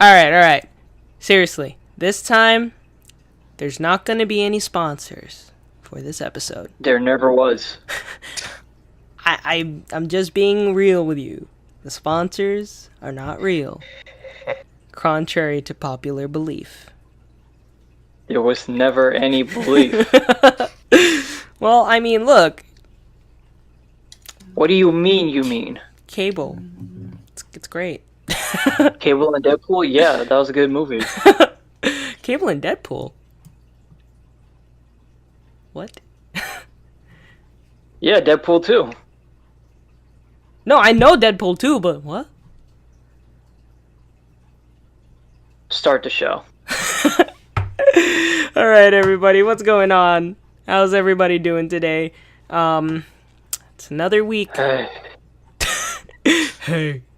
Alright. Seriously, this time, there's not going to be any sponsors for this episode. There never was. I'm just being real with you. The sponsors are not real. Contrary to popular belief. There was never any belief. Well, I mean, look. What do you mean? Cable. It's great. Cable and Deadpool? Yeah, that was a good movie. Cable and Deadpool? What? Yeah, Deadpool 2. No, I know Deadpool 2, but what? Start the show. Alright, everybody, what's going on? How's everybody doing today? It's another week. Hey.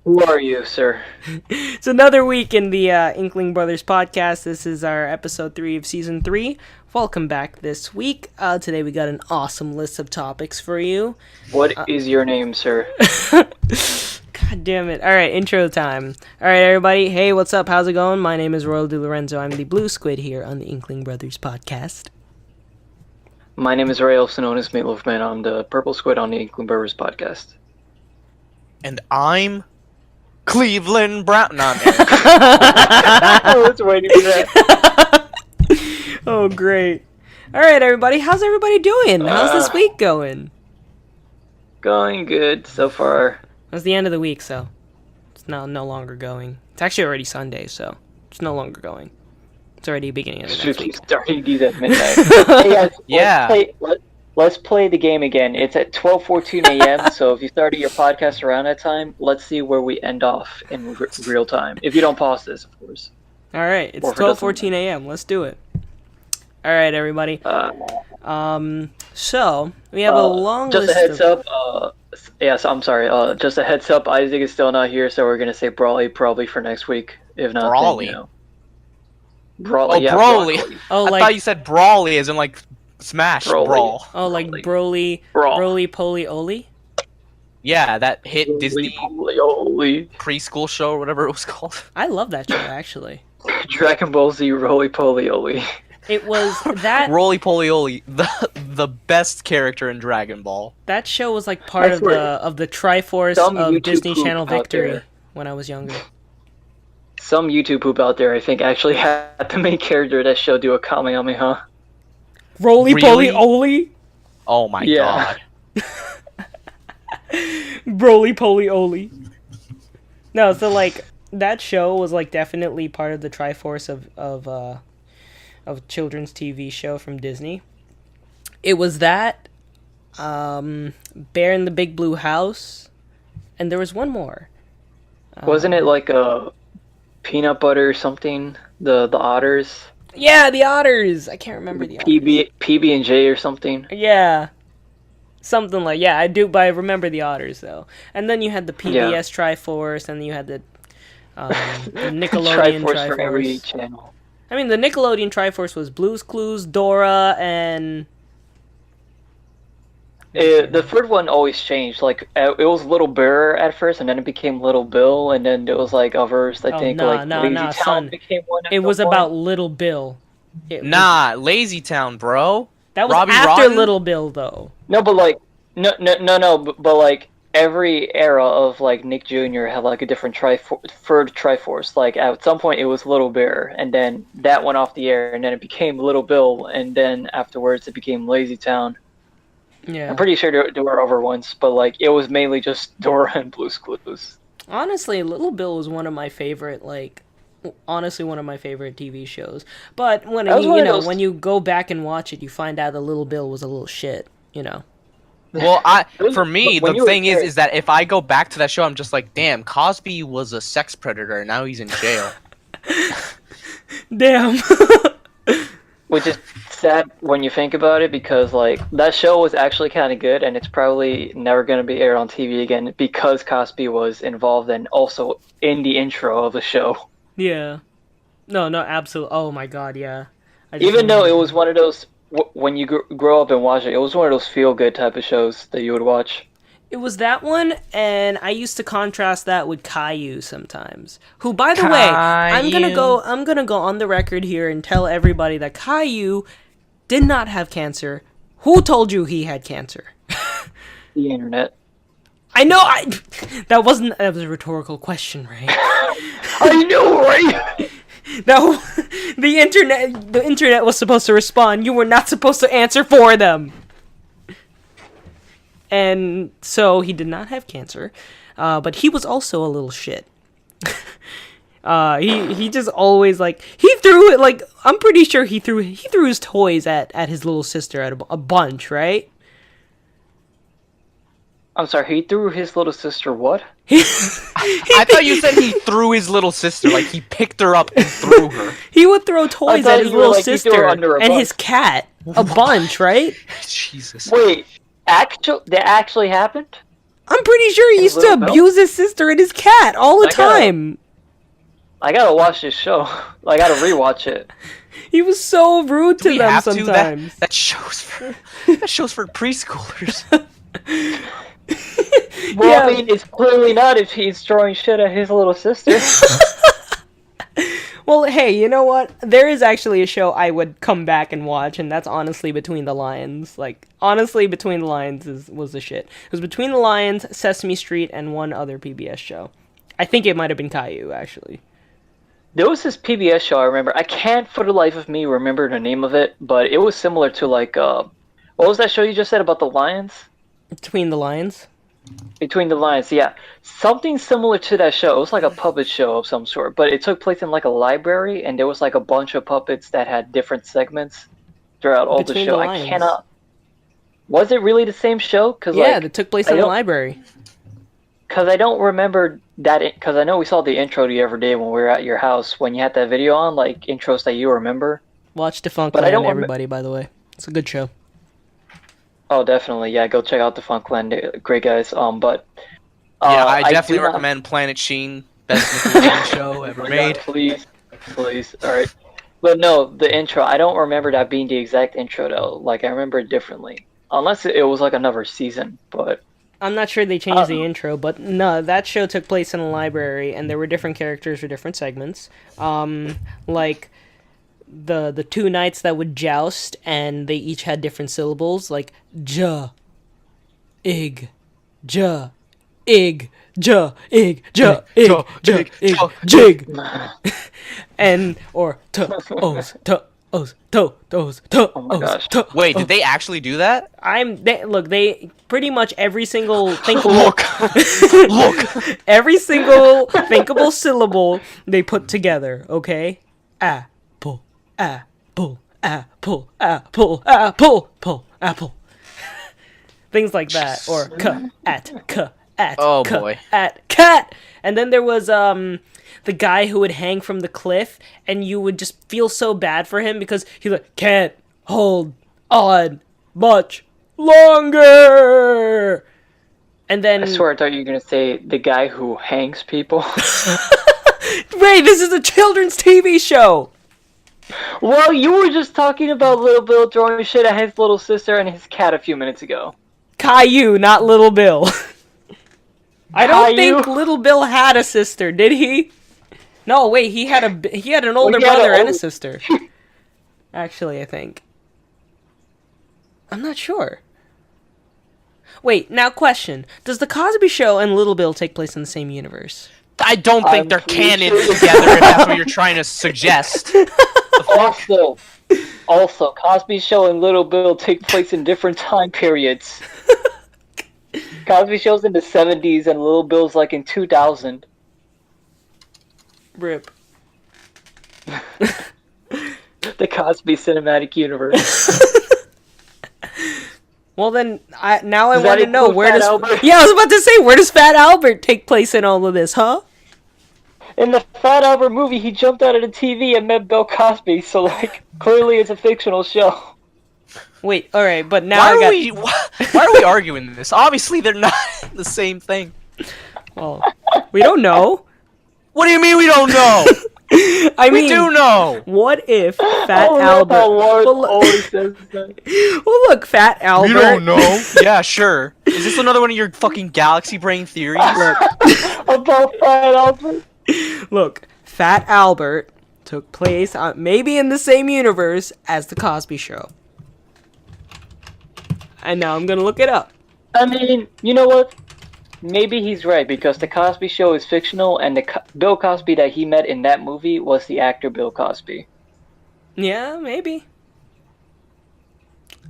Who are you, sir? It's another week in the Inkling Brothers podcast. This is our episode 3 of season 3. Welcome back this week. Today we got an awesome list of topics for you. What is your name, sir? God damn it. Alright, intro time. Alright, everybody. Hey, what's up? How's it going? My name is Lorenzo. I'm the blue squid here on the Inkling Brothers podcast. My name is Ray, also known as Meatloaf Man. I'm the purple squid on the Inkling Brothers podcast. And I'm Cleveland Brown. No, I was waiting for that. Oh, great. Alright, everybody. How's everybody doing? How's this week going? Going good so far. It's the end of the week, so it's no longer going. It's actually already Sunday, so it's no longer going. It's already beginning of the next week. Starting these at midnight. Hey guys, yeah. Let's play the game again. It's at 12:14 a.m. So if you started your podcast around that time, let's see where we end off in real time. If you don't pause this, of course. All right, it's 12:14 a.m. Let's do it. All right, everybody. So we have a long just list. A heads up. Yes, I'm sorry. Just a heads up. Isaac is still not here, so we're gonna say Brawly probably for next week. If not, Brawly. Then, you know. Brawly. Oh, Yeah, Brawly. Oh, I thought you said Brawly as in like Smash Brawl. Oh, like Broly, Poly, Oli? Yeah, that hit Broly, Disney Poly. preschool show or whatever it was called. I love that show, actually. Dragon Ball Z Roly Poly. It was that... Roly Poly Oly, the best character in Dragon Ball. That show was like part of the Triforce of YouTube Disney Channel Victory there. when I was younger. Some YouTube poop out there, I think, actually had the main character of that show do a Kamehameha. Roly Really? Poly Oli? Oh my Yeah. god. Roly Poly Oli. No, so like that show was like definitely part of the Triforce of children's TV show from Disney. It was that, Bear in the Big Blue House, and there was one more. Wasn't it like a peanut butter or something? The otters? Yeah, the Otters. I can't remember the Otters. PB and J or something. Yeah. Something like, yeah, I do, but I remember the Otters, though. And then you had the PBS Triforce, and then you had the Nickelodeon Triforce. For every channel. I mean, the Nickelodeon Triforce was Blue's Clues, Dora, and... The third one always changed. Like, it was Little Bear at first, and then it became Little Bill, and then it was like others. I think Lazy Town son. became one. It was about Little Bill. Lazy Town, bro. That was Robbie after Rotten? Little Bill, though. No, but like, no, but like every era of like Nick Jr. had like a different third Triforce. Like at some point it was Little Bear, and then that went off the air, and then it became Little Bill, and then afterwards it became Lazy Town. Yeah. I'm pretty sure there were other ones, but like it was mainly just Dora and Blue's Clues. Honestly, Little Bill was one of my favorite, one of my favorite TV shows. But when when you go back and watch it, you find out that Little Bill was a little shit, you know. Well, for me, the thing is that if I go back to that show, I'm just like, damn, Cosby was a sex predator, and now he's in jail. Damn. Which is sad when you think about it, because like that show was actually kind of good, and it's probably never going to be aired on TV again because Cosby was involved and also in the intro of the show. Yeah. No, absolutely. Oh my god, yeah. Even though it was one of those, when you grow up and watch it, it was one of those feel-good type of shows that you would watch. It was that one, and I used to contrast that with Caillou sometimes. Who, by the way, I'm gonna go on the record here and tell everybody that Caillou did not have cancer. Who told you he had cancer? The internet. I know. That was a rhetorical question, right? I know, right? No, the internet was supposed to respond. You were not supposed to answer for them. And so he did not have cancer, but he was also a little shit. He just always he threw it I'm pretty sure he threw his toys at his little sister at a bunch, right? I'm sorry, he threw his little sister what? I thought you said he threw his little sister, like he picked her up and threw her. He would throw toys at his little sister and his bus. cat a bunch, right? Jesus. Wait, that actually happened? I'm pretty sure he used to abuse his sister and his cat all the time. I gotta watch this show. I gotta rewatch it. He was so rude to them sometimes. That show's for preschoolers. Well, yeah. I mean, it's clearly not if he's throwing shit at his little sister. Well, hey, you know what? There is actually a show I would come back and watch, and that's Honestly Between the Lions. Honestly Between the Lions was the shit. It was Between the Lions, Sesame Street, and one other PBS show. I think it might have been Caillou, actually. There was this PBS show I remember. I can't for the life of me remember the name of it, but it was similar to what was that show you just said about the lions? Between the Lions? Between the Lions, yeah. Something similar to that show. It was like a puppet show of some sort, but it took place in a library, and there was a bunch of puppets that had different segments throughout all the show. I cannot... Was it really the same show? Yeah, it took place in the library. Because I don't remember that... Because I know we saw the intro the other day when we were at your house, when you had that video on, intros that you remember. Watch Defunctland, everybody, by the way. It's a good show. Oh, definitely. Yeah, go check out Defunctland. Great guys. I definitely recommend Planet Sheen. Best Nickelodeon show ever made. God, please. All right. But no, the intro. I don't remember that being the exact intro though. I remember it differently, unless it was another season. But I'm not sure they changed the intro. But no, that show took place in a library, and there were different characters for different segments. The two knights that would joust, and they each had different syllables, like ja, ig, ja, ig, ja, ig, ja, ig, ja, ig, jig, and or to os to os to os to os to. Wait, did they actually do that? They pretty much every single thinkable look every single thinkable syllable they put together. Okay, apple, apple, apple, apple, apple, apple. Things like that, or cat, oh boy, cat. And then there was the guy who would hang from the cliff, and you would just feel so bad for him because he's like, can't hold on much longer. And then I swear I thought you were gonna say the guy who hangs people. Ray, this is a children's TV show. Well, you were just talking about Little Bill throwing shit at his little sister and his cat a few minutes ago. Caillou, not Little Bill. I don't think Little Bill had a sister, did he? No, wait, he had an older brother and a sister. Actually, I think. I'm not sure. Wait, now question. Does The Cosby Show and Little Bill take place in the same universe? I don't think they're canon together, if that's what you're trying to suggest. Also, Cosby Show and Little Bill take place in different time periods. Cosby Show's in the 70s and Little Bill's in 2000. Rip. The Cosby Cinematic Universe. Well then, now I want to know where does Albert? Yeah, I was about to say, where does Fat Albert take place in all of this, huh? In the Fat Albert movie, he jumped out of the TV and met Bill Cosby, so clearly it's a fictional show. Wait, all right, but now why are we arguing this? Obviously, they're not the same thing. Well, we don't know. What do you mean we don't know? I mean, we do know. What if Fat Oh, Albert? no, Lars Well, always says that. well, look, Fat Albert. We don't know. Yeah, sure. Is this another one of your fucking galaxy brain theories? About Fat Albert. Look, Fat Albert took place maybe in the same universe as the Cosby Show. And now I'm gonna look it up. I mean, you know what? Maybe he's right, because the Cosby Show is fictional, and the Bill Cosby that he met in that movie was the actor Bill Cosby. Yeah, maybe.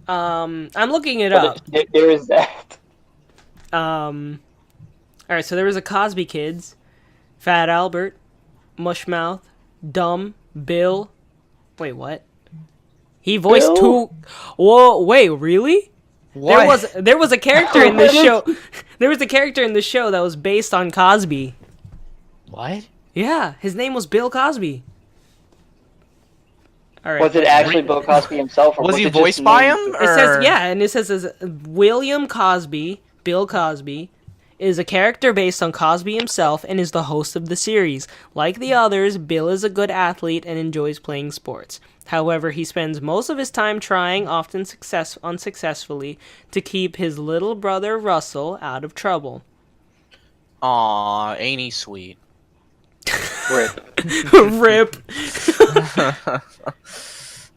I'm looking it up. There is that. Alright, so there was a Cosby Kids, Fat Albert, Mushmouth, Dumb, Bill. Wait, what? He voiced Bill? two. Whoa, wait, really? What? There was a character in this show. There was a character in the show that was based on Cosby. What? Yeah, his name was Bill Cosby. All right. Was it actually Bill Cosby himself, or Was he it just voiced by named- him? It says and it says William Cosby, Bill Cosby, is a character based on Cosby himself and is the host of the series. Like the others, Bill is a good athlete and enjoys playing sports. However, he spends most of his time trying, often unsuccessfully, to keep his little brother Russell out of trouble. Aw, ain't he sweet? Rip. Rip.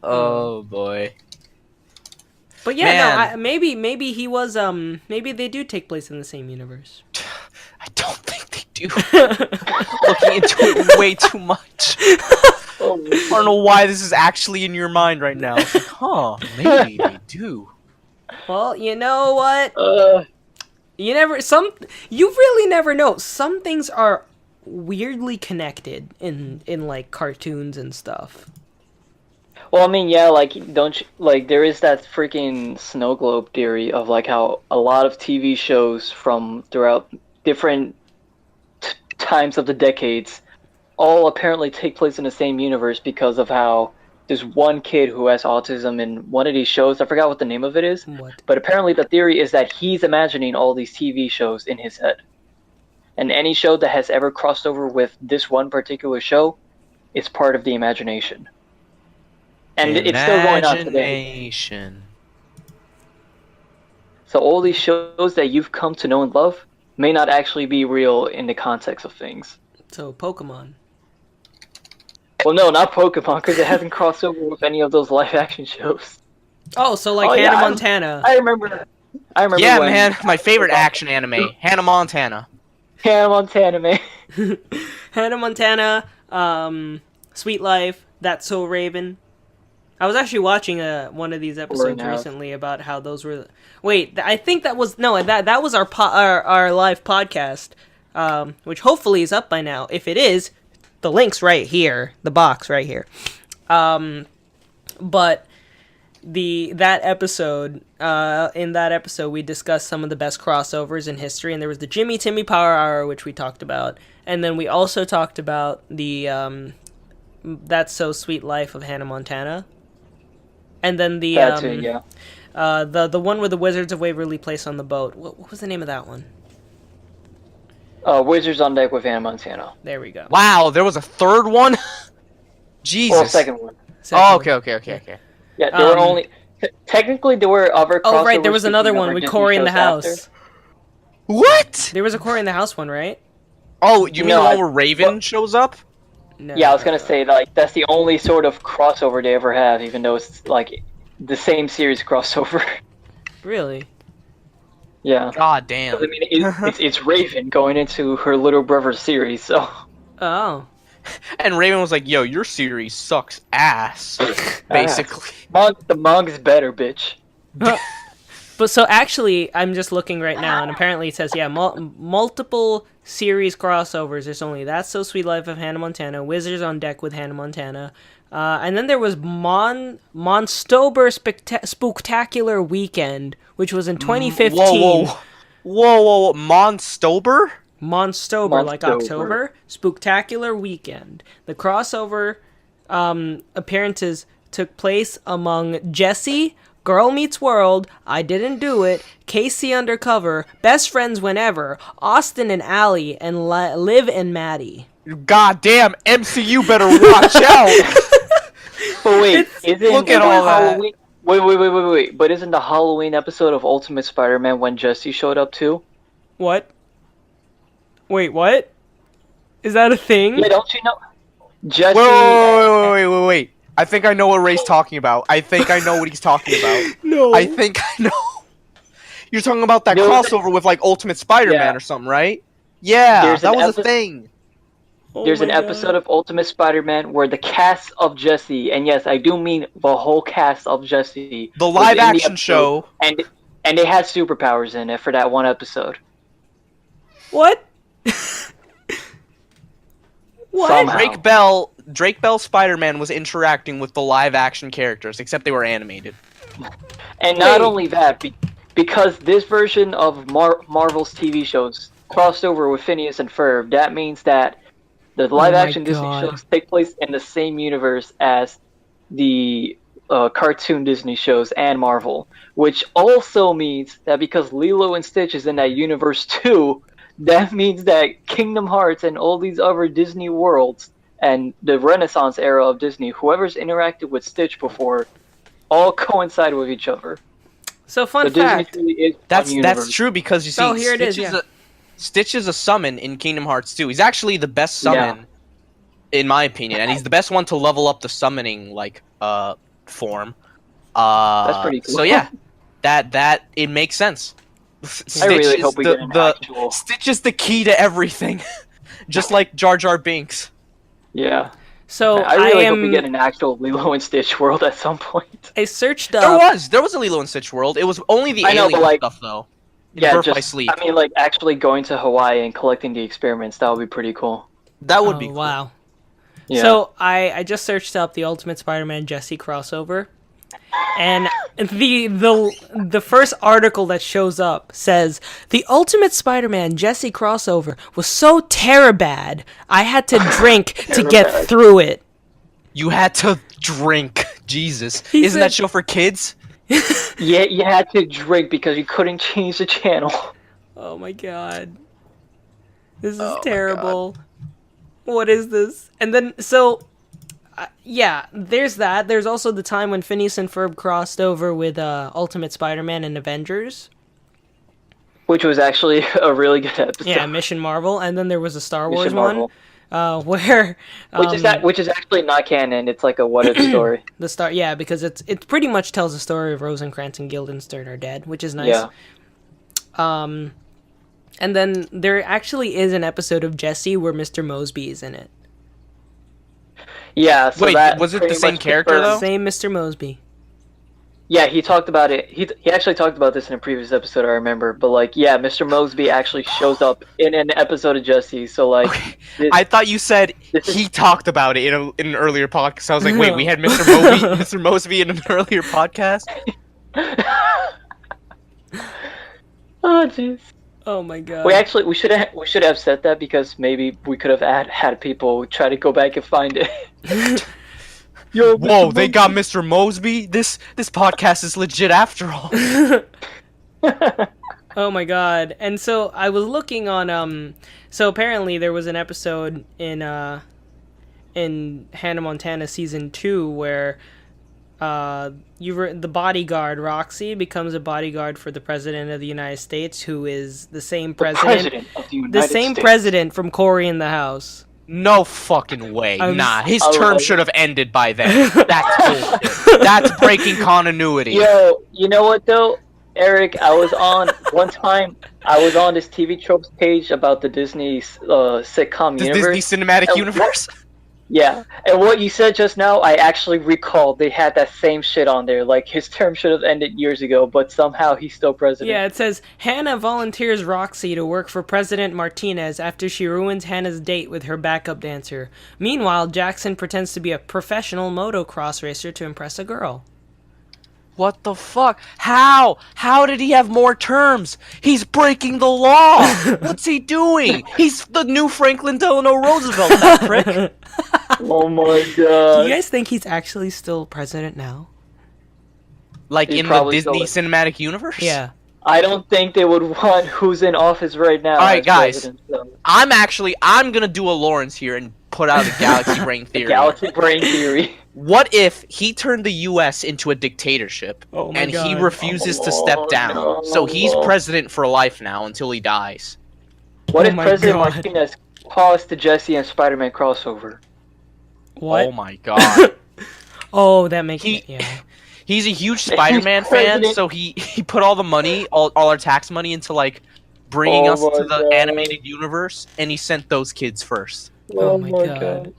Oh boy. But yeah, Man. no, maybe he was maybe they do take place in the same universe. I don't think they do. Looking into it way too much. I don't know why this is actually in your mind right now. It's like, huh, maybe they do. Well, you know what? Uh, You really never know. Some things are weirdly connected in like cartoons and stuff. well, I mean, yeah, like, there is that freaking snow globe theory of, like, how a lot of TV shows from throughout different times of the decades all apparently take place in the same universe because of how there's one kid who has autism in one of these shows. I forgot what the name of it is. What? But apparently the theory is that he's imagining all these TV shows in his head. And any show that has ever crossed over with this one particular show is part of the imagination. And it's still going on today. Imagination. So all these shows that you've come to know and love may not actually be real in the context of things. So Pokemon. Well, no, not Pokemon, because it hasn't crossed over with any of those live-action shows. Oh, so like Oh, yeah, Hannah Montana. I remember. Yeah, when man, my favorite action anime, Hannah Montana. Hannah Montana, man. Hannah Montana, Sweet Life, That's So Raven. I was actually watching one of these episodes recently about how those were. Wait, I think that was that was our live podcast, which hopefully is up by now. If it is, the link's right here, the box right here. But in that episode we discussed some of the best crossovers in history, and there was the Jimmy Timmy Power Hour, which we talked about, and then we also talked about the That's So Sweet Life of Hannah Montana, and then the the one with the Wizards of Waverly Place on the boat. What was the name of that one? Wizards on Deck with Hannah Montana. There we go. Wow, there was a third one? Jesus. Well, second one. Oh, okay. Yeah, there were only... Technically, there were other crossovers. Oh, right, there was another one with Corey in the House. After. What? There was a Corey in the House one, right? Oh, you mean No, the one where Raven well- shows up? No. Yeah, I was gonna say, like, that's the only sort of crossover they ever have, even though it's, like, the same series crossover. Really? Yeah. God damn. I mean, it's Raven going into her little brother's series, so... Oh. And Raven was like, yo, your series sucks ass. Basically. The manga's better, bitch. But so actually, I'm just looking right now, and apparently it says, yeah, multiple series crossovers. There's only That's So Sweet Life of Hannah Montana, Wizards on Deck with Hannah Montana, and then there was Monstober Spooktacular Weekend, which was in 2015. Whoa. Monstober? Monstober, like October. Spooktacular Weekend. The crossover appearances took place among Jessie, Girl Meets World, I Didn't Do It, Casey Undercover, Best Friends Whenever, Austin and Allie, and Liv and Maddie. God damn, MCU better watch out. But wait, Look at all that. Halloween? Wait. But isn't the Halloween episode of Ultimate Spider-Man when Jesse showed up too? What? Wait, what? Is that a thing? Yeah, don't you know? Jesse. Wait. I think I know what Ray's talking about. I think I know what he's talking about. No. I think I know. You're talking about that crossover with like Ultimate Spider-Man or something, right? Yeah, that was a thing. There's an episode of Ultimate Spider-Man where the cast of Jesse, and yes, I do mean the whole cast of Jesse, the live-action show, and they had superpowers in it for that one episode. What? What? Somehow. Drake Bell Spider-Man was interacting with the live-action characters, except they were animated. And not only that, because this version of Marvel's TV shows crossed over with Phineas and Ferb, that means that the live-action Disney shows take place in the same universe as the cartoon Disney shows and Marvel, which also means that because Lilo and Stitch is in that universe too, that means that Kingdom Hearts and all these other Disney worlds and the Renaissance era of Disney, whoever's interacted with Stitch before, all coincide with each other. So fun fact. Disney really is that's true because you see, here it is. Stitch is a summon in Kingdom Hearts 2. He's actually the best summon, in my opinion, and he's the best one to level up the summoning form. That's pretty cool. So yeah, that it makes sense. I really hope we get an actual... Stitch is the key to everything, just like Jar Jar Binks. Yeah. So I really hope we get an actual Lilo and Stitch world at some point. I searched up. There was a Lilo and Stitch world. It was only the alien stuff though. Yeah, I mean, like actually going to Hawaii and collecting the experiments. That would be pretty cool. That would be cool. Wow. Yeah. So I just searched up the Ultimate Spider-Man Jesse crossover, and the first article that shows up says the Ultimate Spider-Man Jesse crossover was so bad I had to drink to get through it. You had to drink, Jesus! Isn't that show for kids? Yeah, you had to drink because you couldn't change the channel. Oh my god. This is terrible. What is this? And then, yeah, there's that. There's also the time when Phineas and Ferb crossed over with Ultimate Spider-Man and Avengers. Which was actually a really good episode. Yeah, Mission Marvel. And then there was a Star Wars one. Where which is actually not canon. It's like a what-if story. Because it pretty much tells the story of Rosencrantz and Guildenstern are dead, which is nice. Yeah. And then there actually is an episode of Jesse where Mr. Mosby is in it. Yeah. So wait, that was it the same character though? Same Mr. Mosby. Yeah, he talked about it. He actually talked about this in a previous episode, I remember. But, like, yeah, Mr. Mosby actually shows up in an episode of Jesse. So, like... Okay. I thought you said he talked about it in an earlier podcast. I was like, wait, we had Mr. Mosby in an earlier podcast? Oh, jeez. Oh, my God. We should have said that because maybe we could have had people try to go back and find it. Yo, whoa, they got Mr. Mosby? This podcast is legit after all. Oh my god. And so I was looking on so apparently there was an episode in Hannah Montana season 2 where the bodyguard Roxy becomes a bodyguard for the president of the United States, who is the same president president from Cory in the House. No fucking way. His term should have ended by then. That's bullshit. That's breaking continuity. Yo, you know what though? Eric, I was on this TV tropes page about the Disney sitcom universe. Disney cinematic universe? Yeah, and what you said just now, I actually recalled they had that same shit on there. Like, his term should have ended years ago, but somehow he's still president. Yeah, it says, Hannah volunteers Roxy to work for President Martinez after she ruins Hannah's date with her backup dancer. Meanwhile, Jackson pretends to be a professional motocross racer to impress a girl. What the fuck? How? How did he have more terms? He's breaking the law! What's he doing? He's the new Franklin Delano Roosevelt, that prick! Oh my god. Do you guys think he's actually still president now? Like in the Disney cinematic universe? Yeah. I don't think they would want who's in office right now. All right, as guys. president, so. I'm gonna do a Lawrence here and put out a galaxy brain theory. Galaxy brain theory. What if he turned the U.S. into a dictatorship Oh my and he God. refuses to step down? no. So he's president for life now until he dies. What Oh if my President God. Martinez caused the Jesse and Spider-Man crossover? What? Oh my god. Oh, that makes He- yeah. He's a huge Spider-Man fan, president. so he put all the money, all our tax money into like bringing Oh us my to the God. animated universe, and he sent those kids first. Oh my God.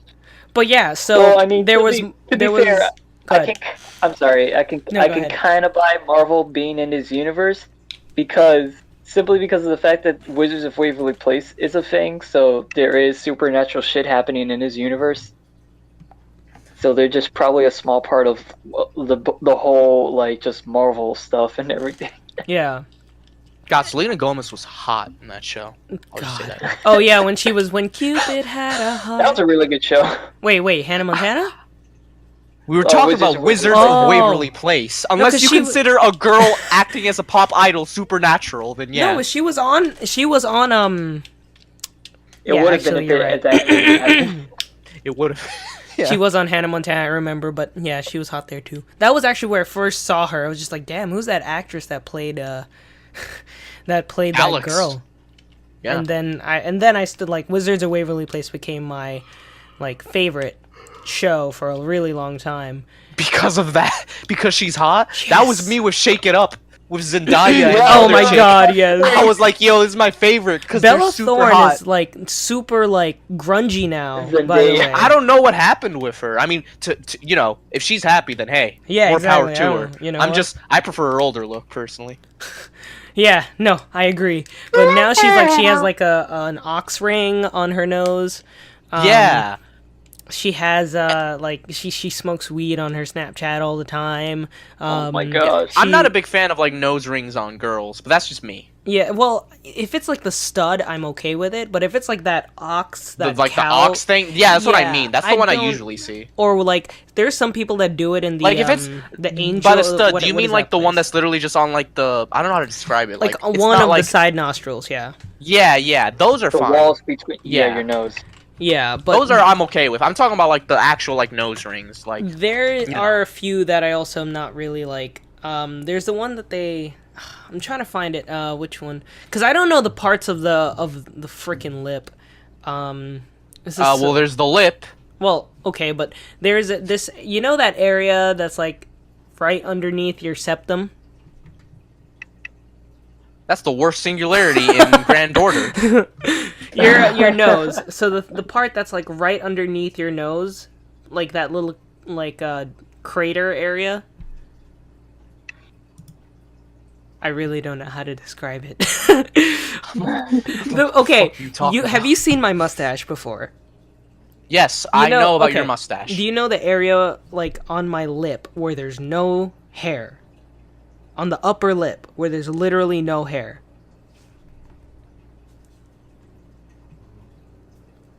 But yeah, so Well, I mean, there to was be- to there be was. fair, Go I ahead. can. I'm sorry. I can. No, I go can ahead. kind of buy Marvel being in his universe simply because of the fact that Wizards of Waverly Place is a thing. So there is supernatural shit happening in his universe. So they're just probably a small part of the whole like just Marvel stuff and everything. Yeah. God, Selena Gomez was hot in that show. I'll just say God. that. Oh yeah, when Cupid had a heart. That was a really good show. Wait, Hannah Montana? We were Oh, talking Wizards about of Wizards Waverly of Place. Waverly Place. Unless 'cause you she consider a girl acting as a pop idol supernatural, then yeah. No, she was on It Yeah, would have been actually, a you're bit right. at that. It would have. Yeah. She was on Hannah Montana, I remember, but yeah, she was hot there too. That was actually where I first saw her. I was just like, damn, who's that actress that played that Alex. girl? Yeah. And then I stood like Wizards of Waverly Place became my like favorite show for a really long time. Because of that, because she's hot. Yes. That was me with Shake It Up with Zendaya. and Oh the my other chick. God, yes. I was like, yo, this is my favorite because they're Bella super Thorne hot. is like super like grungy now. By the Zendaya. way, I don't know what happened with her. I mean, to you know, if she's happy, then hey, Yeah, more exactly. power I to her. don't- you know I'm what? just, I prefer her older look personally. Yeah, no, I agree. But now she has like an ox ring on her nose. Yeah, She has like she smokes weed on her Snapchat all the time. Oh my gosh. I'm not a big fan of like nose rings on girls, but that's just me. Yeah, well, if it's like the stud, I'm okay with it. But if it's like that ox, that Like cow, the ox thing. Yeah, that's what I Yeah, mean. That's the I one I don't- usually see. or like there's some people that do it in the Like if it's the angel by the stud, what- do you what mean is like that the one place? that's literally just on like the, I don't know how to describe it. like it's one not of like, the side nostrils? Yeah, yeah, those are The fine. walls between Yeah. your nose. yeah, but Those are I'm okay with. I'm talking about like the actual like nose rings. Like there know. are a few that I also am not really like. There's the one that they. I'm trying to find it. Which one? Because I don't know the parts of the freaking lip. This is well, there's the lip. well, okay, but there's this. You know that area that's like right underneath your septum. That's the worst singularity in Grand Order. Your nose. So the part that's like right underneath your nose, like that little like crater area. I really don't know how to describe it. Okay, fuck you talking have about? you seen my mustache before? Yes, I know about your okay, mustache. Do you know the area like on my lip where there's no hair? On the upper lip where there's literally no hair.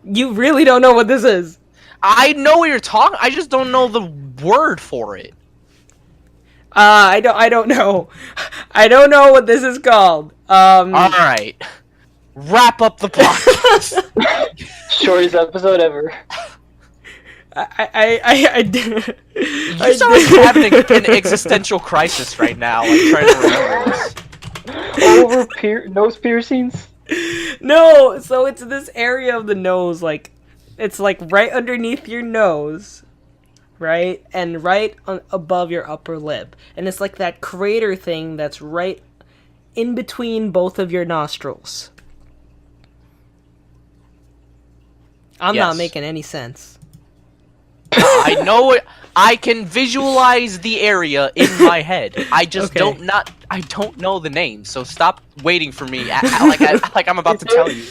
You really don't know what this is. I know what you're talking. I just don't know the word for it. I don't know. I don't know what this is called. All right, wrap up the podcast. Shortest episode ever. You sound like you're having an existential crisis right now. Like trying to remember this. Over nose piercings. No, so it's this area of the nose, like it's like right underneath your nose, right, and right above your upper lip, and it's like that crater thing that's right in between both of your nostrils. I'm not Yes. making any sense. I know it. I can visualize the area in my head. I just Okay. I don't know the name. So stop waiting for me. Like I'm about to tell you.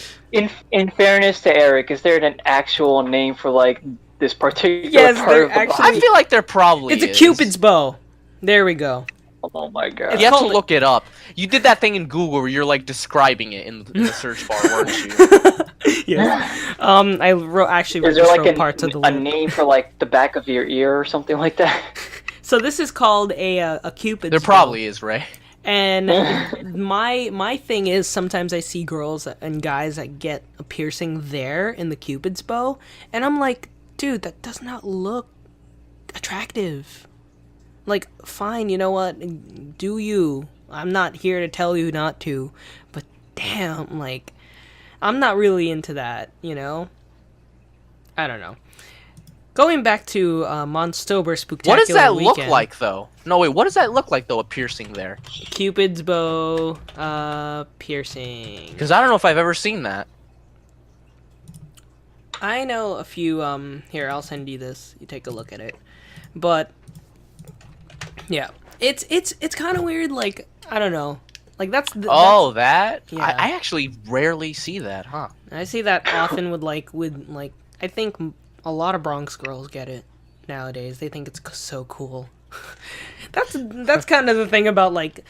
In fairness to Eric, is there an actual name for like this particular Yes, part there of the actually- body? I feel like there probably It's a is. Cupid's bow. There we go. Oh my god. You have to called- look it up. You did that thing in Google where you're like describing it in the search bar, weren't you? Yes. I actually Is wrote there like parts of the a lip. name for like the back of your ear or something like that? So this is called a Cupid's There bow. probably is, Ray. And my thing is sometimes I see girls and guys that get a piercing there in the Cupid's bow, and I'm like, dude, that does not look attractive. Like, fine, you know what? Do you? I'm not here to tell you not to, but damn, like, I'm not really into that, you know? I don't know. Going back to Monstober Spooktacular What does that Weekend, look like, though? No, wait, what does that look like, though, a piercing there? Cupid's bow piercing. Because I don't know if I've ever seen that. I know a few, here, I'll send you this. You take a look at it. But, yeah. It's kind of weird, like, I don't know. Like, that's... That? Yeah. I actually rarely see that, huh? I see that often with, I think a lot of Bronx girls get it nowadays. They think it's so cool. That's kind of the thing about, like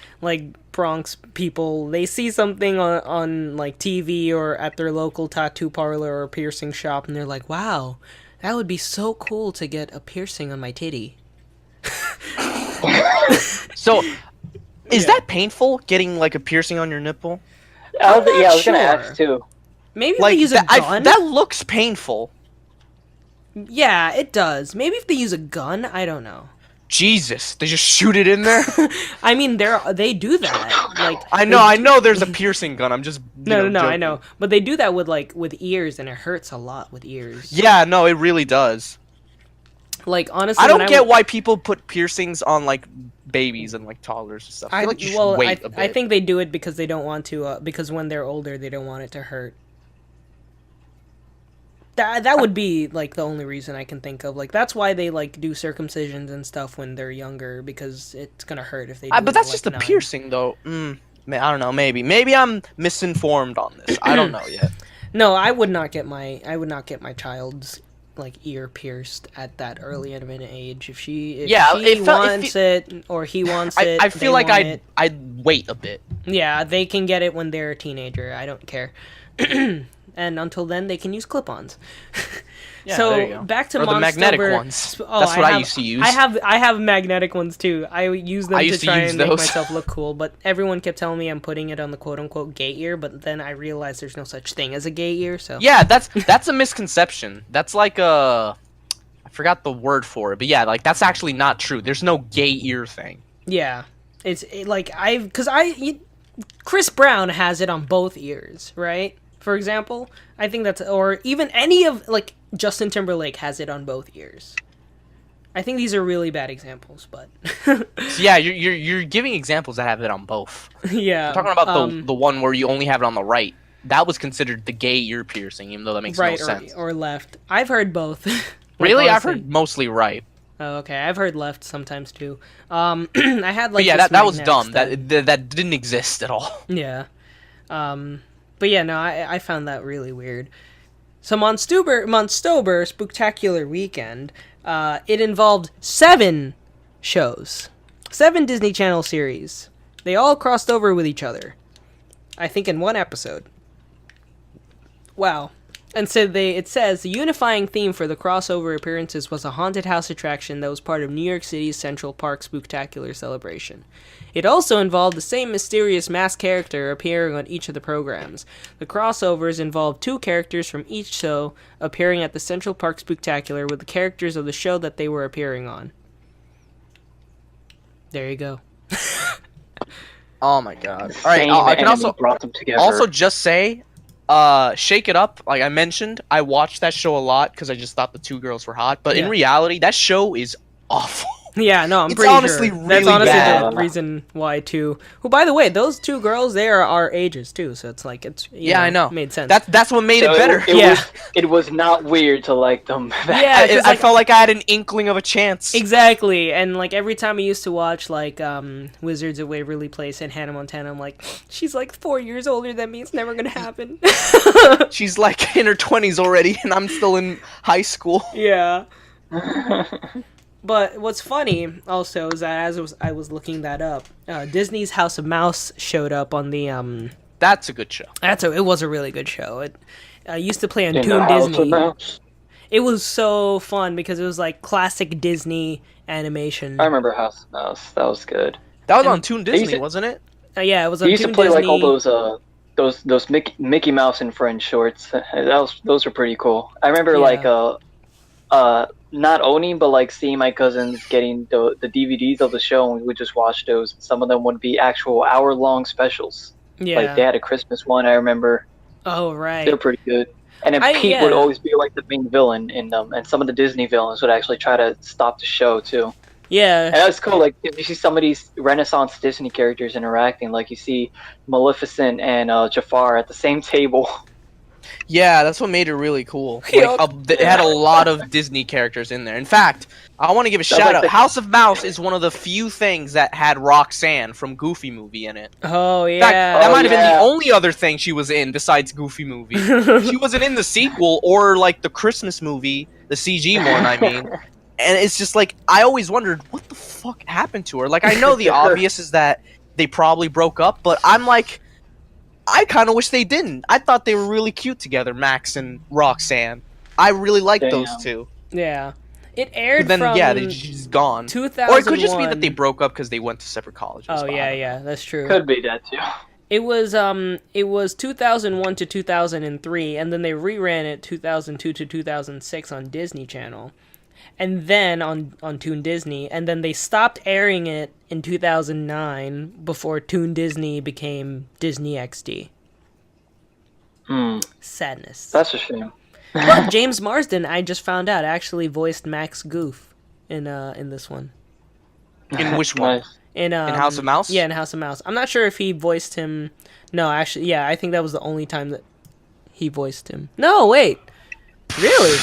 Bronx people. They see something on like TV or at their local tattoo parlor or piercing shop, and they're like, wow, that would be so cool to get a piercing on my titty. So, is that painful, getting, like, a piercing on your nipple? I was sure. gonna ask too. Maybe if Like, they use a gun? that looks painful. Yeah, it does. Maybe if they use a gun, I don't know. Jesus, they just shoot it in there? I mean, they do that. Like, I know there's a piercing gun, I'm just... No, I joking. know. But they do that with ears, and it hurts a lot with ears. Yeah, no, it really does. Like, honestly, I don't get why people put piercings on, like, babies and, like, toddlers and stuff. I feel like you should wait a bit. I think they do it because they don't want to, because when they're older, they don't want it to hurt. That would be, like, the only reason I can think of. Like, that's why they, like, do circumcisions and stuff when they're younger, because it's gonna hurt if they do but it that's at, just like, a 9. piercing, though. I don't know, maybe. Maybe I'm misinformed on this. I don't know yet. No, I would not get my child's, like, ear pierced at that early of an age. If she wants it or he wants it, I feel like I'd wait a bit. Yeah, they can get it when they're a teenager. I don't care. And until then, they can use clip-ons. Yeah, so there you go. back to or the magnetic Monstober. ones. That's what I used to use. I have magnetic ones too. I use them to try and make those. myself look cool. But everyone kept telling me I'm putting it on the quote-unquote gay ear. But then I realized there's no such thing as a gay ear. So yeah, that's a misconception. That's like I forgot the word for it, but yeah, like that's actually not true. There's no gay ear thing. Yeah, Chris Brown has it on both ears, right? For example, I think that's, or even any of, like, Justin Timberlake has it on both ears. I think these are really bad examples, but So yeah, you're giving examples that have it on both. Yeah, I'm talking about the one where you only have it on the right. That was considered the gay ear piercing, even though that makes no sense. Or left. I've heard both. Like, really, honestly. I've heard mostly right. Oh, okay. I've heard left sometimes too. I had, like, but yeah, this that was magnetic dumb. stud. That didn't exist at all. Yeah. But yeah, no, I found that really weird. So Monstober Spooktacular Weekend, it involved 7 shows. 7 Disney Channel series. They all crossed over with each other. I think in one episode. Wow. And so it says, the unifying theme for the crossover appearances was a haunted house attraction that was part of New York City's Central Park Spooktacular celebration. It also involved the same mysterious masked character appearing on each of the programs. The crossovers involved 2 characters from each show appearing at the Central Park Spooktacular with the characters of the show that they were appearing on. There you go. Oh my god. Alright, I can also brought them together. Also just say, Shake It Up, like I mentioned, I watched that show a lot because I just thought the 2 girls were hot, but in reality, that show is awful. Yeah, no, I'm it's pretty honestly sure. Really That's honestly bad. the reason why, too. Who, by the way, those 2 girls, they are our ages, too, so it's like, it's, I know. Made sense. That's what made it better. It was not weird to like them. Yeah, I felt like I had an inkling of a chance. Exactly, and, like, every time I used to watch, like, Wizards of Waverly Place and Hannah Montana, I'm like, she's, like, 4 years older than me, it's never gonna happen. She's, like, in her 20s already, and I'm still in high school. Yeah. But what's funny also is that as I was looking that up, Disney's House of Mouse showed up on the That's a good show. It was a really good show. It used to play on Toon Disney. It was so fun because it was like classic Disney animation. I remember House of Mouse. That was good. That was And on Toon They used Disney, to- wasn't it? Yeah, it was on He used to Toon play Disney. like all those Mickey Mouse and Friends shorts. Those were pretty cool. I remember not owning but like seeing my cousins getting the DVDs of the show, and we would just watch those. Some of them would be actual hour-long specials. Yeah. Like they had a Christmas one, I remember. Oh right. They're pretty good. And then Pete would always be like the main villain in them, and some of the Disney villains would actually try to stop the show too. Yeah. And that's cool. Like if you see some of these Renaissance Disney characters interacting, like you see Maleficent and Jafar at the same table. Yeah, that's what made it really cool. Yup. Like, it had a lot of Disney characters in there. In fact, I want to give a shout out. House of Mouse is one of the few things that had Roxanne from Goofy Movie in it. Oh In fact, yeah. that might have been the only other thing she was in besides Goofy Movie. She wasn't in the sequel or like the Christmas movie, the CG one, I mean. And it's just like, I always wondered, what the fuck happened to her? Like, I know the obvious is that they probably broke up, but I'm like, I kind of wish they didn't. I thought they were really cute together, Max and Roxanne. I really liked those two. Yeah. It aired But then, from she's gone. 2001. Or it could just be that they broke up because they went to separate colleges. Oh but I yeah, don't know. yeah, that's true. Could be that too. It was 2001 to 2003, and then they reran it 2002 to 2006 on Disney Channel, and then on Toon Disney, and then they stopped airing it in 2009 before Toon Disney became Disney XD. Sadness. That's a shame. But James Marsden, I just found out, actually voiced Max Goof in this one. In which one? Nice. In House of Mouse? Yeah, in House of Mouse. I'm not sure if he voiced him. No, actually, yeah, I think that was the only time that he voiced him. No, wait. Really?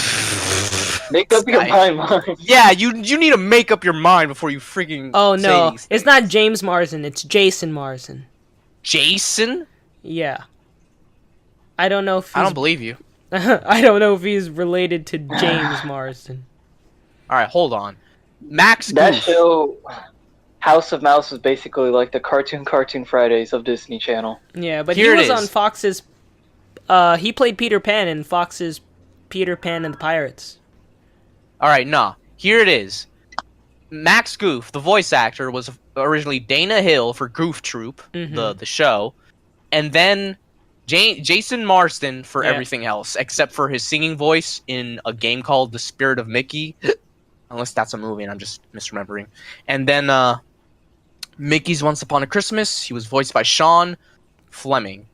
Make up your mind. Yeah, you need to make up your mind before you freaking Oh say no, these it's things. not James Marsden. It's Jason Marsden. Jason? Yeah. I don't know if I he's, don't believe you. I don't know if he's related to James Marsden. Alright, hold on. Max That Goof. show, House of Mouse, was basically like the Cartoon Fridays of Disney Channel. Yeah, but Here he it was is. on Fox's. He played Peter Pan in Fox's Peter Pan and the Pirates. Alright, nah. Here it is. Max Goof, the voice actor, was originally Dana Hill for Goof Troop, the show, and then Jason Marsden for everything else, except for his singing voice in a game called The Spirit of Mickey. Unless that's a movie and I'm just misremembering. And then Mickey's Once Upon a Christmas, he was voiced by Sean Fleming.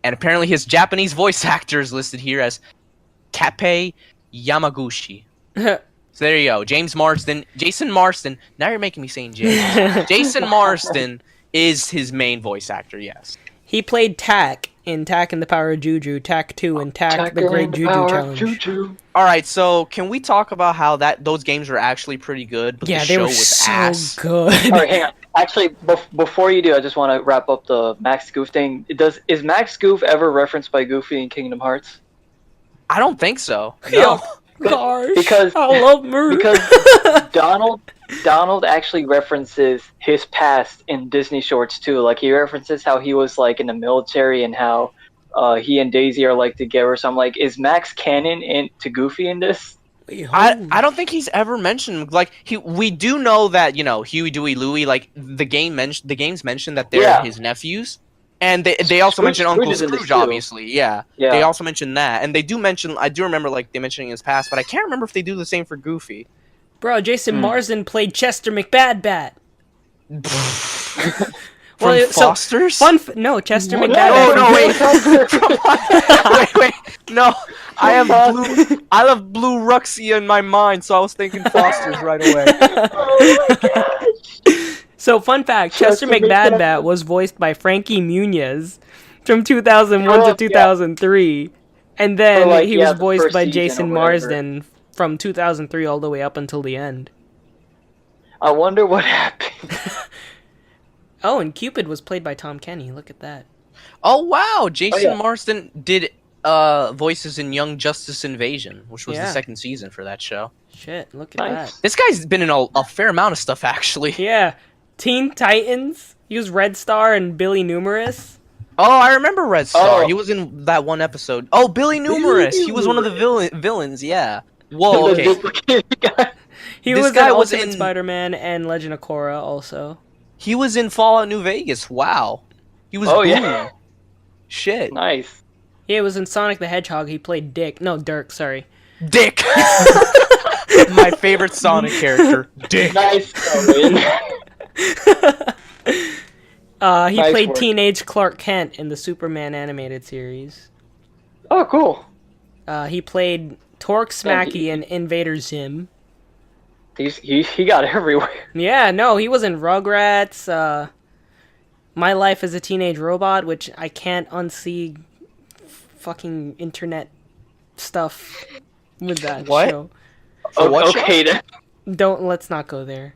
And apparently his Japanese voice actor is listed here as Tappei Yamaguchi. So there you go. Jason Marsden. Now you're making me saying James. Jason Marsden is his main voice actor, yes. He played Tak in Tak and the Power of Juju, Tak 2, and Tak the Great Juju Challenge. Alright, so can we talk about how those games were actually pretty good, but Yeah, the they show were was so ass? good. Alright, hang on. Actually, before you do, I just want to wrap up the Max Goof thing. Is Max Goof ever referenced by Goofy in Kingdom Hearts? I don't think so. No. Gosh, Because I love Moon. because Donald actually references his past in Disney shorts too. Like he references how he was like in the military and how he and Daisy are like together. So I'm like, is Max canon to Goofy in this? I don't think he's ever mentioned like we do know that, you know, Huey, Dewey, Louie, like the games mentioned that they're his nephews. And they also mention Uncle Scrooge, obviously. Yeah. They also mention that. And they do mention, I do remember like they mentioning his past, but I can't remember if they do the same for Goofy. Bro, Jason Marsden played Chester McBadbat. From Foster's? No, Chester What? McBadbat. Wait. No, I have Blue Ruxia in my mind, so I was thinking Foster's right away. Oh my gosh! So, fun fact, Chester McBadbat was voiced by Frankie Muniz from 2001 to 2003. And then he was voiced by Jason Marsden from 2003 all the way up until the end. I wonder what happened. Oh, and Cupid was played by Tom Kenny. Look at that. Oh, wow. Jason Marsden did voices in Young Justice Invasion, which was the second season for that show. Shit, look at that. This guy's been in a fair amount of stuff, actually. Yeah. Teen Titans. He was Red Star and Billy Numerous. Oh, I remember Red Star. Oh. He was in that one episode. Oh, Billy Numerous. He was one of the villains, yeah. Whoa, okay. He This was guy in was Ultimate in- Spider-Man and Legend of Korra also. He was in Fallout New Vegas. Wow. He was Oh, Boom. yeah. Shit. Nice. Yeah, it was in Sonic the Hedgehog. He played Dick. No, Dirk, sorry. Dick. My favorite Sonic character. Dick. Nice, Owen. He Nice played work. Teenage Clark Kent in the Superman animated series. Oh, cool. He played Torque Smacky in Invader Zim. He got everywhere. Yeah, no, he was in Rugrats, My Life as a Teenage Robot, which I can't unsee fucking internet stuff with that What? show. Okay, then. Let's not go there.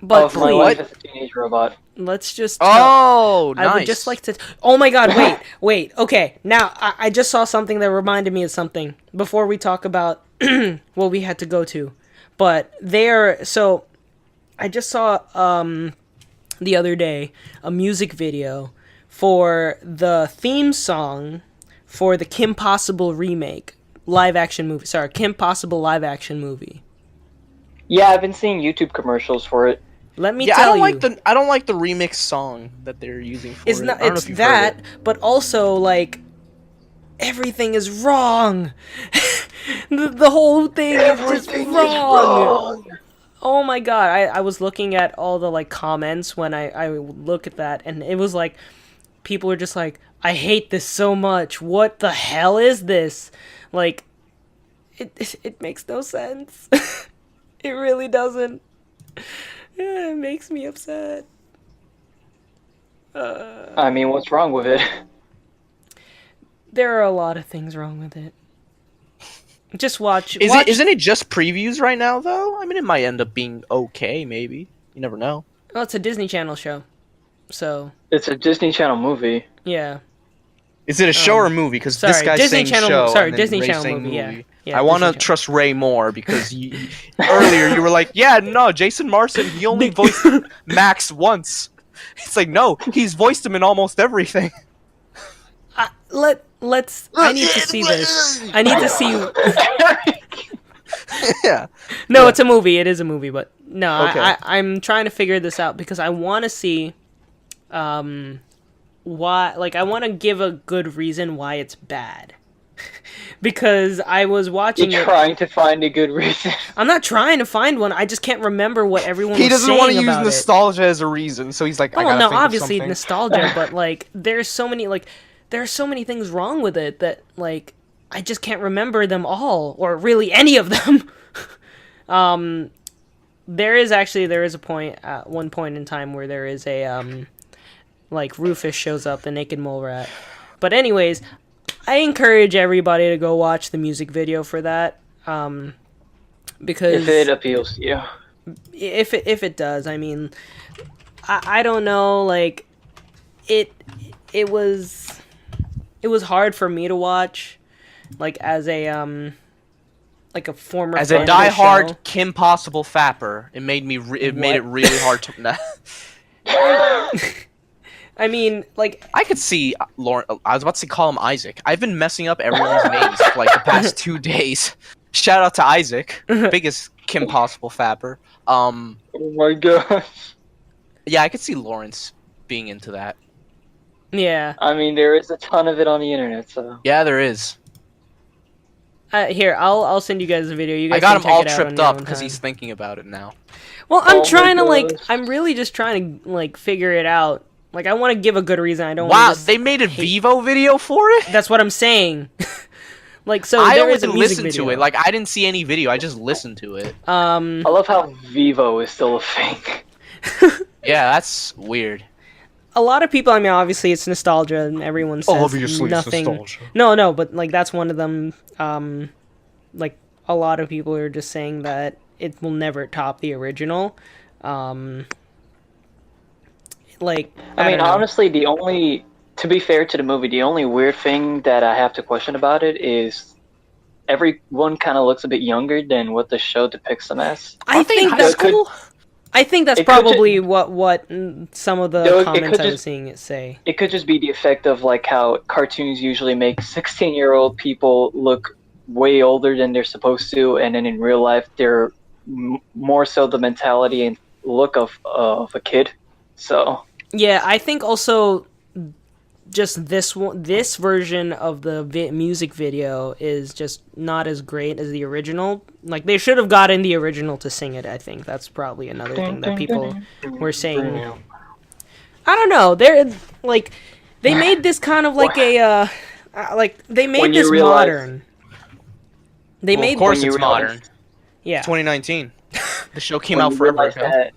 But My Life please, as a Teenage Robot. let's just... Oh, nice. I would just like to... Oh my god, wait, okay. Now, I just saw something that reminded me of something before we talk about what we had to go to. But so, I just saw, the other day, a music video for the theme song for the Kim Possible remake, live-action movie. Sorry, Kim Possible live-action movie. Yeah, I've been seeing YouTube commercials for it. Let me Yeah, tell you. I don't like the remix song that they're using for It's it. not. I don't know It's if you've heard that, it. but also like everything is wrong. the whole thing is just wrong. Oh my god! I was looking at all the like comments when I look at that, and it was like people were just like, "I hate this so much. What the hell is this?" Like, it makes no sense. It really doesn't. It makes me upset. I mean, what's wrong with it? There are a lot of things wrong with it. Just watch. Isn't it just previews right now, though? I mean, it might end up being okay, maybe. You never know. Oh, it's a Disney Channel show. So, It's a Disney Channel movie. yeah. Is it a show or a movie? Because this sorry, guy's Disney saying Channel- show. sorry, and then Disney Ray's Channel saying movie, yeah. I want to Disney Channel. trust Ray more because earlier you were like, yeah, no, Jason Marsden, he only voiced Max once. It's like, no, he's voiced him in almost everything. Let's. I need to see this. I need to see. Yeah. No, it's a movie. It is a movie, but no, Okay. I'm trying to figure this out because I want to see, why. Like, I want to give a good reason why it's bad. Because I was watching You're it. trying to find a good reason. I'm not trying to find one. I just can't remember what everyone He was doesn't saying want to use about it. nostalgia as a reason, so he's like, I Well, gotta no, think of obviously something. nostalgia, but like there's so many things wrong with it that like I just can't remember them all or really any of them. There is a point at one point in time where there is a like Rufus shows up, the naked mole rat. But anyways, I encourage everybody to go watch the music video for that. Because If it appeals to you. if it does, I mean, I don't know, like it was hard for me to watch, like as a former As a fan of the diehard show. Kim Possible fapper, it made me made it really hard to. I mean, like I could see Lauren. I was about to call him Isaac. I've been messing up everyone's names for like the past 2 days. Shout out to Isaac, biggest Kim Possible fapper. Oh my gosh. Yeah, I could see Lawrence being into that. yeah. I mean, there is a ton of it on the internet, so. Yeah, there is. Here, I'll send you guys a video. You guys I got can him check all it out on tripped your up own because time. he's thinking about it now. Well, I'm Oh my trying to like. gosh. I'm really just trying to like figure it out. Like, I want to give a good reason. I don't. Wow, wanna just they made a hate- Vivo video for it. That's what I'm saying. Like, so I there only is a music listened video. to it. Like, I didn't see any video. I just listened to it. I love how Vivo is still a thing. Yeah, that's weird. A lot of people. I mean, obviously, it's nostalgia, and everyone says Obviously, it's nothing. nostalgia. No, but like that's one of them. Like a lot of people are just saying that it will never top the original. Like, I mean, don't know. honestly, to be fair to the movie, the only weird thing that I have to question about it is everyone kind of looks a bit younger than what the show depicts them as. I think high that's school? I think that's It could probably what some of the No, it comments could I was just- seeing it say. It could just be the effect of like how cartoons usually make 16-year-old people look way older than they're supposed to, and then in real life they're more so the mentality and look of a kid. So Yeah, I think also just this version of the music video is just not as great as the original. Like they should have gotten the original to sing it. I think that's probably another thing that people were saying. I don't know. They're like they made this kind of like a like they made this modern. They made of course it's realize, modern. Yeah, 2019. The show came out forever ago. That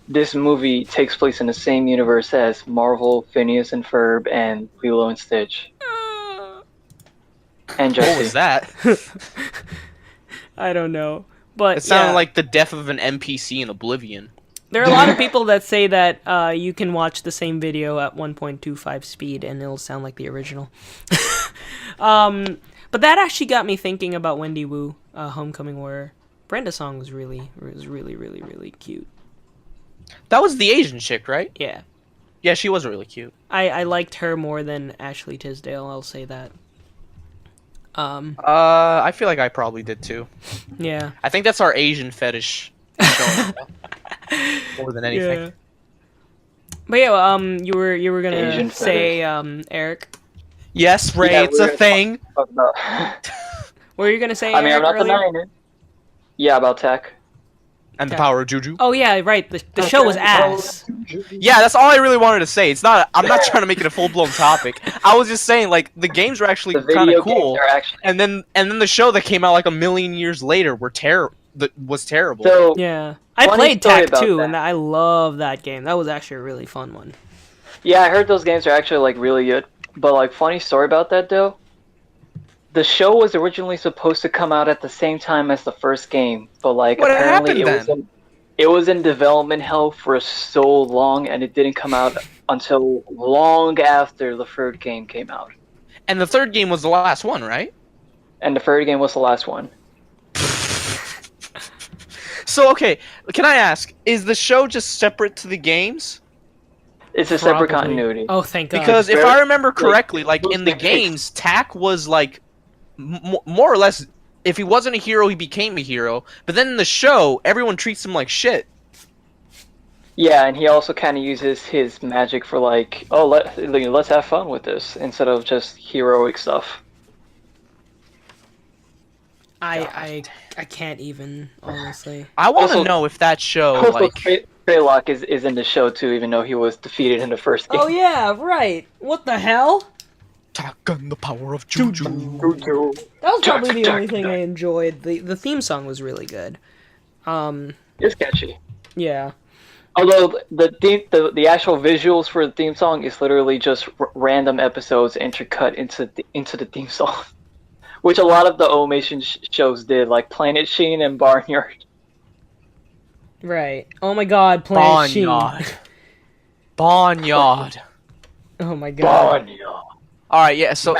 this movie takes place in the same universe as Marvel, Phineas and Ferb, and Lilo and Stitch. And Jessie. What was that? I don't know, but It sounded like the death of an NPC in Oblivion. There are a lot of people that say that you can watch the same video at 1.25 speed and it'll sound like the original. But that actually got me thinking about Wendy Wu, Homecoming Warrior. Brenda's song was really, really cute. That was the Asian chick, right? Yeah. Yeah, she was really cute. I liked her more than Ashley Tisdale, I'll say that. I feel like I probably did too. Yeah. I think that's our Asian fetish. More than anything. Yeah. But yeah, you were gonna Asian say, Eric. Yes, Ray, it's a thing. What What were you gonna say? I mean, Eric, I'm not earlier? denying it. Yeah, about tech. And the power of Juju. Oh yeah, right. The show was ass. Yeah, that's all I really wanted to say. It's not. I'm not trying to make it a full blown topic. I was just saying, like, the games were actually kind of cool, and then the show that came out like a million years later was terrible. So Yeah, I played Tech 2, and I love that game. That was actually a really fun one. yeah, I heard those games are actually like really good. But like, funny story about that though. The show was originally supposed to come out at the same time as the first game, but like What apparently happened it was in development hell for so long, and it didn't come out until long after the third game came out. And the third game was the last one, right? And the third game was the last one. So okay, can I ask, is the show just separate to the games? It's a separate continuity. Oh, thank God. Because if I remember correctly, like in the games, Tak was like more or less, if he wasn't a hero, he became a hero. But then in the show, everyone treats him like shit. Yeah, and he also kind of uses his magic for like, oh, let's have fun with this instead of just heroic stuff. I can't even, honestly. I want to Also- know if that show, Also, like, Treylock is in the show too, even though he was defeated in the first game. Oh yeah, right. What the hell? Tak and the power of Juju. That was probably the only thing I enjoyed. The theme song was really good. It's catchy. Yeah. Although the actual visuals for the theme song is literally just random episodes intercut into the theme song, which a lot of the animation shows did, like Planet Sheen and Barnyard. Right. Oh my God, Planet Sheen. Barnyard. Oh my God. Barnyard. All right, yeah. So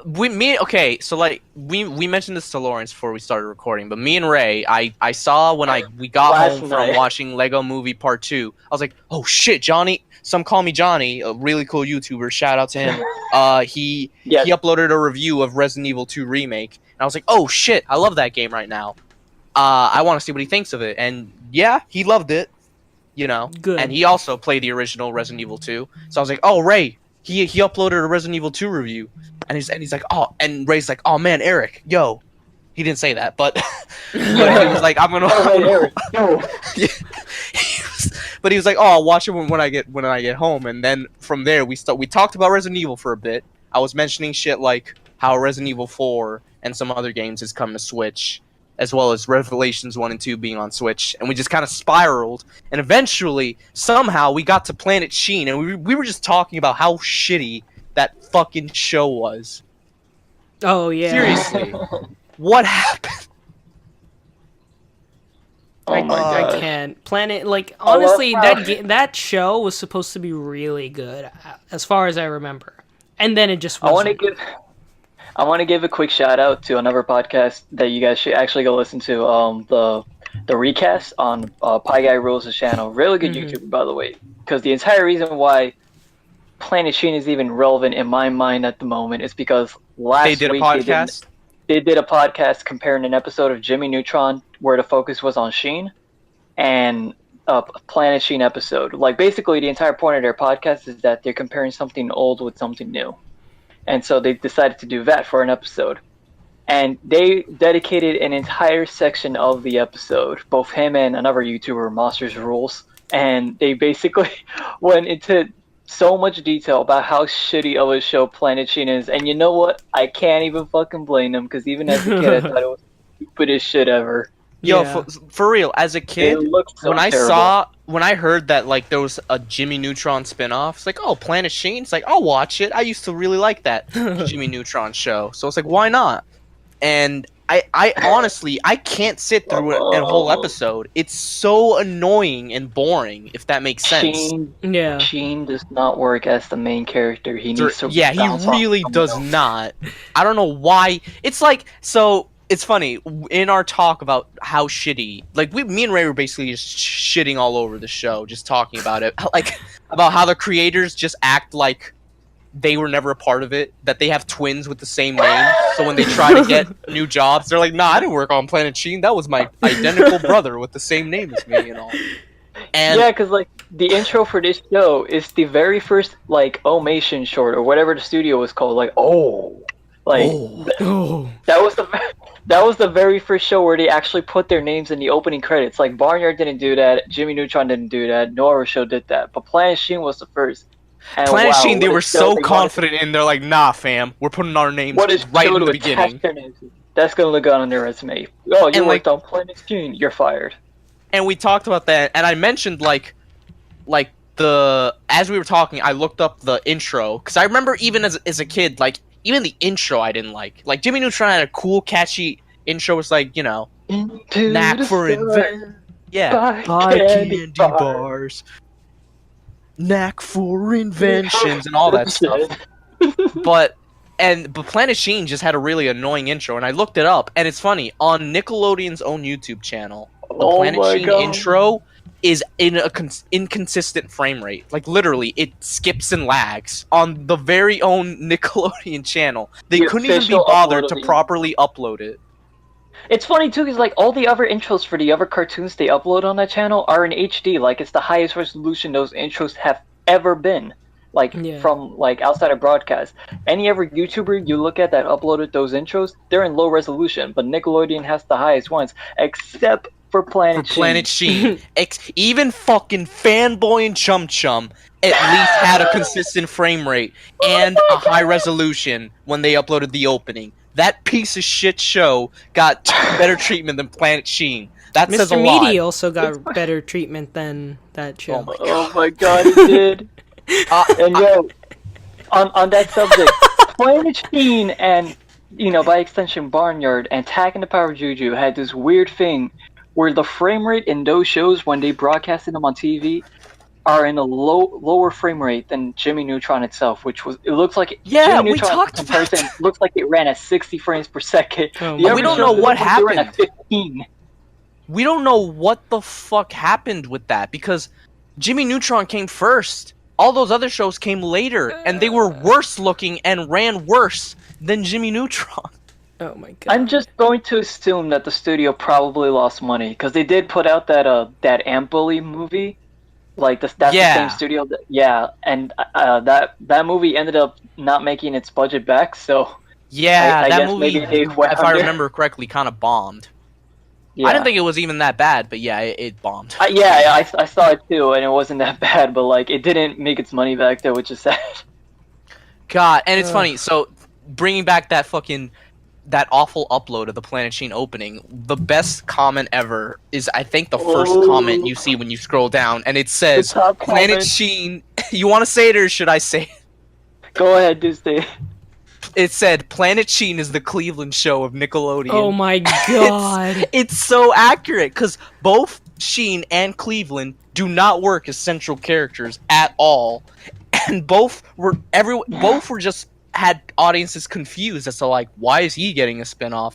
we mentioned this to Lawrence before we started recording, but me and Ray, I saw when we got home from watching Lego Movie Part 2. I was like, oh shit, Johnny. Some call me Johnny, a really cool YouTuber. Shout out to him. He uploaded a review of Resident Evil 2 Remake, and I was like, oh shit, I love that game right now. I want to see what he thinks of it, and yeah, he loved it. You know, Good. And he also played the original Resident Evil 2. So I was like, oh Ray. He uploaded a Resident Evil 2 review, and he's like, oh, and Ray's like, oh man, Eric, yo, he didn't say that, but he was like, I'm gonna. Eric, no. But he was like, oh, I'll watch it when I get home, and then from there we talked about Resident Evil for a bit. I was mentioning shit like how Resident Evil 4 and some other games has come to Switch, as well as Revelations 1 and 2 being on Switch, and we just kind of spiraled, and eventually, somehow, we got to Planet Sheen, and we were just talking about how shitty that fucking show was. Oh yeah. Seriously. What happened? Oh my God. I can't. Planet, like, honestly, that show was supposed to be really good, as far as I remember. And then it just wasn't. I want to give a quick shout out to another podcast that you guys should actually go listen to. The recast on Pie Guy Rules' channel. Really good YouTuber, by the way. Because the entire reason why Planet Sheen is even relevant in my mind at the moment is because last week they did a podcast. They did a podcast comparing an episode of Jimmy Neutron where the focus was on Sheen, and Planet Sheen episode. Like basically, the entire point of their podcast is that they're comparing something old with something new, and so they decided to do that for an episode. And they dedicated an entire section of the episode, both him and another YouTuber, Monsters Rules, and they basically went into so much detail about how shitty of a show Planet Sheen is. And you know what? I can't even fucking blame them, because even as a kid, I thought it was the stupidest shit ever. Yo, Yeah. for real, as a kid, It looked so when terrible. I heard that like there was a Jimmy Neutron spinoff, it's like, oh, Planet Sheen. It's like, I'll watch it. I used to really like that Jimmy Neutron show, so it's like, why not? And I honestly, I can't sit through a whole episode. It's so annoying and boring, if that makes sense. Sheen does not work as the main character. He needs to. Yeah, bounce he off really someone does else. not. I don't know why. It's like, so it's funny in our talk about how shitty, like me and Ray were basically just shitting all over the show, just talking about it, like about how the creators just act like they were never a part of it, that they have twins with the same name, so when they try to get new jobs, they're like, nah, I didn't work on Planet Sheen, that was my identical brother with the same name as me and all. And yeah, because like the intro for this show is the very first like Omation short or whatever the studio was called. Like that was the very first show where they actually put their names in the opening credits. Like Barnyard didn't do that, Jimmy Neutron didn't do that, no other show did that, but Planet Sheen was the first. And Planet Sheen, they what a were show so they wanted- confident in, they're like, nah, fam, we're putting our names What a right show in the to beginning. attach their names to. That's gonna look good on their resume. Oh, you And, worked on Planet Sheen, you're fired. And we talked about that, and I mentioned like as we were talking, I looked up the intro, because I remember even as a kid, like even the intro I didn't like. Like Jimmy Neutron had a cool, catchy intro. It's like, you know, Into knack the for sun, buy buy candy candy bars, knack for inventions, and all that stuff. But Planet Sheen just had a really annoying intro, and I looked it up, and it's funny, on Nickelodeon's own YouTube channel, the Oh Planet my Sheen God. intro is in a inconsistent frame rate. Like literally, it skips and lags on the very own Nickelodeon channel. They The couldn't even be official bothered upload to of the- properly upload it. It's funny too, because like all the other intros for the other cartoons they upload on that channel are in HD. Like it's the highest resolution those intros have ever been. Like from like outside of broadcast. Any other YouTuber you look at that uploaded those intros, they're in low resolution, but Nickelodeon has the highest ones, except for Planet Sheen. Planet Sheen. Even fucking Fanboy and Chum Chum at least had a consistent frame rate and a high resolution when they uploaded the opening. That piece of shit show got better treatment than Planet Sheen. That says a Mr. lot. Meaty also got better treatment than that show. Oh my god, it did. And yo, on that subject, Planet Sheen and, you know, by extension Barnyard and Attack and the Power of Juju had this weird thing where the frame rate in those shows when they broadcasted them on TV are in a lower frame rate than Jimmy Neutron itself, which was, it looks like Jimmy Yeah, we Neutron talked in about comparison looks like it ran at 60 frames per second. Oh The my other we don't shows know look what like they ran at happened. 15. We don't know what the fuck happened with that, because Jimmy Neutron came first. All those other shows came later, and they were worse looking and ran worse than Jimmy Neutron. Oh my god. I'm just going to assume that the studio probably lost money, because they did put out that Ant Bully movie. Like that's the same studio. And that movie ended up not making its budget back. So Yeah, I that guess movie, maybe they went if I under. remember correctly, kind of bombed. Yeah. I didn't think it was even that bad, but yeah, it bombed. I saw it too, and it wasn't that bad. But like, it didn't make its money back there, which is sad. God, and it's funny. So bringing back that awful upload of the Planet Sheen opening, the best comment ever is, I think, the first comment you see when you scroll down, and it says, The top Planet comment. Sheen. You want to say it, or should I say it? Go ahead, Tuesday. It said, Planet Sheen is the Cleveland show of Nickelodeon. Oh my god. It's so accurate, because both Sheen and Cleveland do not work as central characters at all, and both were just had audiences confused as to like, why is he getting a spinoff?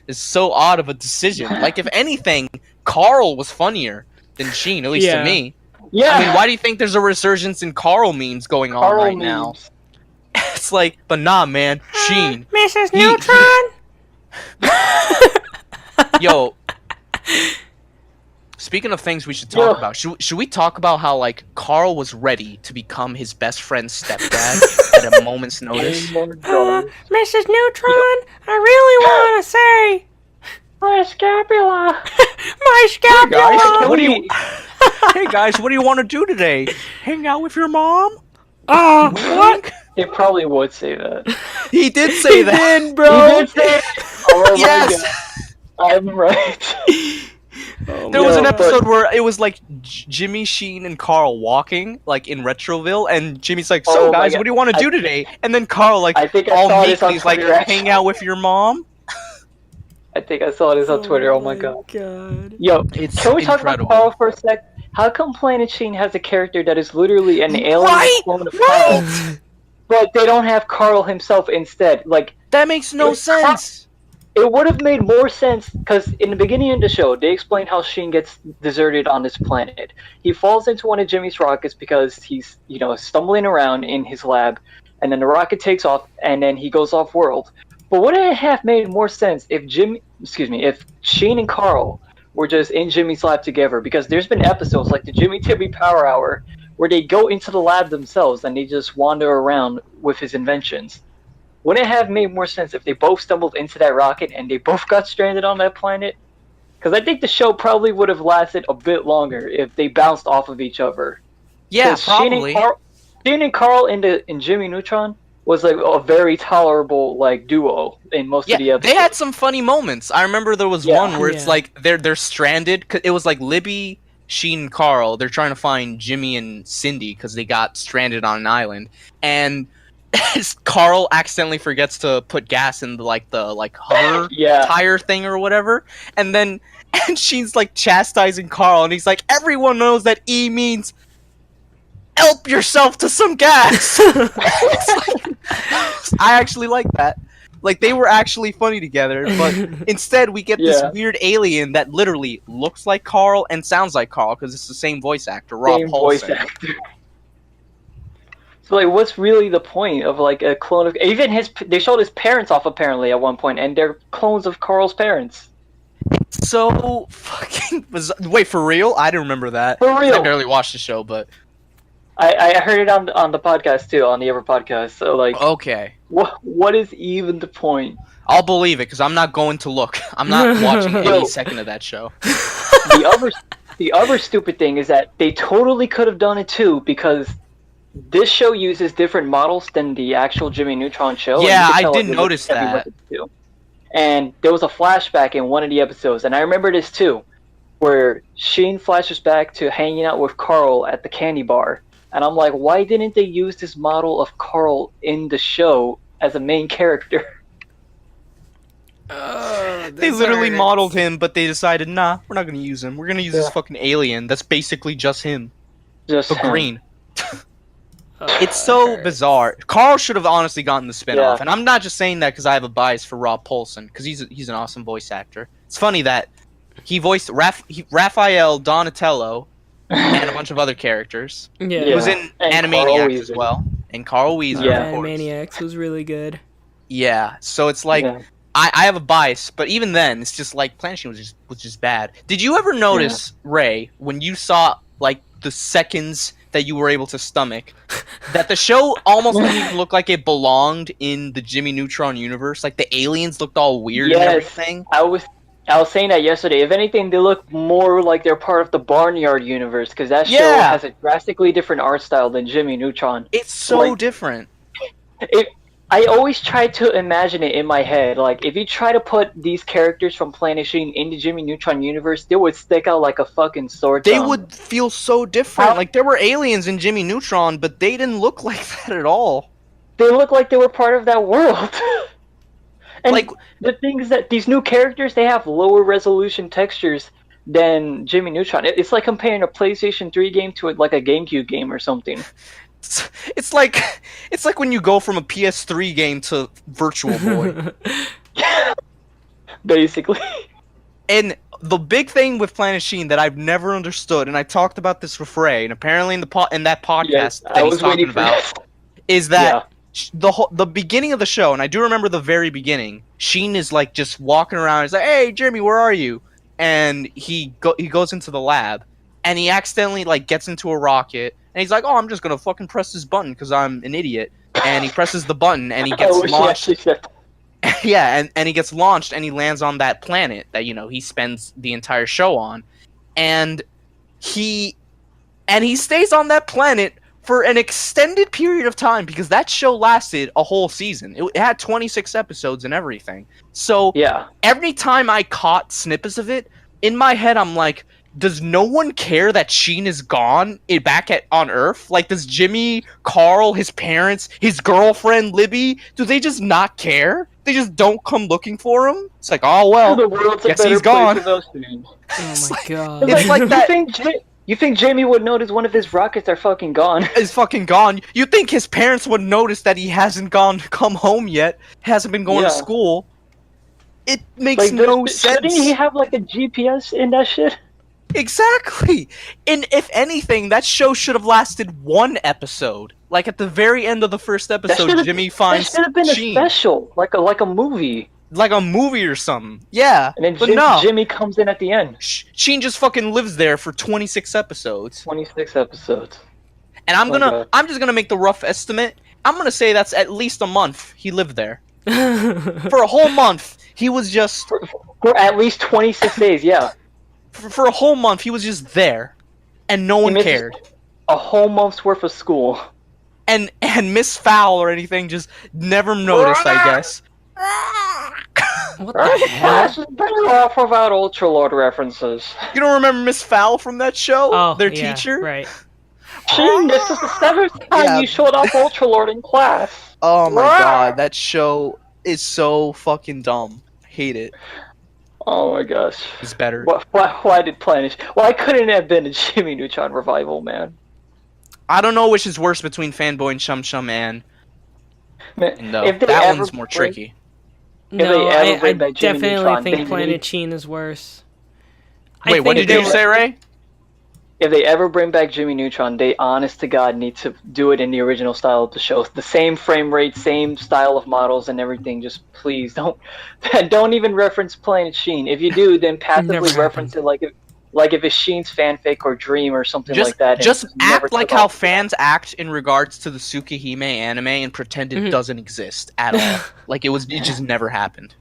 It's so odd of a decision. Like, if anything, Carl was funnier than Sheen, at least to me. Yeah. I mean, why do you think there's a resurgence in Carl memes going on right now? It's like, but nah, man, Sheen. Mrs. Neutron? Yo. Speaking of things we should talk about, should we talk about how like Carl was ready to become his best friend's stepdad at a moment's notice? Mrs. Neutron, I really want to say My scapula. my scapula. Hey guys, what do you want to do today? Hang out with your mom? What? He probably would say that. He did say that. Did, bro. He did say it. Oh Yes. my god. I'm right. There was an episode where it was like Jimmy, Sheen, and Carl walking like in Retroville, and Jimmy's like, "So Oh my guys, God. what do you want to do today?" And then Carl like I think I all saw this on meekly is like, Twitter, actually. "Hang out with your mom." I think I saw this on Twitter. Oh my god. Yo, It's can we talk incredible. about Carl for a sec? How come Planet Sheen has a character that is literally an alien Right? clone of Carl, but they don't have Carl himself instead? Like, That makes no sense. it would have made more sense because in the beginning of the show, they explain how Sheen gets deserted on this planet. He falls into one of Jimmy's rockets because he's, stumbling around in his lab, and then the rocket takes off, and then he goes off world. But wouldn't it have made more sense if if Sheen and Carl were just in Jimmy's lab together? Because there's been episodes like the Jimmy Timmy Power Hour where they go into the lab themselves and they just wander around with his inventions. Wouldn't it have made more sense if they both stumbled into that rocket and they both got stranded on that planet? Because I think the show probably would have lasted a bit longer if they bounced off of each other. Yeah, 'Cause probably. Sheen and Carl in Jimmy Neutron was like a very tolerable like duo in most of the Yeah, episodes. they had some funny moments. I remember there was one where it's like they're stranded. It was like Libby, Sheen, and Carl. They're trying to find Jimmy and Cindy because they got stranded on an island, and Carl accidentally forgets to put gas in the hover tire thing or whatever, and then Sheen's like chastising Carl, and he's like, "Everyone knows that E means help yourself to some gas." I actually like that. Like, they were actually funny together, but instead we get this weird alien that literally looks like Carl and sounds like Carl because it's the same voice actor, Rob Paulsen. So, like, what's really the point of, like, a clone of... Even they showed his parents off, apparently, at one point, and they're clones of Carl's parents. So fucking... Wait, for real? I didn't remember that. For real. I barely watched the show, but... I heard it on the podcast, too, on the Ever podcast, so, like... Okay. What is even the point? I'll believe it, because I'm not going to look. I'm not watching any second of that show. The other stupid thing is that they totally could have done it, too, because... This show uses different models than the actual Jimmy Neutron show. Yeah, I did notice that. And there was a flashback in one of the episodes, and I remember this too, where Sheen flashes back to hanging out with Carl at the candy bar. And I'm like, why didn't they use this model of Carl in the show as a main character? They literally modeled him, but they decided, nah, we're not going to use him. We're going to use this fucking alien that's basically just him. Just but him. green. It's so bizarre. Carl should have honestly gotten the spinoff, and I'm not just saying that because I have a bias for Rob Paulsen, because he's an awesome voice actor. It's funny that he voiced Raphael, Donatello, and a bunch of other characters. Yeah. He was in Animaniacs as well, and Carl Weezer. Yeah, of course. Animaniacs was really good. Yeah, so it's like I have a bias, but even then, it's just like Planet Sheen was just bad. Did you ever notice, Ray, when you saw like the seconds that you were able to stomach, that the show almost didn't even look like it belonged in the Jimmy Neutron universe? Like, the aliens looked all weird and everything. I was saying that yesterday. If anything, they look more like they're part of the Barnyard universe, because that show has a drastically different art style than Jimmy Neutron. It's so different. I always try to imagine it in my head. Like, if you try to put these characters from Planet Sheen in the Jimmy Neutron universe, they would stick out like a fucking sore thumb. They would feel so different. Like, there were aliens in Jimmy Neutron, but they didn't look like that at all. They look like they were part of that world. And like, the thing is that these new characters, they have lower resolution textures than Jimmy Neutron. It's like comparing a PlayStation 3 game to like a GameCube game or something. It's like when you go from a PS3 game to Virtual Boy. Basically. And the big thing with Planet Sheen that I've never understood, and I talked about this with Ray, and apparently in that podcast that he's talking about, is that the beginning of the show, and I do remember the very beginning, Sheen is like just walking around, he's like, "Hey, Jimmy, where are you?" and he goes into the lab, and he accidentally like gets into a rocket, and he's like, "Oh, I'm just gonna fucking press this button because I'm an idiot." And he presses the button, and he gets launched. Yeah, and he gets launched, and he lands on that planet that he spends the entire show on, and he stays on that planet for an extended period of time because that show lasted a whole season. It had 26 episodes and everything. So yeah, every time I caught snippets of it, in my head I'm like, does no one care that Sheen is gone on Earth? Like, does Jimmy, Carl, his parents, his girlfriend, Libby, do they just not care? They just don't come looking for him? It's like, oh, well, the world's guess he's gone. Oh my god. It's like that. You think Jamie would notice one of his rockets are fucking gone? Is fucking gone. You think his parents would notice that he hasn't come home yet, hasn't been going to school? It makes no sense. Shouldn't he have like a GPS in that shit? Exactly. And if anything, that show should have lasted one episode. Like at the very end of the first episode, Jimmy finds Sheen. That should have been Sheen. a special, like a movie. Like a movie or something. Yeah. And then but no. Jimmy comes in at the end. Sheen just fucking lives there for 26 episodes. 26 episodes. And I'm just gonna make the rough estimate. I'm gonna say that's at least a month he lived there. For a whole month, he was just for at least 26 days, yeah. For a whole month, he was just there, and no one cared. A whole month's worth of school. And Miss Fowl or anything just never noticed, I guess. What the hell? This is better off without Ultralord references. You don't remember Miss Fowl from that show? Oh, their yeah, teacher? Right. Sheen, this is the 7th time you showed off Ultralord in class. Oh my god, that show is so fucking dumb. Hate it. Oh my gosh. It's better. Why did Planet... Why couldn't it have been a Jimmy Neutron revival, man? I don't know which is worse between Fanboy and Chum Chum and... No, if that one's more tricky. No, I definitely think Planet Sheen is worse. Wait, what did you say, Ray? If they ever bring back Jimmy Neutron, they honest to God need to do it in the original style of the show. The same frame rate, same style of models and everything. Just please don't even reference Planet Sheen. If you do, then passively reference it like if it's Sheen's fanfic or dream or something like that. Just act like how fans act in regards to the Tsukihime anime and pretend it doesn't exist at all. Like it just never happened.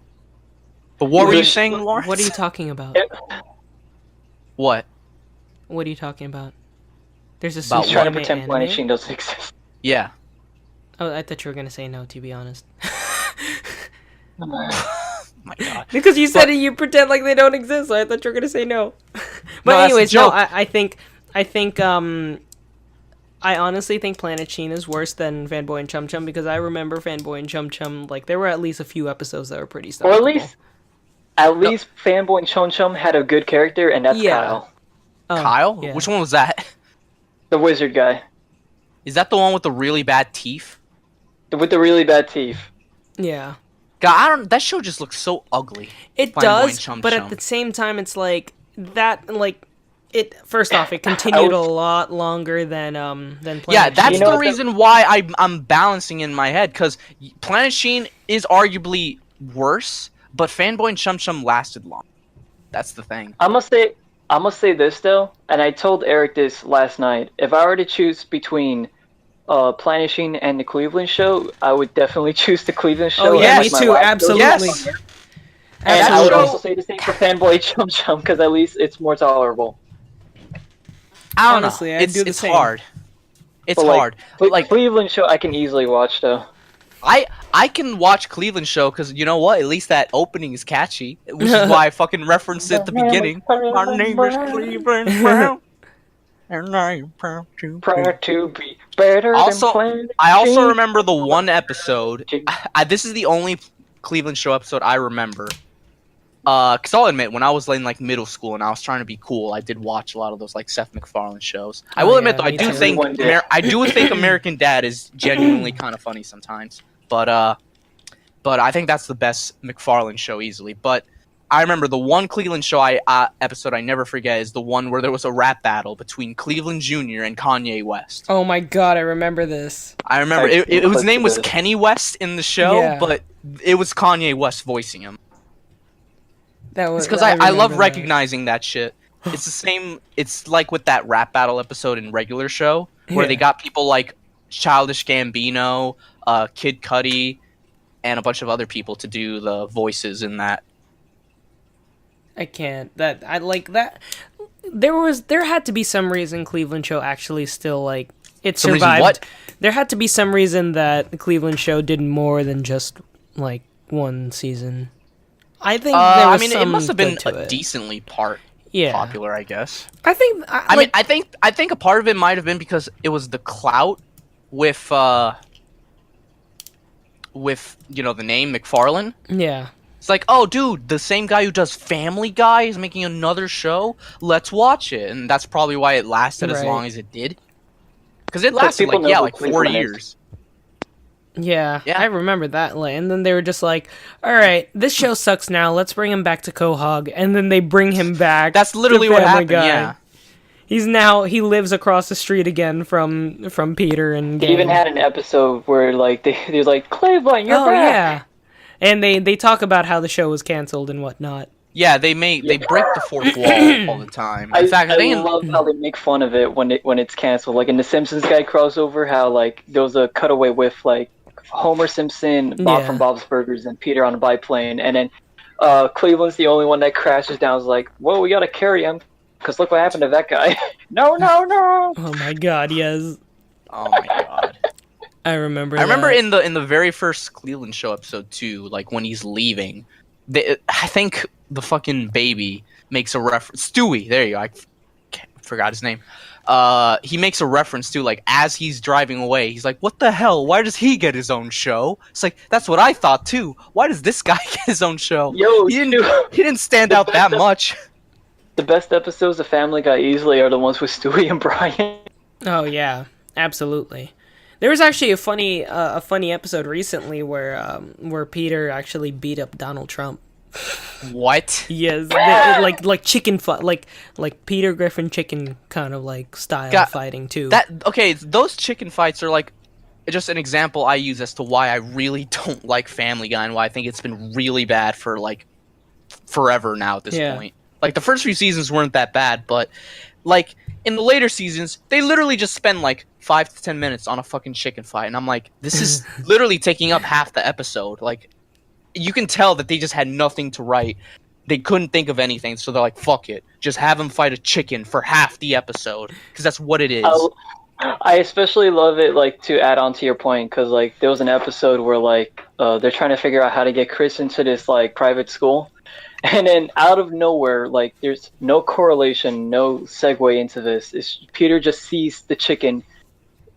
But what were you saying, Lawrence? What are you talking about? What? What are you talking about? There's a He's trying to pretend anime? Planet Sheen doesn't exist. Yeah. Oh, I thought you were gonna say no, to be honest. My god. Because you said you pretend like they don't exist, so I thought you were gonna say no. But anyways, no, I think I honestly think Planet Sheen is worse than Fanboy and Chum Chum because I remember Fanboy and Chum Chum, like there were at least a few episodes that were pretty stomachable. Or at least Fanboy and Chum Chum had a good character, and that's Kyle. Kyle? Yeah. Which one was that? The wizard guy. Is that the one with the really bad teeth? With the really bad teeth. Yeah. God, that show just looks so ugly. It does, but at the same time, it's like that. Like it. First off, it continued a lot longer than Planet Sheen. Yeah, that's the reason why I'm balancing in my head because Planet Sheen is arguably worse, but Fanboy and Chum Chum lasted long. That's the thing. I must say this though, and I told Eric this last night. If I were to choose between Planet Sheen and the Cleveland show, I would definitely choose the Cleveland show. Oh yeah, me too, absolutely. Yes. And I would also say the same for Fanboy Chum Chum because at least it's more tolerable. I don't Honestly, know. I'd do the same. Hard. It's but hard. But like Cleveland show, I can easily watch though. I can watch Cleveland show because you know what? At least that opening is catchy, which is why I fucking referenced it at the beginning. My name is Cleveland Brown, and I am proud to be better also, than Planet I also Sheen. remember the one episode. This is the only Cleveland show episode I remember. Cause I'll admit, when I was in like middle school and I was trying to be cool, I did watch a lot of those like Seth MacFarlane shows. I will admit though, I do think American Dad is genuinely kind of funny sometimes. But I think that's the best MacFarlane show easily. But I remember the one Cleveland show episode I never forget is the one where there was a rap battle between Cleveland Jr. and Kanye West. Oh my god, I remember this. I remember his name was Kenny West in the show, but it was Kanye West voicing him. It's because I love recognizing that shit. It's the same. It's like with that rap battle episode in regular show where they got people like Childish Gambino, Kid Cudi, and a bunch of other people to do the voices in that. I can't. I like that. There had to be some reason Cleveland Show actually still like it survived. Some reason what? There had to be some reason that the Cleveland Show did more than just like one season. I think there was it must have been a decently popular, I guess. I think. I think a part of it might have been because it was the clout with the name McFarlane. Yeah. It's like, oh, dude, the same guy who does Family Guy is making another show. Let's watch it, and that's probably why it lasted as long as it did. Because it lasted like 4 years. Yeah, I remember that. And then they were just like, all right, this show sucks now. Let's bring him back to Quahog. And then they bring him back. That's literally what happened, yeah. He lives across the street again from Peter and They even had an episode where like they was like, Cleveland, you're back. Yeah. And they talk about how the show was canceled and whatnot. Yeah, they break the fourth wall all the time. In fact, I love how they make fun of it when it's canceled. Like in the Simpsons guy crossover, how like there was a cutaway with like Homer Simpson, Bob from Bob's Burgers, and Peter on a biplane, and then Cleveland's the only one that crashes down. Is like, whoa, we gotta carry him because look what happened to that guy. No. Oh my God, yes. Oh my God. I remember in the very first Cleveland Show episode too, like when he's leaving, I think the fucking baby makes a reference. Stewie, there you go. I forgot his name. He makes a reference to like as he's driving away. He's like, "What the hell? Why does he get his own show?" It's like that's what I thought too. Why does this guy get his own show? Yo, he didn't stand out that much. The best episodes of Family Guy easily are the ones with Stewie and Brian. Oh yeah, absolutely. There was actually a funny episode recently where Peter actually beat up Donald Trump. What? Yes, like chicken fight, like Peter Griffin chicken kind of like style fighting too. Those chicken fights are like just an example I use as to why I really don't like Family Guy and why I think it's been really bad for like forever now at this point. Like the first few seasons weren't that bad, but like in the later seasons, they literally just spend like 5 to 10 minutes on a fucking chicken fight, and I'm like, this is literally taking up half the episode. Like, you can tell that they just had nothing to write. They couldn't think of anything, so they're like, fuck it. Just have him fight a chicken for half the episode, because that's what it is. I especially love it, like, to add on to your point, because, like, there was an episode where, like, they're trying to figure out how to get Chris into this, like, private school. And then out of nowhere, like, there's no correlation, no segue into this. Peter just sees the chicken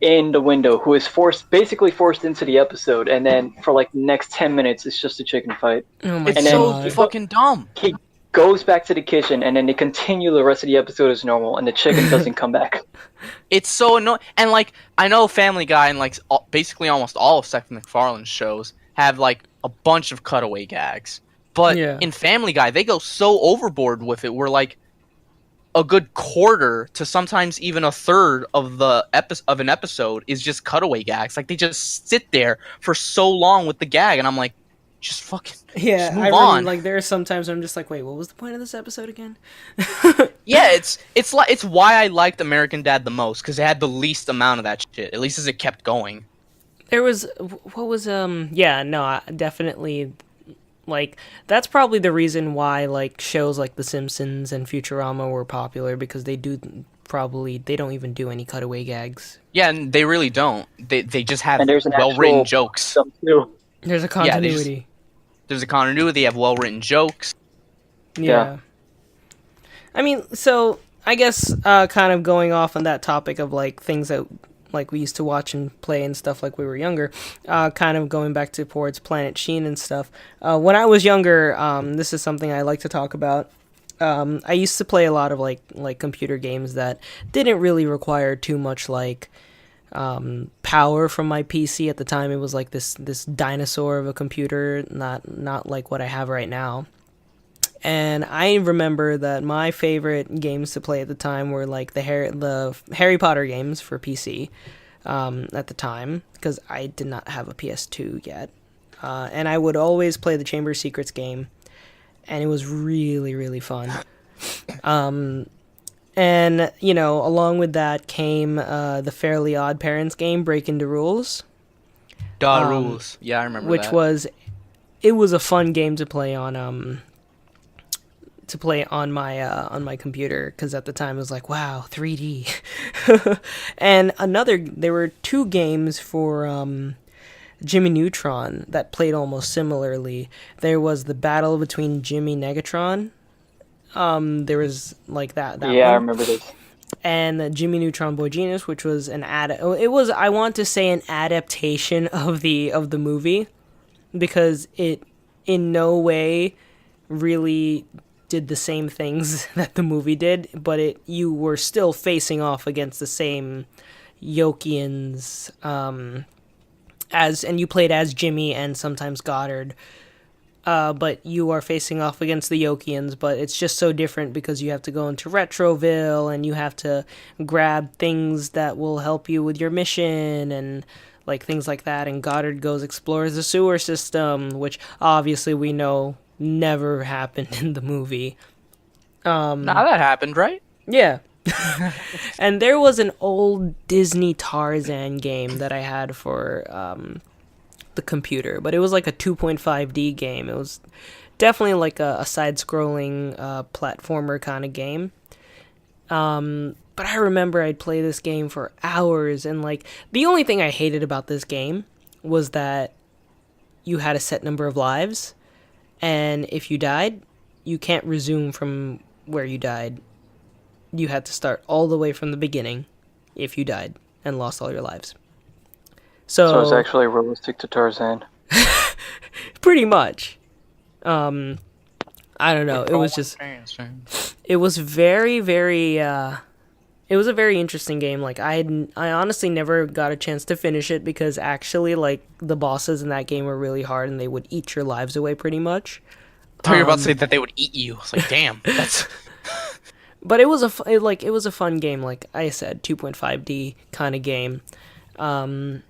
in the window, who is basically forced into the episode, and then for like the next 10 minutes, it's just a chicken fight. Oh my God. It's so fucking dumb. He goes back to the kitchen, and then they continue the rest of the episode as normal, and the chicken doesn't come back. It's so annoying. And like, I know Family Guy and like basically almost all of Seth MacFarlane's shows have like a bunch of cutaway gags. But in Family Guy, they go so overboard with it. Where like a good quarter to sometimes even a third of an episode is just cutaway gags. Like they just sit there for so long with the gag, and I'm like, just fucking just move on. Like there are some times I'm just like, wait, what was the point of this episode again? Yeah, it's why I liked American Dad the most, because it had the least amount of that shit. At least as it kept going. There was definitely. Like, that's probably the reason why, like, shows like The Simpsons and Futurama were popular, because they don't even do any cutaway gags. Yeah, and they really don't. They just have well-written jokes. There's a continuity. Yeah, there's a continuity, they have well-written jokes. Yeah. I mean, so, I guess, kind of going off on that topic of, like, things that like we used to watch and play and stuff like we were younger, kind of going back towards Planet Sheen and stuff. When I was younger, this is something I like to talk about. I used to play a lot of like computer games that didn't really require too much like power from my PC. At the time, it was like this dinosaur of a computer, not like what I have right now. And I remember that my favorite games to play at the time were like the Harry Potter games for PC at the time, because I did not have a PS2 yet. And I would always play the Chamber of Secrets game. and it was really, really fun. And, you know, along with that came the Fairly Odd Parents game, Breaking the Rules. Rules. Yeah, I remember which that. It was a fun game to play on on my computer, because at the time it was like, wow, 3D. And there were two games for Jimmy Neutron that played almost similarly. There was the battle between Jimmy Negatron. There was like that Yeah, one. I remember this. And Jimmy Neutron Boy Genius, which was it was, I want to say, an adaptation of the movie, because it in no way really did the same things that the movie did, but you were still facing off against the same Yokians, and you played as Jimmy and sometimes Goddard. But you are facing off against the Yokians, but it's just so different because you have to go into Retroville and you have to grab things that will help you with your mission and like things like that. And Goddard explores the sewer system, which obviously we know never happened in the movie. Nah, that happened, right? Yeah. And there was an old Disney Tarzan game that I had for the computer, but it was like a 2.5D game. It was definitely like a side-scrolling platformer kind of game. But I remember I'd play this game for hours, and like the only thing I hated about this game was that you had a set number of lives, and if you died, you can't resume from where you died. You had to start all the way from the beginning if you died and lost all your lives. So it's actually realistic to Tarzan. Pretty much. I don't know. It was just. It was very, very. It was a very interesting game. Like I honestly never got a chance to finish it because actually, like the bosses in that game were really hard and they would eat your lives away pretty much. I thought you were about to say that they would eat you. It's like, damn, that's. But it was a fun game. Like I said, 2.5D kind of game. And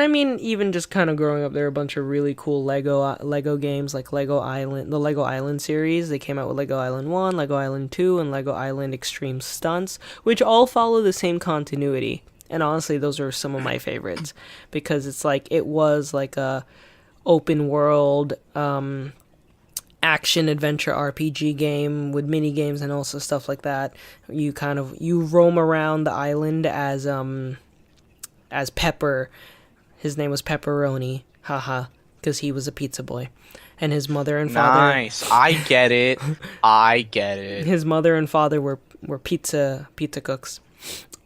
I mean, even just kind of growing up, there were a bunch of really cool Lego games, like Lego Island, the Lego Island series. They came out with Lego Island 1, Lego Island 2, and Lego Island Extreme Stunts, which all follow the same continuity. And honestly, those are some of my favorites, because it was like a open world action adventure RPG game with mini games and also stuff like that. You roam around the island as Pepper. His name was Pepperoni, haha, because he was a pizza boy. And his mother and father... Nice, I get it. I get it. His mother and father were pizza cooks.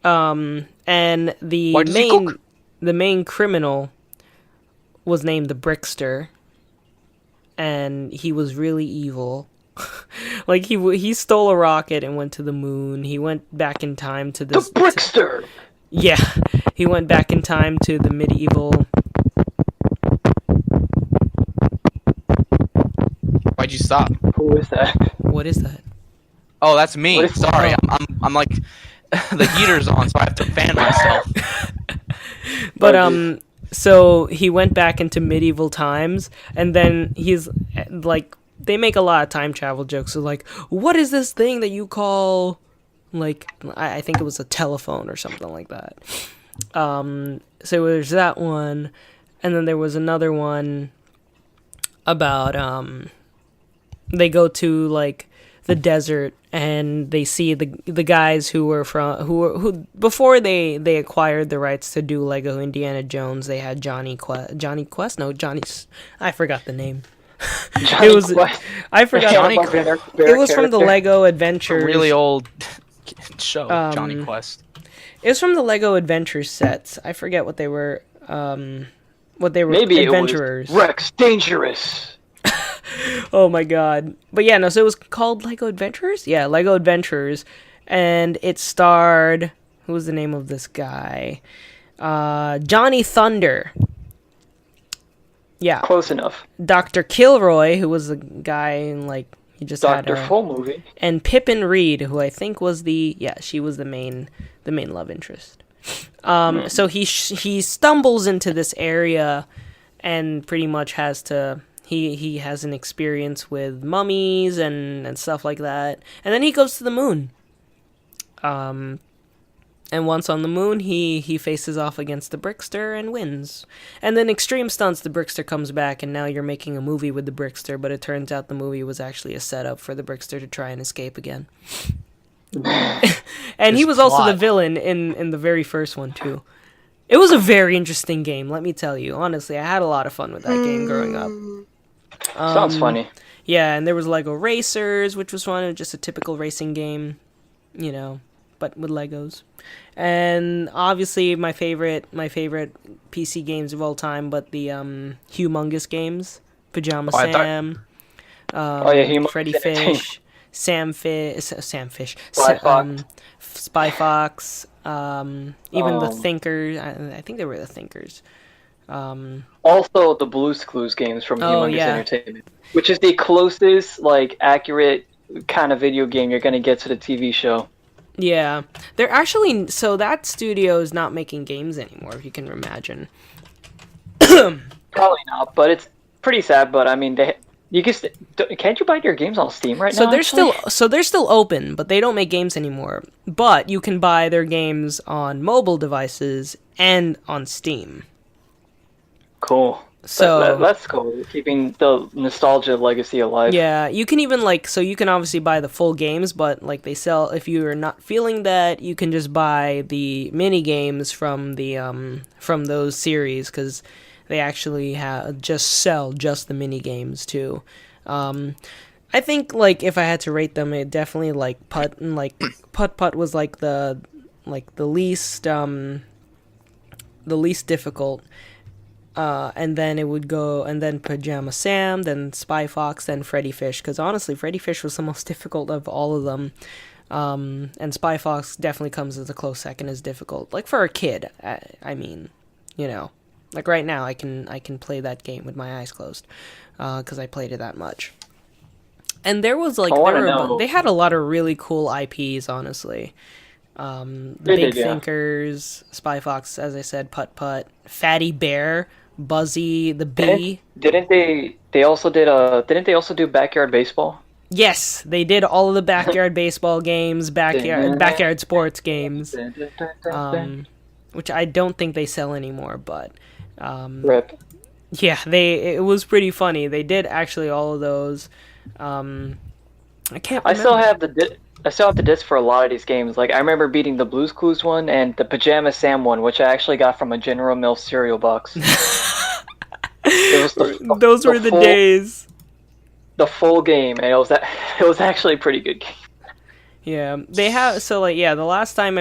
And the main criminal was named the Brickster. And he was really evil. Like, he stole a rocket and went to the moon. He went back in time to this... The Brickster! Yeah, he went back in time to the medieval... Why'd you stop? Who is that? What is that? Oh, that's me. What is- Sorry, I'm like the heater's on, so I have to fan myself. But so he went back into medieval times, and then he's like, they make a lot of time travel jokes. So like, what is this thing that you call, like, I think it was a telephone or something like that. So there's that one, and then there was another one about they go to like the desert and they see the guys who before they acquired the rights to do Lego Indiana Jones. They had I forgot the name. Johnny Quest. I forgot. It was from the Lego Adventures. A really old show, Johnny Quest. It was from the Lego Adventures sets. I forget what they were. Maybe adventurers. It was Rex Dangerous. Oh my god. But yeah, no, so it was called Lego Adventures? Yeah, Lego Adventures. And it starred... Who was the name of this guy? Johnny Thunder. Yeah. Close enough. Dr. Kilroy, who was the guy in, like... He just Dr. had Full Movie. And Pippin Reed, who I think was she was the main love interest. So he stumbles into this area and pretty much has to... he has an experience with mummies and stuff like that, and then he goes to the moon. And once on the moon, he faces off against the Brickster and wins. And then Extreme Stunts, the Brickster comes back, and now you're making a movie with the Brickster, but it turns out the movie was actually a setup for the Brickster to try and escape again. And he was also the villain in the very first one, too. It was a very interesting game, let me tell you. Honestly, I had a lot of fun with that game growing up. Sounds funny. Yeah, and there was Lego Racers, which was fun, just a typical racing game, but with Legos. And obviously my favorite PC games of all time, but the Humongous games, Pajama Sam, Humongous Freddy Entertainment. Fish, Sam Fish, Spy Fox, even the Thinkers. I think they were the Thinkers. Also, the Blue's Clues games from Humongous yeah. Entertainment, which is the closest accurate kind of video game you're gonna get to the TV show. Yeah, they're actually, so that studio is not making games anymore, if you can imagine. Probably not, but it's pretty sad. But I mean, can't you buy your games on Steam right now? They're still open, but they don't make games anymore. But you can buy their games on mobile devices and on Steam. Cool. So that's cool. Keeping the nostalgia legacy alive. Yeah, you can even you can obviously buy the full games, but they sell, if you are not feeling that, you can just buy the mini games from the from those series, because they actually just sell just the mini games too. I think if I had to rate them, it definitely Putt and Putt was the least difficult. And then it would go, and then Pajama Sam, then Spy Fox, then Freddy Fish. Because honestly, Freddy Fish was the most difficult of all of them. And Spy Fox definitely comes as a close second as difficult. For a kid, I mean, right now I can play that game with my eyes closed, because I played it that much. And there was they had a lot of really cool IPs, honestly. The Big Thinkers, Spy Fox, as I said, Putt Putt, Fatty Bear, Buzzy the Bee. Didn't they also do Backyard Baseball? Yes, they did all of the backyard baseball games, backyard sports games, which I don't think they sell anymore. But Rip. Yeah, it was pretty funny. They did actually all of those. I can't remember. I still have the disc for a lot of these games. I remember beating the Blue's Clues one and the Pajama Sam one, which I actually got from a General Mills cereal box. Those were the days. The full game, and it was actually a pretty good game. Yeah, they have. So the last time,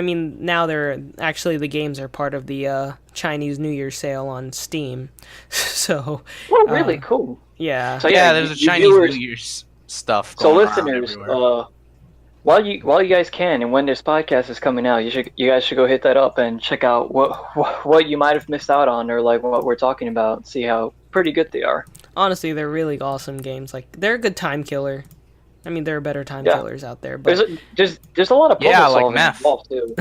now the games are part of the Chinese New Year sale on Steam. So. Oh, really cool. Yeah. So there's a Chinese New Year's stuff going on everywhere. While you guys can, and when this podcast is coming out, you guys should go hit that up and check out what you might have missed out on, or what we're talking about. See how pretty good they are. Honestly, they're really awesome games. They're a good time killer. There are better time killers out there, but there's a lot of puzzle solving involved too.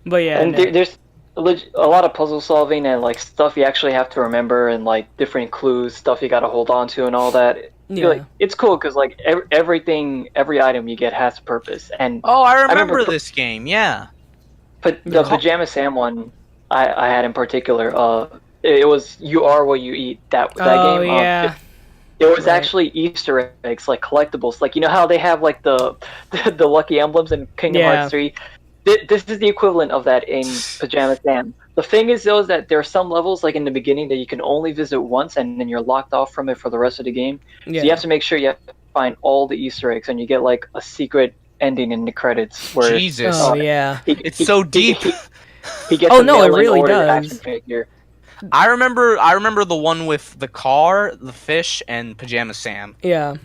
But yeah, and there's a lot of puzzle solving and stuff you actually have to remember, and different clues, stuff you got to hold on to, and all that. Yeah. It's cool because every item you get has a purpose. And I remember this game. Yeah, but the Pajama Sam one I had in particular, it was You Are What You Eat. That game. Oh yeah. It was actually Easter eggs, collectibles. You know how they have the lucky emblems in Kingdom Hearts 3. This is the equivalent of that in Pajama Sam. The thing is, though, is that there are some levels, in the beginning, that you can only visit once, and then you're locked off from it for the rest of the game. Yeah. So you have to make sure you have to find all the Easter eggs, and you get, a secret ending in the credits. Where, Jesus. Oh, yeah. It's so deep. He gets it really does. Action figure. I remember the one with the car, the fish, and Pajama Sam. Yeah.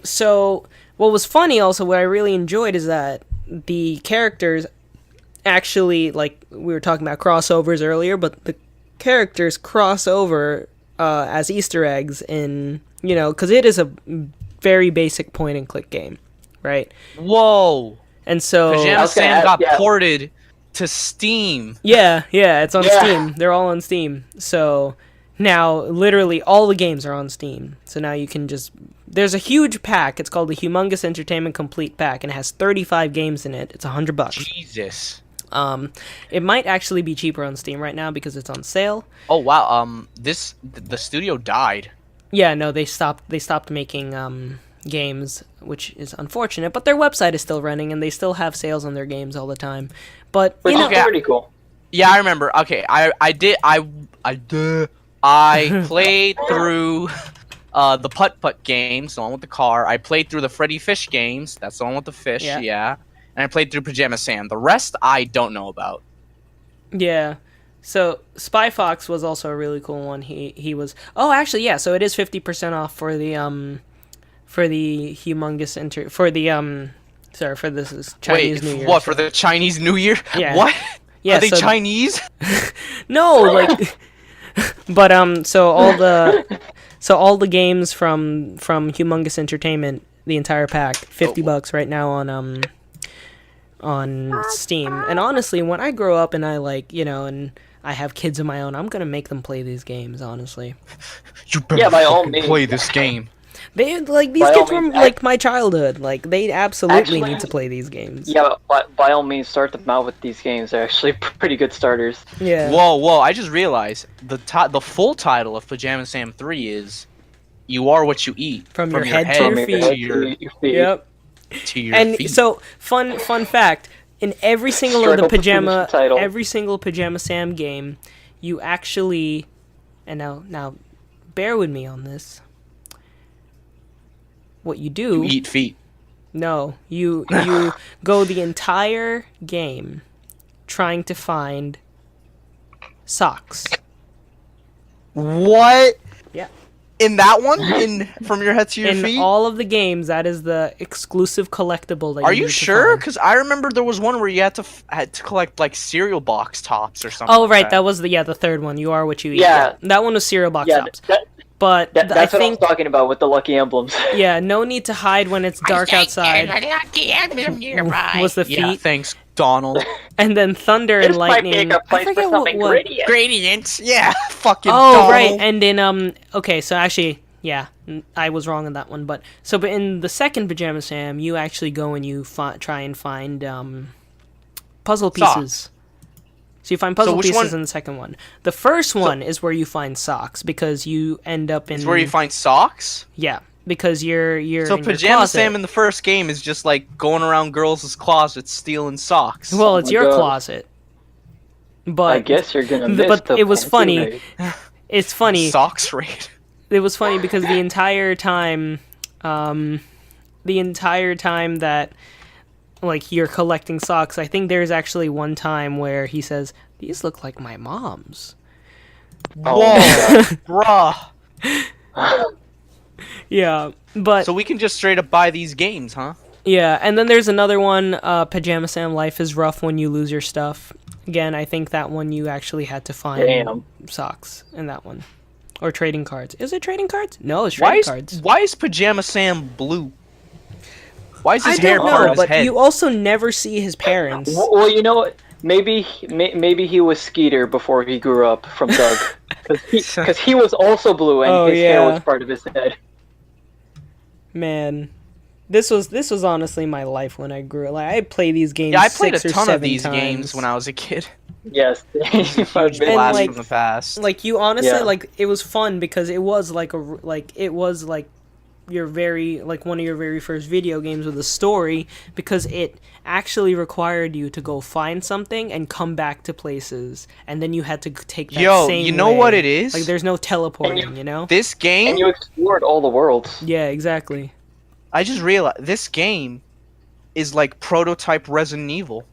So, what was funny also, what I really enjoyed is that the characters actually, we were talking about crossovers earlier, but the characters cross over as Easter eggs in, because it is a very basic point and click game, right? Whoa! And so Pajama Sam got ported to Steam. Yeah, it's on Steam. They're all on Steam. So Now, literally, all the games are on Steam. So now you can just... There's a huge pack. It's called the Humongous Entertainment Complete Pack, and it has 35 games in it. It's $100. Jesus. It might actually be cheaper on Steam right now because it's on sale. Oh wow. The studio died. Yeah, no, they stopped making games, which is unfortunate. But their website is still running, and they still have sales on their games all the time. But Which you is know, pretty cool. Yeah, I remember. Okay, I played through the Putt Putt games, the one with the car. I played through the Freddy Fish games. That's the one with the fish. Yeah. And I played through Pajama Sam. The rest I don't know about. Yeah. So Spy Fox was also a really cool one. He was. Oh, actually, yeah. So it is 50% off for the humongous for this is Chinese New Year. What for the Chinese New Year? Yeah. What? Yeah, Are they Chinese? No, like. But so all the games from Humongous Entertainment, the entire pack, $50 right now on Steam. And honestly, when I grow up and I and I have kids of my own, I'm gonna make them play these games. Honestly, You better by all means. play this game. they like these By kids all from means, my childhood. Like they absolutely Actually- need to play these games. Yeah, but by all means, start them out with these games. They're actually pretty good starters. Yeah. Whoa! I just realized the full title of Pajama Sam 3 is "You Are What You Eat." From your head to your feet. to your Yep. to your And feet. so fun fact, in every single Straight of the up definition title. every single Pajama Sam game, you actually, and now bear with me on this. What you do, you eat feet. no, you go the entire game trying to find socks. What? Yeah. In that one? From your head to your In feet? all of the games, that is the exclusive collectible that Are you you need to sure? find. Because I remember there was one where you had to collect like cereal box tops or something. Oh, like right, that was the third one. You are what you eat. Yeah. That one was cereal box Yeah, tops. But that's I what I was think, talking about with the lucky emblems. yeah, no need to hide when it's dark outside. Was the feet, Yeah, thanks, Donald. and then thunder and This might lightning. be a good place I forget for something what. gritty. Gradients. Yeah, fucking Oh, Donald. right, and in okay, so actually, yeah, I was wrong on that one, but in the second Pajama Sam, you actually go and you try and find puzzle pieces. Socks. So you find puzzle which pieces one- in the second one. The first one is where you find socks because you end up in. It's where you find socks. Yeah, because you're So in your Pajama closet. Sam in the first game is just like going around girls' closets stealing socks. Well, it's my your God. closet. But I guess you're gonna miss but the it was fancy funny. raid. It's funny. Socks raid. It was funny because the entire time that like you're collecting socks, I think there's actually one time where he says, "These look like my mom's." Whoa, bruh. Yeah, but So we can just straight up buy these games, huh? yeah, and then there's another one, Pajama Sam Life is Rough When You Lose Your Stuff. Again, I think that one you actually had to find Damn. socks in that one. Or trading cards. Is it trading cards? No, it's trading cards. Why is Pajama Sam blue? Why is I his hair don't part know, of his but head? you also never see his parents. Well, you know what? Maybe he was Skeeter before he grew up from Doug, because he was also blue and his hair was part of his head. Man, this was honestly my life when I grew up. Like I played these games. Yeah, I played a 6 or ton 7 of these times. games when I was a kid. Yes, Huge And, blast like- from the past. Like you honestly Yeah. like it was fun because it was like your very like one of your very first video games with a story because it actually required you to go find something and come back to places and then you had to take that Yo, same you know way. what it is? Like there's no teleporting, you know? This game, and you explored all the worlds. Yeah, exactly. I just realized this game is like prototype Resident Evil.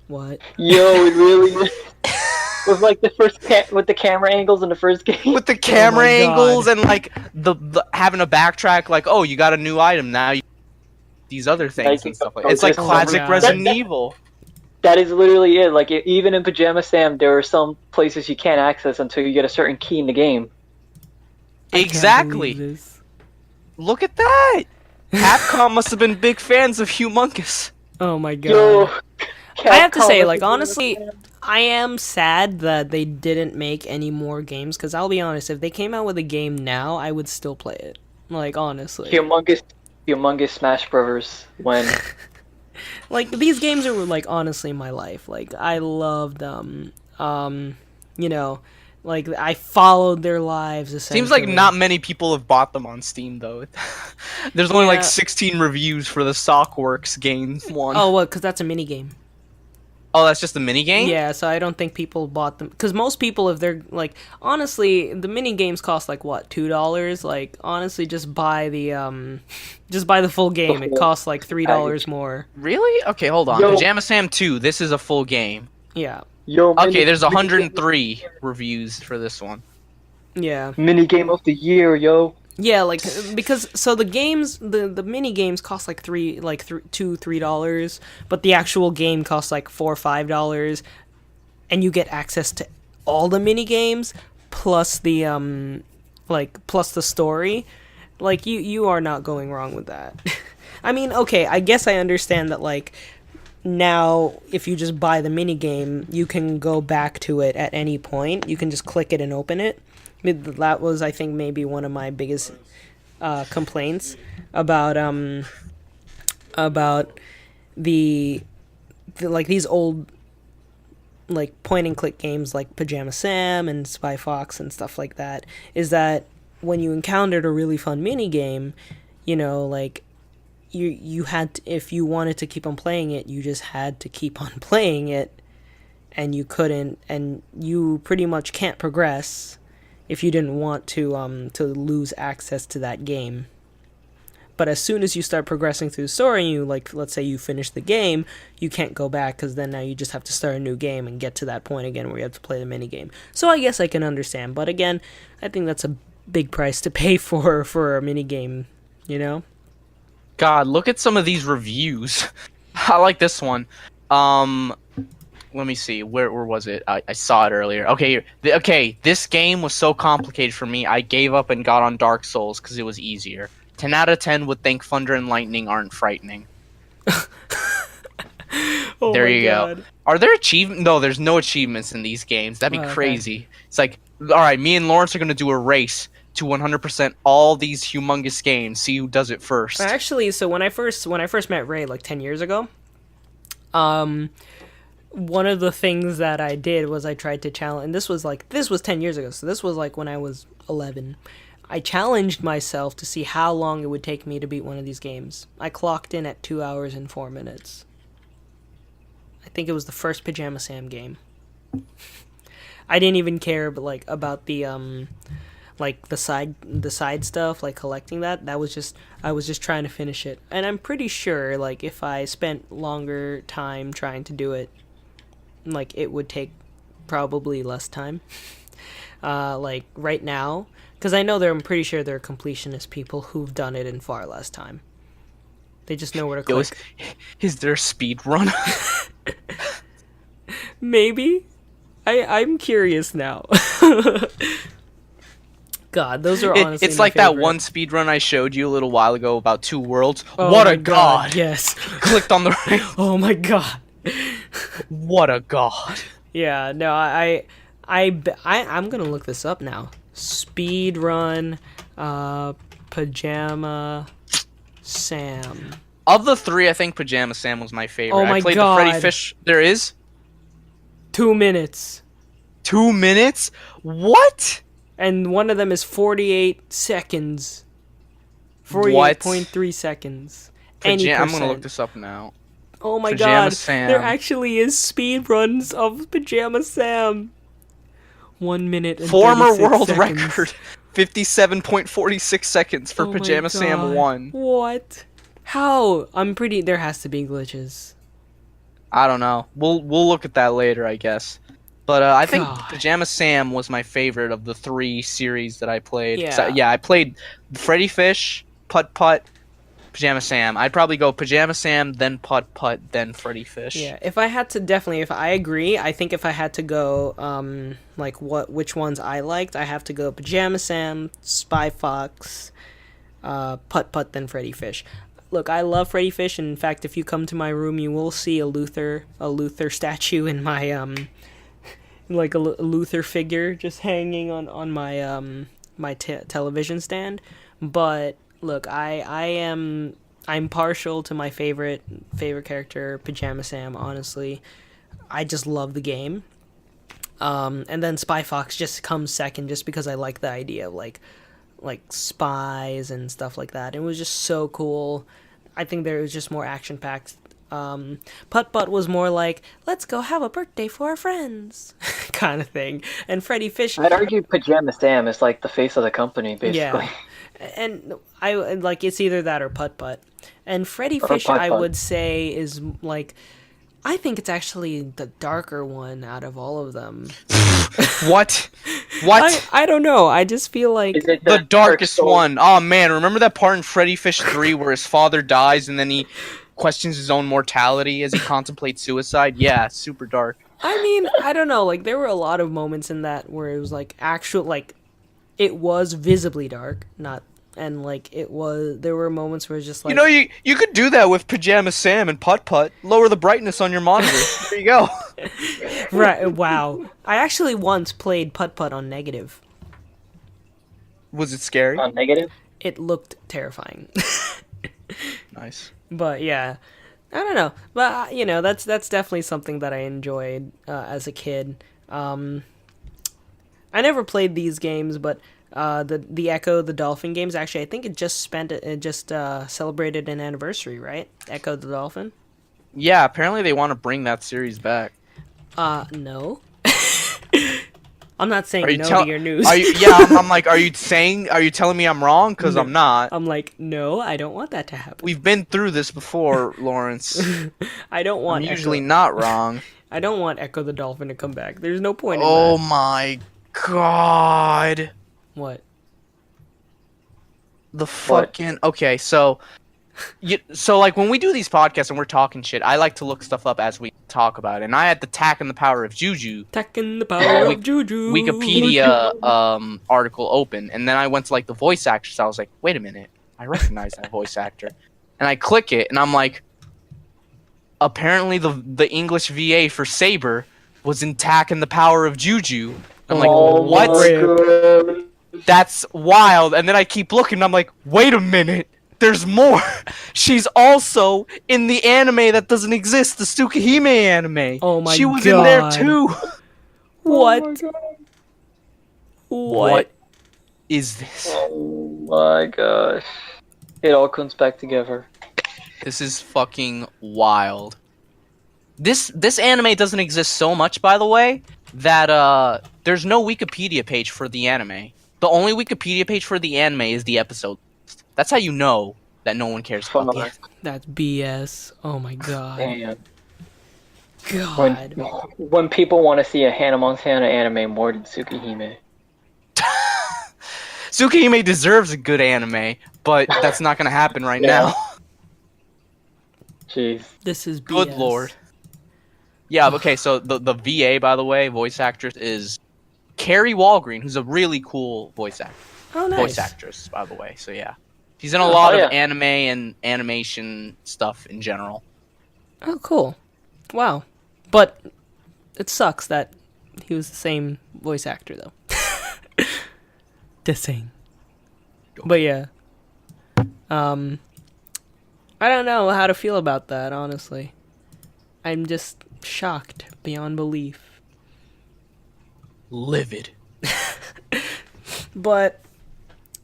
What? Yo, it really was like the first with the camera angles in the first game. With the camera my God. angles and like the having a backtrack, like, oh, you got a new item now. These other things and stuff like. It's like Oh my classic God. Resident Evil. That is literally it. Like even in Pajama Sam, there are some places you can't access until you get a certain key in the game. I can't Exactly. believe this. Look at that. Capcom must have been big fans of Humongous. Oh my god. Yo, I have to Capcom say, is like, the honestly, Pajama Sam. I am sad that they didn't make any more games, because I'll be honest, if they came out with a game now, I would still play it. Like, honestly. Humongous Smash Brothers when Like, these games are, like, honestly my life. Like, I love them. You know, like, I followed their lives, essentially. Seems like not many people have bought them on Steam, though. There's only Yeah. like 16 reviews for the Sockworks game one. Oh, what? Because that's a mini game. Oh, that's just the mini game? Yeah, so I don't think people bought them. Because most people, if they're, like, honestly, the mini games cost, like, what, $2? Like, honestly, just buy the full game. It costs, like, $3 more. Really? Okay, hold on. Yo. Pajama Sam 2, this is a full game. Yeah. Okay, there's 103 reviews for this one. Yeah. mini game of the year, yo. Yeah, like, because, so the games, the mini games cost, like, $3, but the actual game costs, like, $4 or $5, and you get access to all the mini games, plus the, plus the story. Like, you are not going wrong with that. I mean, okay, I guess I understand that, like, now, if you just buy the mini game, you can go back to it at any point. You can just click it and open it. That was, I think, maybe one of my biggest complaints about the like these old like point and click games like Pajama Sam and Spy Fox and stuff like that, is that when you encountered a really fun mini game, you know, like you had to, if you wanted to keep on playing it, you just had to keep on playing it, and you couldn't, and you pretty much can't progress if you didn't want to lose access to that game. But as soon as you start progressing through the story, and you, like, let's say you finish the game, you can't go back, because then now you just have to start a new game and get to that point again where you have to play the mini game. So I guess I can understand, but again, I think that's a big price to pay for a mini game, you know? God, look at some of these reviews. I like this one. Let me see. Where was it? I saw it earlier. Okay, okay. This game was so complicated for me. I gave up and got on Dark Souls because it was easier. 10 out of 10 would think thunder and lightning aren't frightening. Oh there my you God. go. Are there achievements? No, there's no achievements in these games. That'd be Oh, okay. crazy. It's like, all right, me and Lawrence are gonna do a race to 100% all these humongous games. See who does it first. Actually, so when I first met Ray like 10 years ago, one of the things that I did was I tried to challenge, and this was 10 years ago, so this was like when I was 11. I challenged myself to see how long it would take me to beat one of these games. I clocked in at 2 hours and 4 minutes. I think it was the first Pajama Sam game. I didn't even care, but like about the like the side stuff, like collecting that. I was just trying to finish it, and I'm pretty sure like if I spent longer time trying to do it, like it would take probably less time. Like right now, because I know I'm pretty sure there are completionist people who've done it in far less time. They just know where to click. Is there a speed run? Maybe. I'm curious now. God, those are honestly it's my like that favorite. one speed run I showed you a little while ago about 2 worlds. Oh what my a god! Yes. Clicked on the right. Oh my god. What a god! Yeah, no, I'm gonna look this up now. Speed run, Pajama Sam. Of the 3, I think Pajama Sam was my favorite. Oh my I played God. the Freddy Fish. There is 2 minutes. 2 minutes. What? And one of them is 48 seconds. What? 48.3 seconds. I'm gonna look percent. this up now. Oh my Pajama god. Sam. There actually is speed runs of Pajama Sam. 1 minute and Former 36 world seconds. record, 57.46 seconds for Oh my Pajama Sam God. 1. What? How? There has to be glitches. I don't know. We'll look at that later, I guess. But I think God. Pajama Sam was my favorite of the 3 series that I played. Yeah. I played Freddy Fish, Putt Putt, Pajama Sam. I'd probably go Pajama Sam, then Putt Putt, then Freddy Fish. Yeah, if I had to if I agree, I think if I had to go, which ones I liked, I have to go Pajama Sam, Spy Fox, Putt Putt, then Freddy Fish. Look, I love Freddy Fish, and in fact, if you come to my room, you will see a Luther statue in my like a Luther figure just hanging on my my television stand. But look, I'm partial to my favorite character, Pajama Sam. Honestly, I just love the game. And then Spy Fox just comes second, just because I like the idea of like spies and stuff like that. It was just so cool. I think there was just more action packed. Putt Putt was more like, let's go have a birthday for our friends kind of thing. And Freddy Fish, I'd argue Pajama Sam is like the face of the company, basically. yeah. And I like, it's either that or Putt Putt. And Freddy Or Fish, Putt I Putt. would say, is like, I think it's actually the darker one out of all of them. What? What? I don't know. I just feel like Is it The darkest Dark Souls? one. Oh man, remember that part in Freddy Fish 3 where his father dies and then he questions his own mortality as he contemplates suicide? Yeah, super dark. I mean, I don't know. Like, there were a lot of moments in that where it was like actual, like, it was visibly dark, not, and like it was. There were moments where it's just like, You know, you could do that with Pajama Sam and Putt Putt. Lower the brightness on your monitor. There you go. right? Wow. I actually once played Putt Putt on negative. Was it scary? On negative? It looked terrifying. Nice. But yeah, I don't know. But you know, that's definitely something that I enjoyed as a kid. I never played these games, but the Ecco the Dolphin games. Actually, I think it just celebrated an anniversary, right? Ecco the Dolphin. Yeah, apparently they want to bring that series back. No. I'm not saying Are you no tell- to your news. I'm like, are you telling me I'm wrong? Because No. I'm not. I'm like, no, I don't want that to happen. We've been through this before, Lawrence. I don't I'm want usually Echo. not wrong. I don't want Ecco the Dolphin to come back. There's no point Oh in that. my god. What? The fucking okay, so like when we do these podcasts and we're talking shit, I like to look stuff up as we talk about it. And I had the Tack and the Power of Juju Tekken the power Wik- of Juju. Wikipedia article open, and then I went to like the voice actors. I was like, wait a minute, I recognize that voice actor, and I click it, and I'm like, apparently the English VA for Saber was in Tack and the Power of Juju. I'm like, what? God. That's wild. And then I keep looking, and I'm like, wait a minute. There's more. She's also in the anime that doesn't exist, the Tsukihime anime. Oh my She was in there God. too. What? Oh my God. What is this? Oh my gosh. It all comes back together. This is fucking wild. This anime doesn't exist so much, by the way, that there's no Wikipedia page for the anime. The only Wikipedia page for the anime is the episode list. That's how you know that no one cares about the anime. That's BS. Oh my god. Damn. God. When people want to see a Hannah Montana anime more than Tsukihime. Tsukihime deserves a good anime, but that's not gonna happen right Yeah. now. Jeez. This is BS. Good lord. Yeah, okay, so the VA, by the way, voice actress, is Carrie Walgreen, who's a really cool voice Oh, nice. voice actress, by the way. So yeah, she's in a lot Oh, of yeah. anime and animation stuff in general. Oh, cool. Wow. But it sucks that he was the same voice actor, though. The same. But yeah. I don't know how to feel about that, honestly. I'm just shocked beyond belief. Livid. But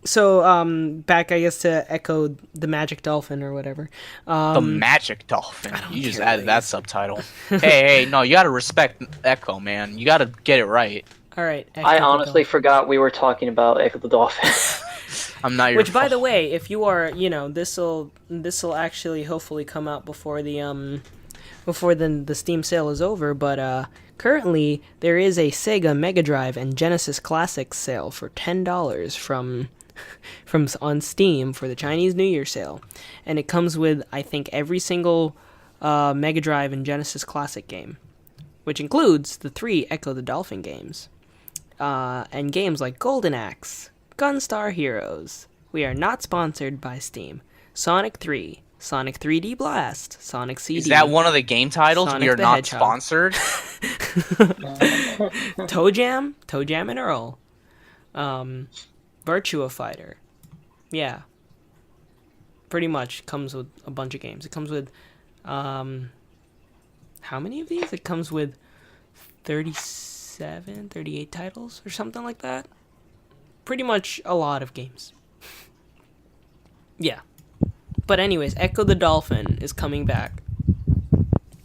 so back I guess to Echo the Magic Dolphin or whatever. The Magic Dolphin. don't You just care, added that ladies. subtitle. hey, no, you gotta respect Echo, man. You gotta get it right. All right. Echo I the honestly Dolphin. forgot we were talking about Ecco the Dolphin. I'm not your Which, by fault. the way, if you are, you know, this'll actually hopefully come out before the Steam sale is over. But currently there is a Sega Mega Drive and Genesis Classics sale for $10 from on Steam for the Chinese New Year sale, and it comes with I think every single Mega Drive and Genesis Classic game, which includes the 3 Ecco the Dolphin games, and games like Golden Axe, Gunstar Heroes. We are not sponsored by Steam. Sonic 3, Sonic 3D Blast, Sonic CD. Is that one of the game titles? Sonic We are the not Hedgehog. sponsored. Toe Jam and Earl, Virtua Fighter. Yeah, pretty much comes with a bunch of games. It comes with, how many of these? It comes with 38 titles or something like that. Pretty much a lot of games. Yeah. But anyways, Ecco the Dolphin is coming back.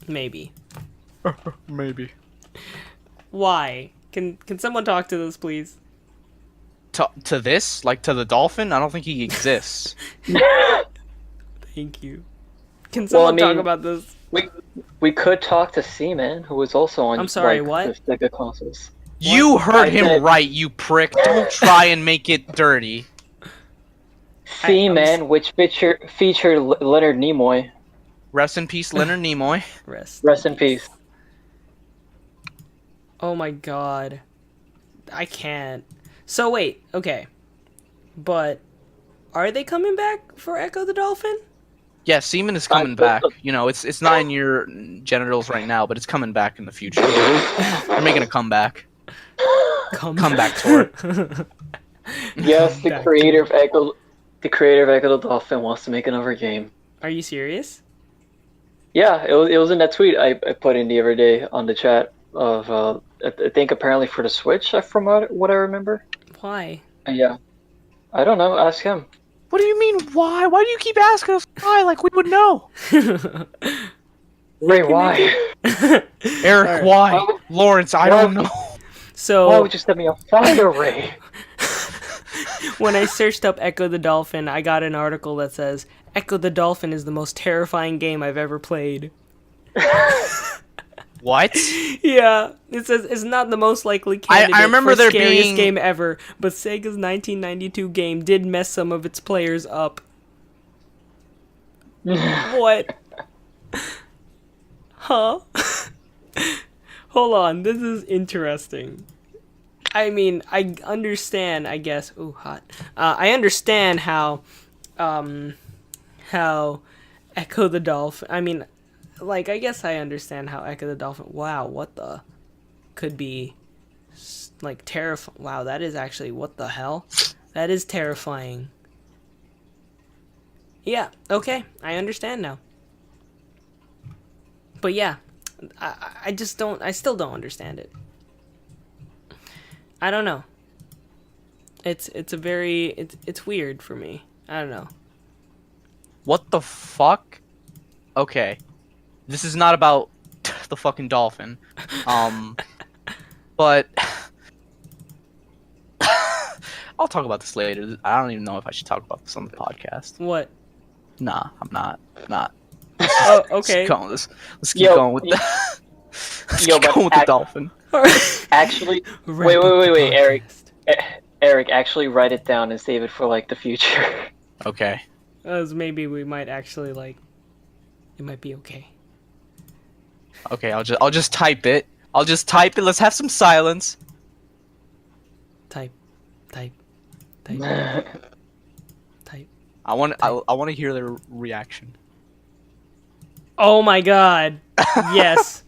Maybe. Maybe. Why? Can someone talk to this, please? To this? Like, to the dolphin? I don't think he exists. Thank you. Can someone talk about this? We could talk to Seaman, who was also on. I'm sorry, like, what? The Sega consoles. You heard him said- right, you prick. Don't try and make it dirty. Seaman, which featured Leonard Nimoy. Rest in peace, Leonard Nimoy. Rest in peace. Oh my god. I can't. So wait, okay. But are they coming back for Ecco the Dolphin? Yeah, semen is coming back. You know, it's not in your genitals right now, but it's coming back in the future. They're making a comeback. Comeback tour. Yes, the creator of Ecco the Dolphin wants to make another game. Are you serious? Yeah, it was in that tweet I put in the other day on the chat of I think apparently for the Switch, from what I remember. Why? Yeah, I don't know. Ask him. What do you mean, why? Why do you keep asking us why? Like, we would know. Ray, why? Eric, Right. why? Lawrence, I don't know. So Why would you set me on fire, Ray? when I searched up Ecco the Dolphin, I got an article that says Ecco the Dolphin is the most terrifying game I've ever played. What? Yeah, it says it's not the most likely candidate I remember for there scariest being game ever, but Sega's 1992 game did mess some of its players up. What? Huh? Hold on, this is interesting. I mean, I understand, I guess. Ooh, hot. I understand how Ecco the Dolphin. I mean, like, I guess I understand how Ecco the Dolphin. Wow, what the could be like terrifying. Wow, that is actually what the hell. That is terrifying. Yeah. Okay, I understand now. But yeah, I just don't. I still don't understand it. I don't know. It's weird for me. I don't know. What the fuck? Okay. This is not about the fucking dolphin. But I'll talk about this later. I don't even know if I should talk about this on the podcast. What? Nah, I'm not. Not. Oh, okay. Let's keep going with the let's keep going with the dolphin. Actually, wait, Eric. Eric, actually write it down and save it for like the future. Okay. As maybe we might actually like. It might be okay. Okay, I'll just type it. I'll just type it. Let's have some silence. Type. Type. I want to hear their reaction. Oh my god. Yes.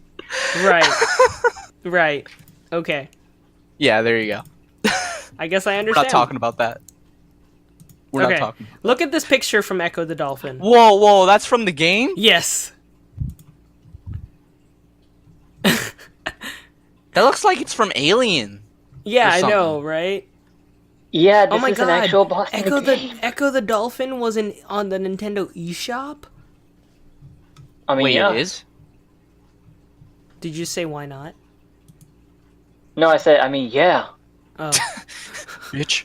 Right. Okay. Yeah, there you go. I guess I We're understand. not talking about that. We're not talking. Look at this picture from Ecco the Dolphin. Whoa, that's from the game? Yes. That looks like it's from Alien. Yeah, or I something. know, right? Yeah, this Oh my is god. an actual boss in Ecco the game. Ecco the Dolphin was on the Nintendo eShop? I mean, Wait, yeah. it is? Did you say why not? No, I mean, yeah. Oh. Bitch.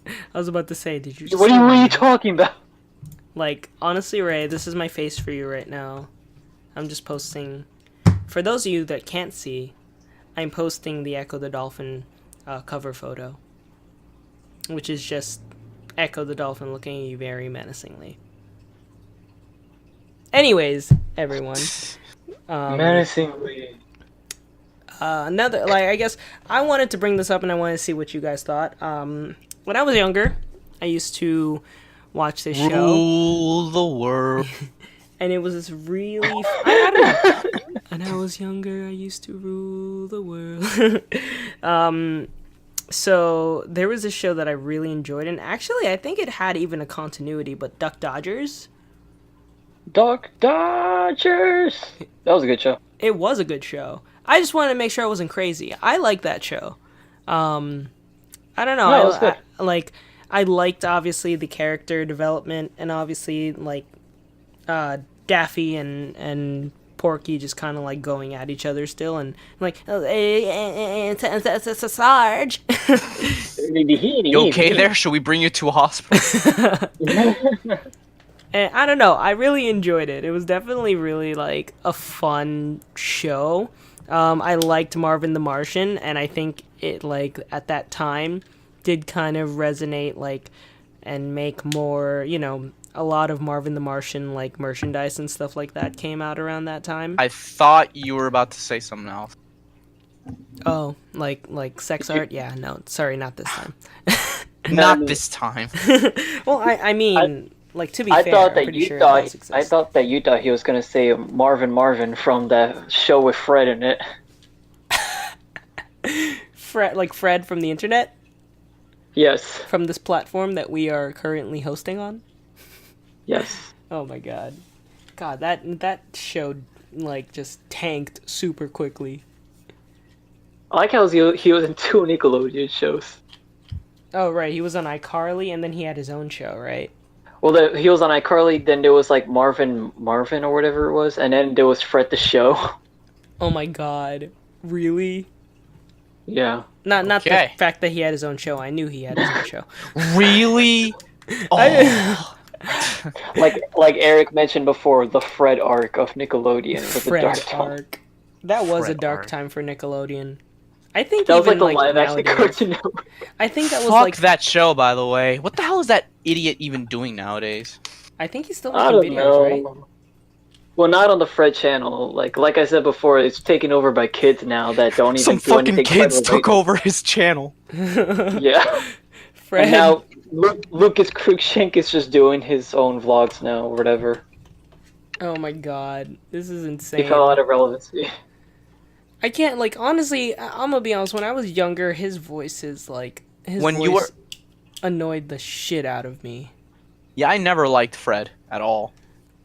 I was about to say, did you just What say are why you not? talking about? Like, honestly, Ray, this is my face for you right now. I'm just posting. For those of you that can't see, I'm posting the Ecco the Dolphin cover photo, which is just Ecco the Dolphin looking at you very menacingly. Anyways, everyone. Menacingly. Another, like, I guess I wanted to bring this up and I wanted to see what you guys thought. When I was younger, I used to watch this show. Rule the world. and it was this really I don't know. When I was younger, I used to rule the world. So there was a show that I really enjoyed, and actually I think it had even a continuity, but Duck Dodgers. Duck Dodgers. That was a good show. It was a good show. I just wanted to make sure I wasn't crazy. I like that show. I don't know. No, it was good. I liked obviously the character development, and obviously like Daffy and Porky just kind of like going at each other still, and like it's a Sarge. You okay there? Should we bring you to a hospital? And I don't know. I really enjoyed it. It was definitely really like a fun show. I liked Marvin the Martian, and I think it like at that time did kind of resonate like and make more, you know, a lot of Marvin the Martian like merchandise and stuff like that came out around that time. I thought you were about to say something else. Oh, like sex art? Yeah, no, sorry, not this time. Not this time. Well, I mean, like to be fair, thought I'm that pretty you sure it thought does exist. I thought that you thought he was gonna say Marvin from the show with Fred in it. Fred from the internet, Yes. from this platform that we are currently hosting on. Yes. Oh my god, that show like just tanked super quickly. I like how he was in 2 Nickelodeon shows. Oh right, he was on iCarly, and then he had his own show, right? Well, he was on iCarly, then there was like Marvin or whatever it was, and then there was Fred the Show. Oh my god, really? Yeah. Not Okay. the fact that he had his own show. I knew he had his own show. Really? Oh. Like Eric mentioned before, the Fred arc of Nickelodeon was a Fred dark time. arc. That was Fred a dark arc. time for Nickelodeon. I think That was even like the live action nowadays. Cartoon Network. I think that was Fuck like that show, by the way. What the hell is that idiot even doing nowadays? I think he's still I making don't videos, know. right? Well, not on the Fred channel. Like I said before, it's taken over by kids now that don't even Some do fucking anything kids took Fred-related. over his channel. Yeah. Fred. And now Lucas Cruikshank is just doing his own vlogs now, or whatever. Oh my god, this is He insane. fell out of relevancy. I can't like honestly. I'm gonna be honest. When I was younger, his voice is like When you were- annoyed the shit out of me. Yeah, I never liked Fred at all.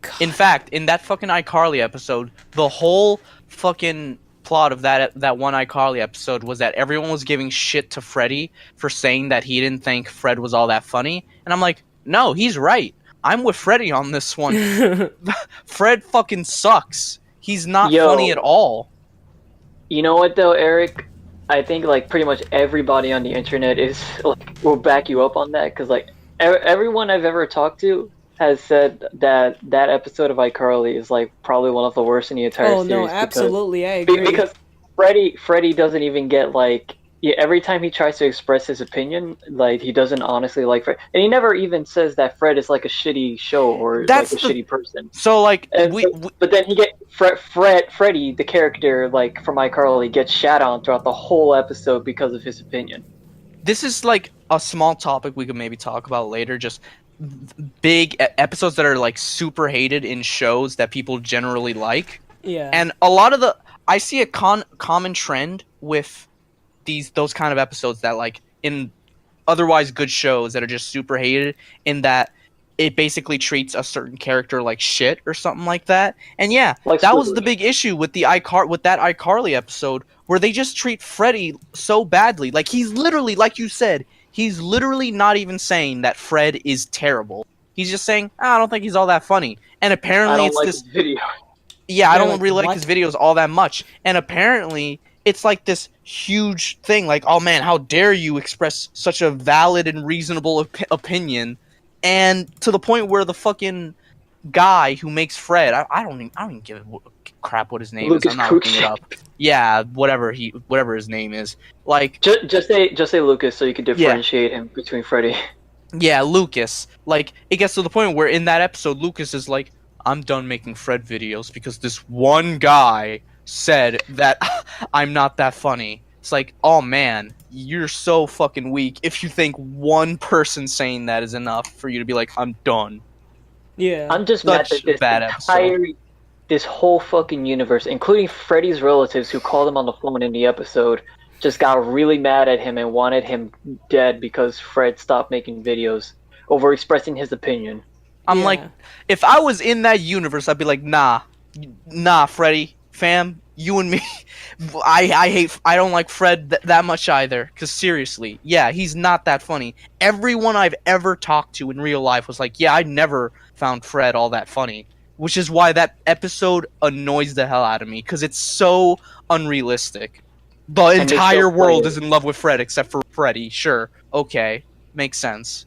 God. In fact, in that fucking iCarly episode, the whole fucking plot of that one iCarly episode was that everyone was giving shit to Freddy for saying that he didn't think Fred was all that funny. And I'm like, no, he's right. I'm with Freddy on this one. Fred fucking sucks. He's not funny at all. You know what though, Eric? I think like pretty much everybody on the internet is like will back you up on that, because like everyone I've ever talked to has said that that episode of iCarly is like probably one of the worst in the entire Oh series. no, absolutely, I agree. Because Freddy doesn't even get like, yeah, every time he tries to express his opinion, like he doesn't honestly like Fred, and he never even says that Fred is like a shitty show or That's like a shitty person. So like And but then he get Freddy, the character like from iCarly, gets shat on throughout the whole episode because of his opinion. this is like a small topic we could maybe talk about later. Just big episodes that are like super hated in shows that people generally like. Yeah. And a lot of I see a common trend with those kind of episodes that like in otherwise good shows that are just super hated, in that it basically treats a certain character like shit or something like that. And yeah, Like that was Squids. the big issue with that iCarly episode, where they just treat Freddy so badly. Like he's literally, like you said, he's literally not even saying that Fred is terrible. He's just saying, I don't think he's all that funny. And I apparently don't it's like this this video. yeah, I They're don't like, really like "What?" his videos all that much. And apparently, it's like this huge thing. Like, oh man, how dare you express such a valid and reasonable opinion? And to the point where the fucking guy who makes Fred, I don't even give a crap what his name Lucas is. I'm not looking it Cruikshank. up. Yeah, whatever his name is. Like, Just say Lucas so you can differentiate him between Freddy. yeah, Lucas. Like, it gets to the point where in that episode, Lucas is like, I'm done making Fred videos because this one guy said that I'm not that funny. It's like, oh man, you're so fucking weak if you think one person saying that is enough for you to be like, I'm done. Yeah. I'm just mad Such that a bad episode. this whole fucking universe, including Freddy's relatives who called him on the phone in the episode, just got really mad at him and wanted him dead because Fred stopped making videos over expressing his opinion. I'm like, Yeah. if I was in that universe, I'd be like, nah, Freddy, fam, you and me. I don't like Fred that much either. Cause seriously, yeah, he's not that funny. Everyone I've ever talked to in real life was like, yeah, I never found Fred all that funny. Which is why that episode annoys the hell out of me, cause it's so unrealistic. The And they still entire play world it. is in love with Fred except for Freddy. Sure, okay, makes sense.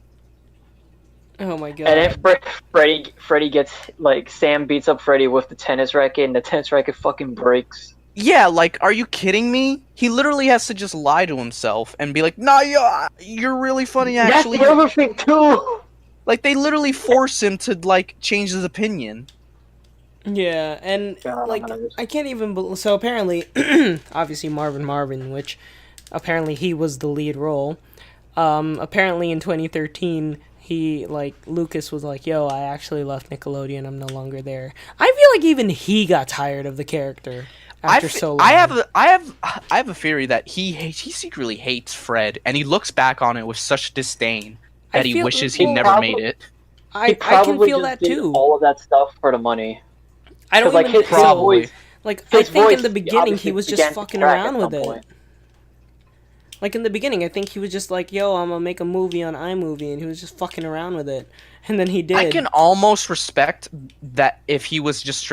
Oh my And then god. Freddy gets like Sam beats up Freddy with the tennis racket, and the tennis racket fucking breaks. Yeah, like, are you kidding me? He literally has to just lie to himself and be like, "Nah, you're really funny, That's actually." the other thing too. Like, they literally force him to like change his opinion. Yeah, and like God. I can't even. So apparently, obviously Marvin, which apparently he was the lead role. Apparently in 2013, he like Lucas was like, "Yo, I actually left Nickelodeon. I'm no longer there." I feel like even he got tired of the character after so long. I have a theory that he secretly hates Fred, and he looks back on it with such disdain I that he feel- wishes he well, never probably- made it. He I can probably feel just that did too. all of that stuff for the money. I don't Like even his Probably. voice, like I his think in voice the beginning he obviously was just began to fucking crack around at with some it. point. Like in the beginning, I think he was just like, "Yo, I'm gonna make a movie on iMovie," and he was just fucking around with it. And then he did. I can almost respect that if he was just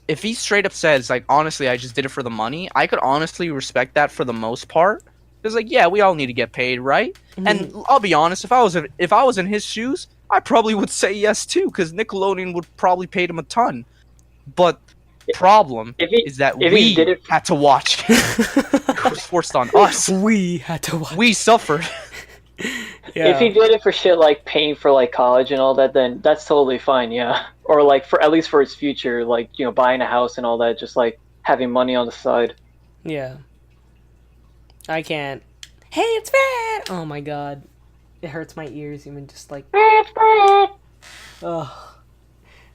if he straight up says like, honestly, I just did it for the money. I could honestly respect that for the most part. It's like, yeah, we all need to get paid, right? And I'll be honest, if I was in his shoes, I probably would say yes too, because Nickelodeon would probably pay him a ton. But problem is that if he did we it- had to watch. It was forced on us. We had to watch. We suffered. Yeah. If he did it for shit like paying for like college and all that, then that's totally fine, yeah. Or like for at least for his future, like buying a house and all that, just like having money on the side. Yeah. I can't. Hey, it's Fred! Oh my god. It hurts my ears even just like. Oh.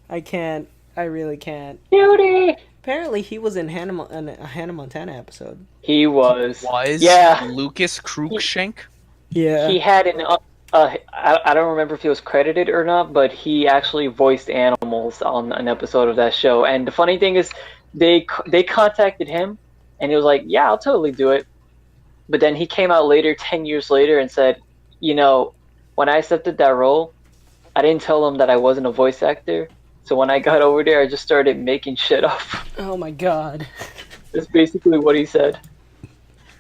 I can't. I really can't. Beauty. Apparently he was in a Hannah Montana episode. He was. Was Yeah. Lucas Cruikshank? Yeah. He had I don't remember if he was credited or not, but he actually voiced animals on an episode of that show. And the funny thing is, they contacted him, and he was like, "Yeah, I'll totally do it." But then he came out later, 10 years later, and said, when I accepted that role, I didn't tell them that I wasn't a voice actor. So when I got over there, I just started making shit up. Oh my god. That's basically what he said.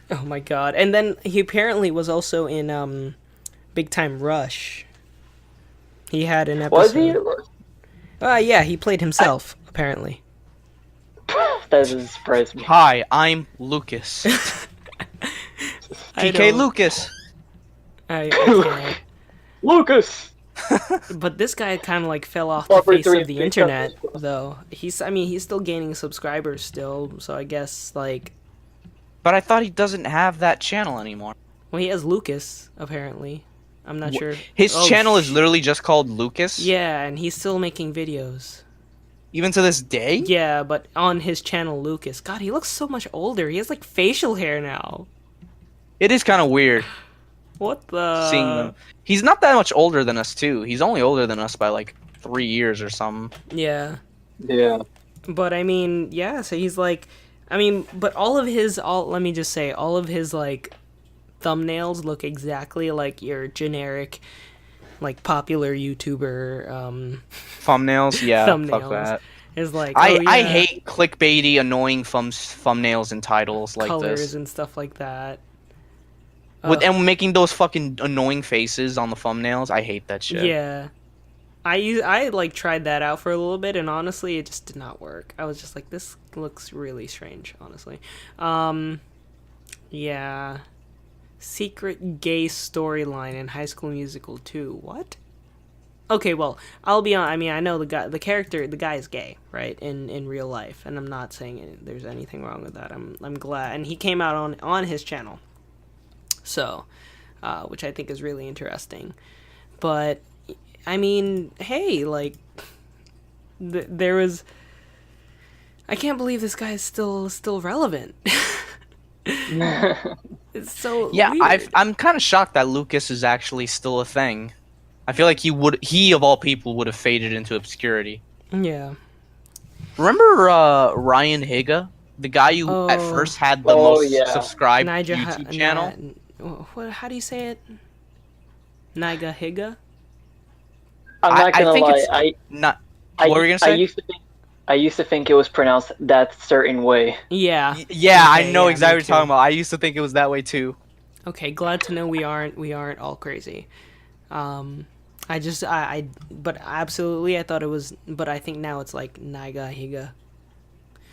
Oh my god. And then he apparently was also in Big Time Rush. He had an episode. Was he? Yeah, he played himself, apparently. That doesn't surprise me. Hi, I'm Lucas. I PK don't- Lucas. I can't. Lucas! But this guy kind of like fell off the Barbara face three of the big internet, customers. though. He's still gaining subscribers still, so I guess like, But I thought he doesn't have that channel anymore. well, he has Lucas apparently. I'm not sure. His Oh, channel is literally just called Lucas. Yeah, and he's still making videos. Even to this day. Yeah, but on his channel, Lucas. God, he looks so much older. He has like facial hair now. It is kind of weird What the? seeing them. He's not that much older than us too. He's only older than us by like 3 years or something. Yeah. Yeah. But I mean, yeah, so he's like, but all of his like thumbnails look exactly like your generic, like popular YouTuber Thumbnails, yeah. thumbnails. Fuck that. Is like, I hate clickbaity, annoying thumbnails and titles like colors this. and stuff like that. And making those fucking annoying faces on the thumbnails, I hate that shit. Yeah. I like tried that out for a little bit, and honestly, it just did not work. I was just like, this looks really strange, honestly. Yeah. Secret gay storyline in High School Musical 2. What? Okay, well, I'll be on. I know the guy is gay, right? In real life, and I'm not saying there's anything wrong with that. I'm glad, and he came out on his channel, so, which I think is really interesting. But I mean, hey, like, there was. I can't believe this guy is still relevant. It's so weird. I'm kind of shocked that Lucas is actually still a thing. I feel like he of all people would have faded into obscurity. Yeah. Remember Ryan Higa, the guy who at first had the most subscribed YouTube channel? What? How do you say it? Niga Higa. I'm not gonna lie. What were you gonna say? I used to think it was pronounced that certain way. Yeah. Yeah, okay, I know exactly what you're talking about. I used to think it was that way too. Okay, glad to know we aren't all crazy. But absolutely, I thought it was, but I think now it's like Niga Higa.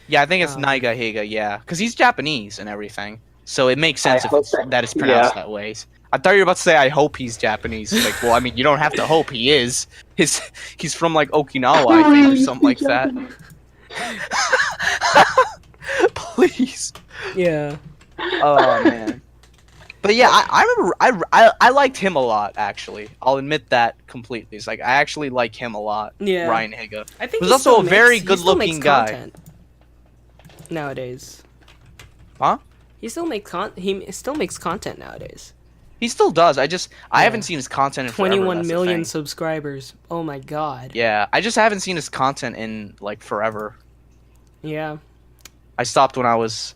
Yeah, I think it's Niga Higa, yeah. Because he's Japanese and everything. So it makes sense that it's pronounced that way. I thought you were about to say, I hope he's Japanese. Like, well, I mean, you don't have to hope he is. He's from, like, Okinawa, I think, or something like that. Please. Yeah. Oh, man. But yeah, I remember I liked him a lot, actually. I'll admit that completely. It's like, I actually like him a lot, Ryan Higa. I think he was also a very good-looking guy. Content nowadays. Huh? He still makes content nowadays. He still does. I haven't seen his content in 21 million subscribers. Oh my god. Yeah, I just haven't seen his content in like forever. Yeah. I stopped when I was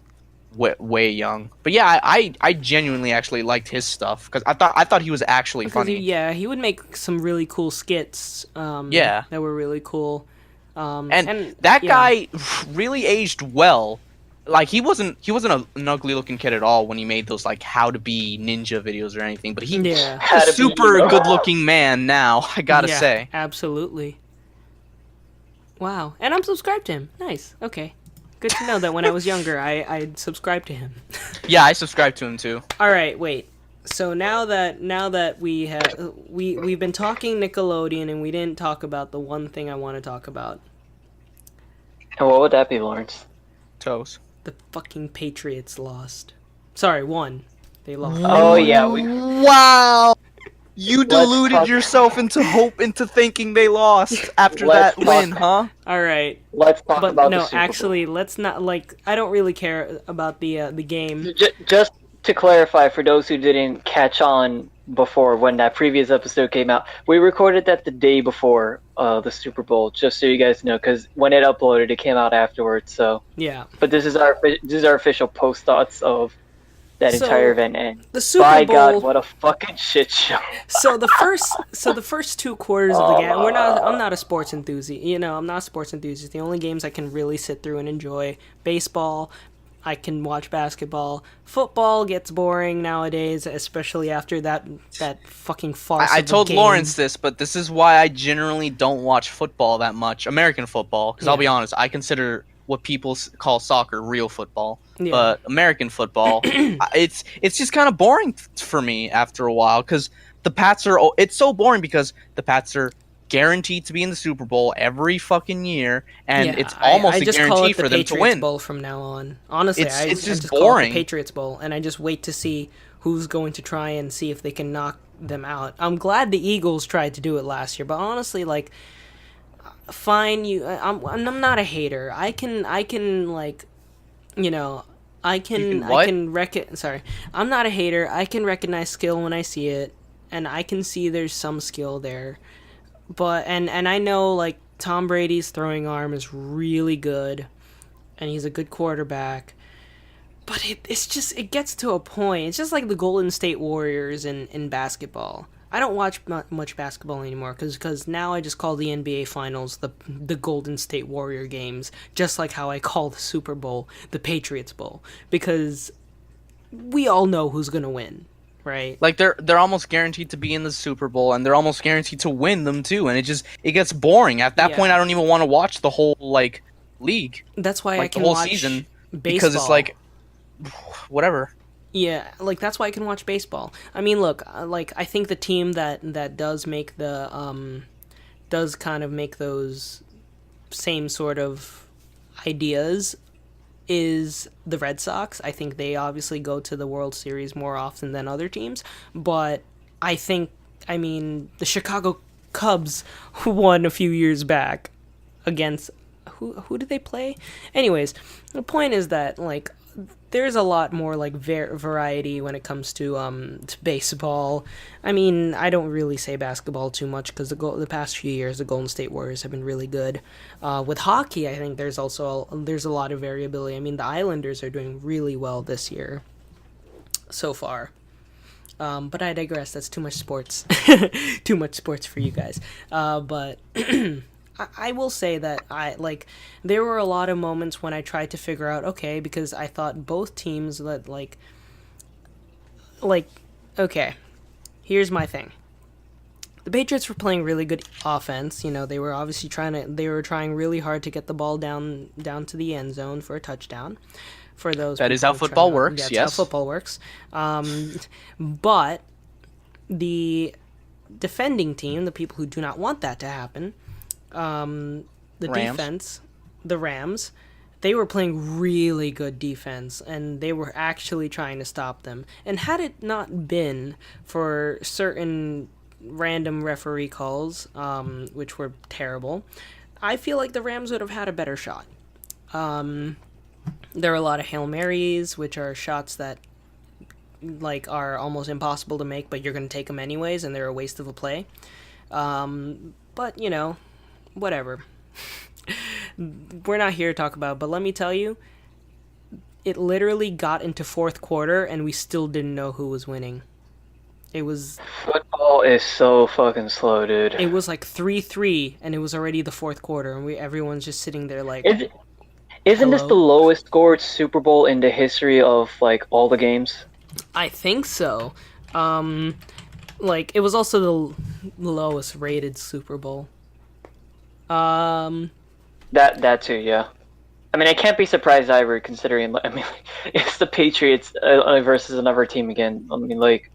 way young. But yeah, I genuinely actually liked his stuff because I thought he was actually funny. He would make some really cool skits. That were really cool. And that guy really aged well. Like he wasn't an ugly looking kid at all when he made those like how to be ninja videos or anything, but he's a super good looking man now, I gotta say. Absolutely. Wow. And I'm subscribed to him. Nice. Okay. Good to know that when I was younger I subscribed to him. Yeah, I subscribed to him too. Alright, wait. So now that we've been talking Nickelodeon and we didn't talk about the one thing I want to talk about. And what would that be, Lawrence? Toes. The fucking Patriots lost. Sorry, won. They lost. Oh yeah. Wow. You deluded yourself into thinking they lost after that win, huh? All right. Let's talk about no, the Super Bowl. Actually, let's not. Like, I don't really care about the game. Just to clarify, for those who didn't catch on before when that previous episode came out, we recorded that the day before the Super Bowl, just so you guys know, because when it uploaded, it came out afterwards. So yeah. But this is our official post thoughts of that entire event, and the Super by Bowl, God, what a fucking shit show! So the first 2 quarters of the game, I'm not a sports enthusiast. You know, I'm not a sports enthusiast. The only games I can really sit through and enjoy: baseball. I can watch basketball. Football gets boring nowadays, especially after that fucking farce. I told Lawrence this, but this is why I generally don't watch football that much. American football, because I'll be honest, I consider what people call soccer real football. Yeah. But American football, it's just kind of boring for me after a while, because the Pats are. It's so boring because the Pats are guaranteed to be in the Super Bowl every fucking year, and it's almost a guarantee for them to win. Patriots Bowl from now on. Honestly, it's just boring. Call it the Patriots Bowl, and I just wait to see who's going to try and see if they can knock them out. I'm glad the Eagles tried to do it last year, but honestly, like, fine. I'm not a hater. I can like, you know, sorry, I'm not a hater. I can recognize skill when I see it, and I can see there's some skill there. But and I know like Tom Brady's throwing arm is really good, and he's a good quarterback. But it gets to a point. It's just like the Golden State Warriors in basketball. I don't watch much basketball anymore because now I just call the NBA Finals the Golden State Warrior games, just like how I call the Super Bowl the Patriots Bowl, because we all know who's gonna win. Right. Like they're almost guaranteed to be in the Super Bowl, and they're almost guaranteed to win them too, and it gets boring. At that point, I don't even want to watch the whole like league. That's why I can the whole watch season baseball. Because it's like whatever. Yeah, like that's why I can watch baseball. I mean, look, like I think the team that does make the does kind of make those same sort of ideas is the Red Sox. I think they obviously go to the World Series more often than other teams, but the Chicago Cubs won a few years back against who did they play? Anyways, the point is that like there's a lot more like variety when it comes to baseball. I mean, I don't really say basketball too much because the past few years the Golden State Warriors have been really good. With hockey, I think there's a lot of variability. I mean, the Islanders are doing really well this year so far. But I digress. That's too much sports. Too much sports for you guys. But I will say that there were a lot of moments when I tried to figure out, okay, because I thought both teams that okay, here's my thing. The Patriots were playing really good offense. You know, they were obviously trying really hard to get the ball down to the end zone for a touchdown. For those that is how football works. That's yes, how football works. But the defending team, the people who do not want that to happen, the defense, the Rams, they were playing really good defense, and they were actually trying to stop them. And had it not been for certain random referee calls, which were terrible, I feel like the Rams would have had a better shot. There are a lot of Hail Marys, which are shots that like are almost impossible to make, but you're going to take them anyways, and they're a waste of a play. But, you know, whatever. We're not here to talk about it, but let me tell you, it literally got into fourth quarter, and we still didn't know who was winning. It was... Football is so fucking slow, dude. It was like 3-3, and it was already the fourth quarter, and everyone's just sitting there like... Isn't this the lowest scored Super Bowl in the history of, like, all the games? I think so. Like, it was also the lowest rated Super Bowl. That too, yeah. I mean, I can't be surprised either, considering, I mean, it's the Patriots versus another team again. I mean, like...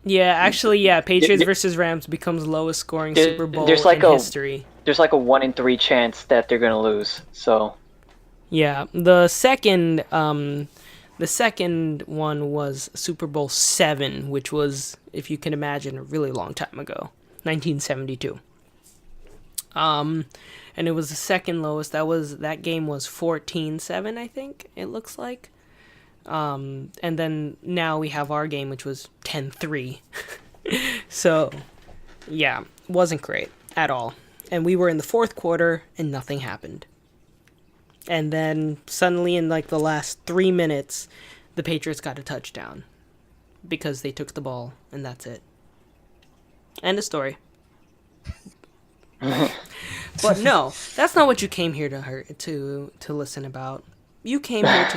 Yeah, actually, yeah, Patriots versus Rams becomes lowest scoring Super Bowl in history. There's like a 1 in 3 chance that they're gonna lose. So, yeah, the second one was Super Bowl VII, which was, if you can imagine, a really long time ago, 1972. And it was the second lowest. That game was 14-7, I think it looks like. And then now we have our game, which was 10-3. So, yeah, wasn't great at all. And we were in the fourth quarter, and nothing happened. And then suddenly, in like the last 3 minutes, the Patriots got a touchdown because they took the ball, and that's it. End of story. But no, that's not what you came here to listen about. You came here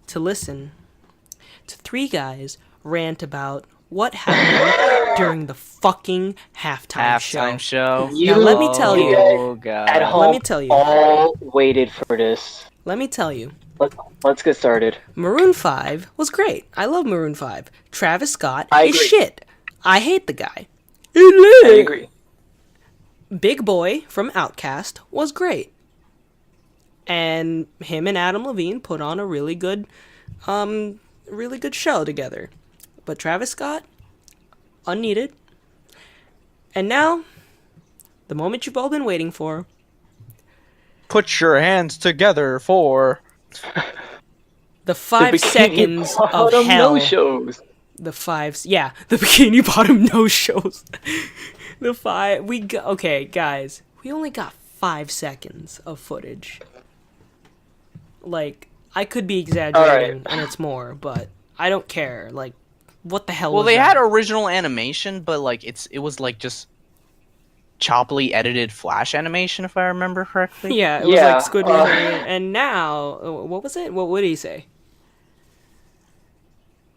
to listen to three guys rant about what happened during the fucking halftime show. Now, let me tell you. Oh, God. At home, let me tell you. All waited for this. Let me tell you. Let's get started. Maroon 5 was great. I love Maroon 5. Travis Scott is agree. shit. I hate the guy. I agree. Big Boy from Outkast was great. And him and Adam Levine put on a really good show together. But Travis Scott, unneeded. And now, the moment you've all been waiting for. Put your hands together for... The 5 seconds of hell. No-shows. The Bikini Bottom no-shows. Okay, guys. We only got 5 seconds of footage. Like, I could be exaggerating, and it's more, but I don't care. Like, what the hell was they that? had original animation, but, like, it was, like, just choppily edited Flash animation, if I remember correctly. Yeah, it was like Squidward. And now, what was it? What would he say?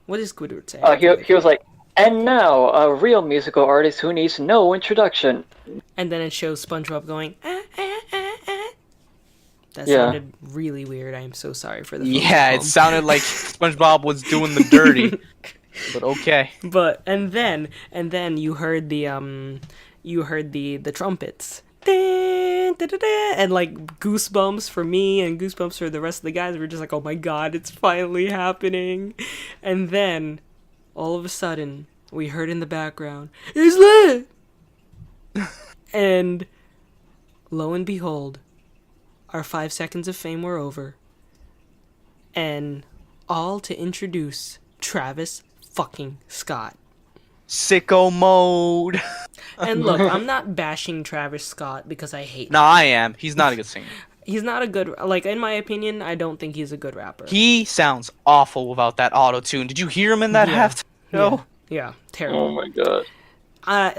What did Squidward say? He was like, and now, a real musical artist who needs no introduction. And then it shows SpongeBob going, ah, ah, ah, ah. That sounded really weird. I am so sorry for the it sounded like SpongeBob was doing the dirty. But okay. And then you heard the trumpets. And like goosebumps for me and goosebumps for the rest of the guys. We're just like, oh my god, it's finally happening. And then all of a sudden we heard in the background, "It's lit!" And lo and behold, our 5 seconds of fame were over. And all to introduce Travis fucking Scott. Sicko mode. And look, I'm not bashing Travis Scott because I hate him. No, I am. He's not a good singer. He's not a good... Like, in my opinion, I don't think he's a good rapper. He sounds awful without that auto-tune. Did you hear him in that halftime show? Yeah, terrible. Oh my god.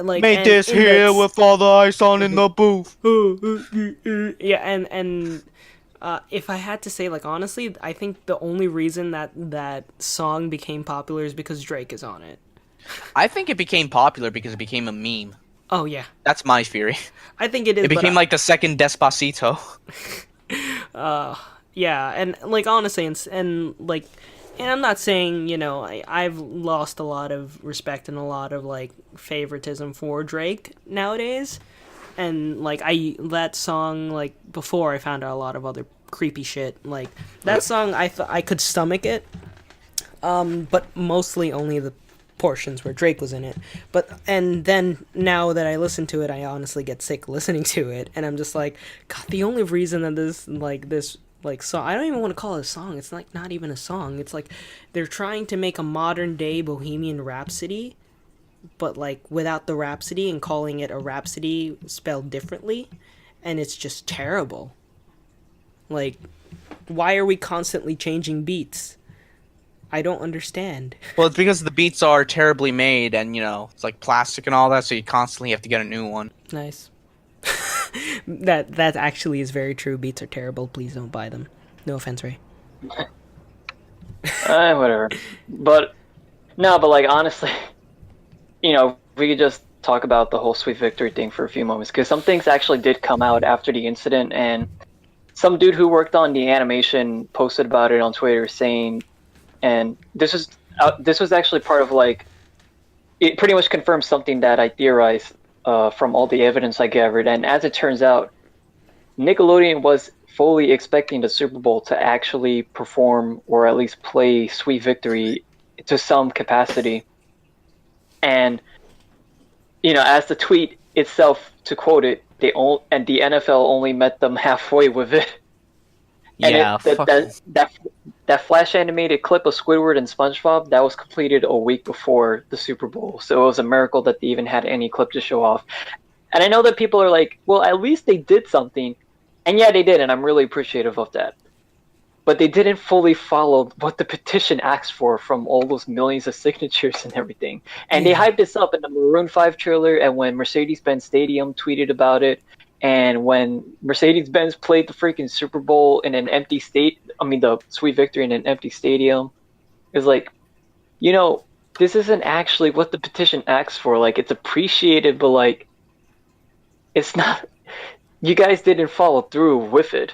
Made this here with all the ice on in the booth. Yeah, and if I had to say, like, honestly, I think the only reason that song became popular is because Drake is on it. I think it became popular because it became a meme. Oh, yeah. That's my theory. I think it is. It became like the second Despacito. Yeah, and, like, honestly, and I'm not saying, you know, I've lost a lot of respect and a lot of, like, favoritism for Drake nowadays. And, like, that song, like, before I found out a lot of other creepy shit. Like, that song, I could stomach it. But mostly only the portions where Drake was in it. And then, now that I listen to it, I honestly get sick listening to it. And I'm just like, God, the only reason that this song, I don't even want to call it a song. It's, like, not even a song. It's, like, they're trying to make a modern-day Bohemian Rhapsody, but, like, without the Rhapsody and calling it a Rhapsody spelled differently. And it's just terrible. Like, why are we constantly changing beats? I don't understand. Well, it's because the beats are terribly made and, you know, it's like plastic and all that, so you constantly have to get a new one. Nice. That actually is very true. Beats are terrible. Please don't buy them. No offense, Ray. Whatever. But, no, but, like, honestly, you know, we could just talk about the whole Sweet Victory thing for a few moments, because some things actually did come out after the incident, and some dude who worked on the animation posted about it on Twitter saying, and this was actually part of, like, it pretty much confirms something that I theorized from all the evidence I gathered. And as it turns out, Nickelodeon was fully expecting the Super Bowl to actually perform or at least play Sweet Victory to some capacity. And, you know, as the tweet itself, to quote it, the NFL only met them halfway with it. And yeah, that flash animated clip of Squidward and SpongeBob, that was completed a week before the Super Bowl. So it was a miracle that they even had any clip to show off. And I know that people are like, well, at least they did something. And yeah, they did, and I'm really appreciative of that. But they didn't fully follow what the petition asked for from all those millions of signatures and everything. And they hyped this up in the Maroon 5 trailer, and when Mercedes-Benz Stadium tweeted about it, and when Mercedes-Benz played the freaking Super Bowl in an empty the Sweet Victory in an empty stadium, it's like, you know, this isn't actually what the petition asks for. Like, it's appreciated, but, like, it's not, you guys didn't follow through with it.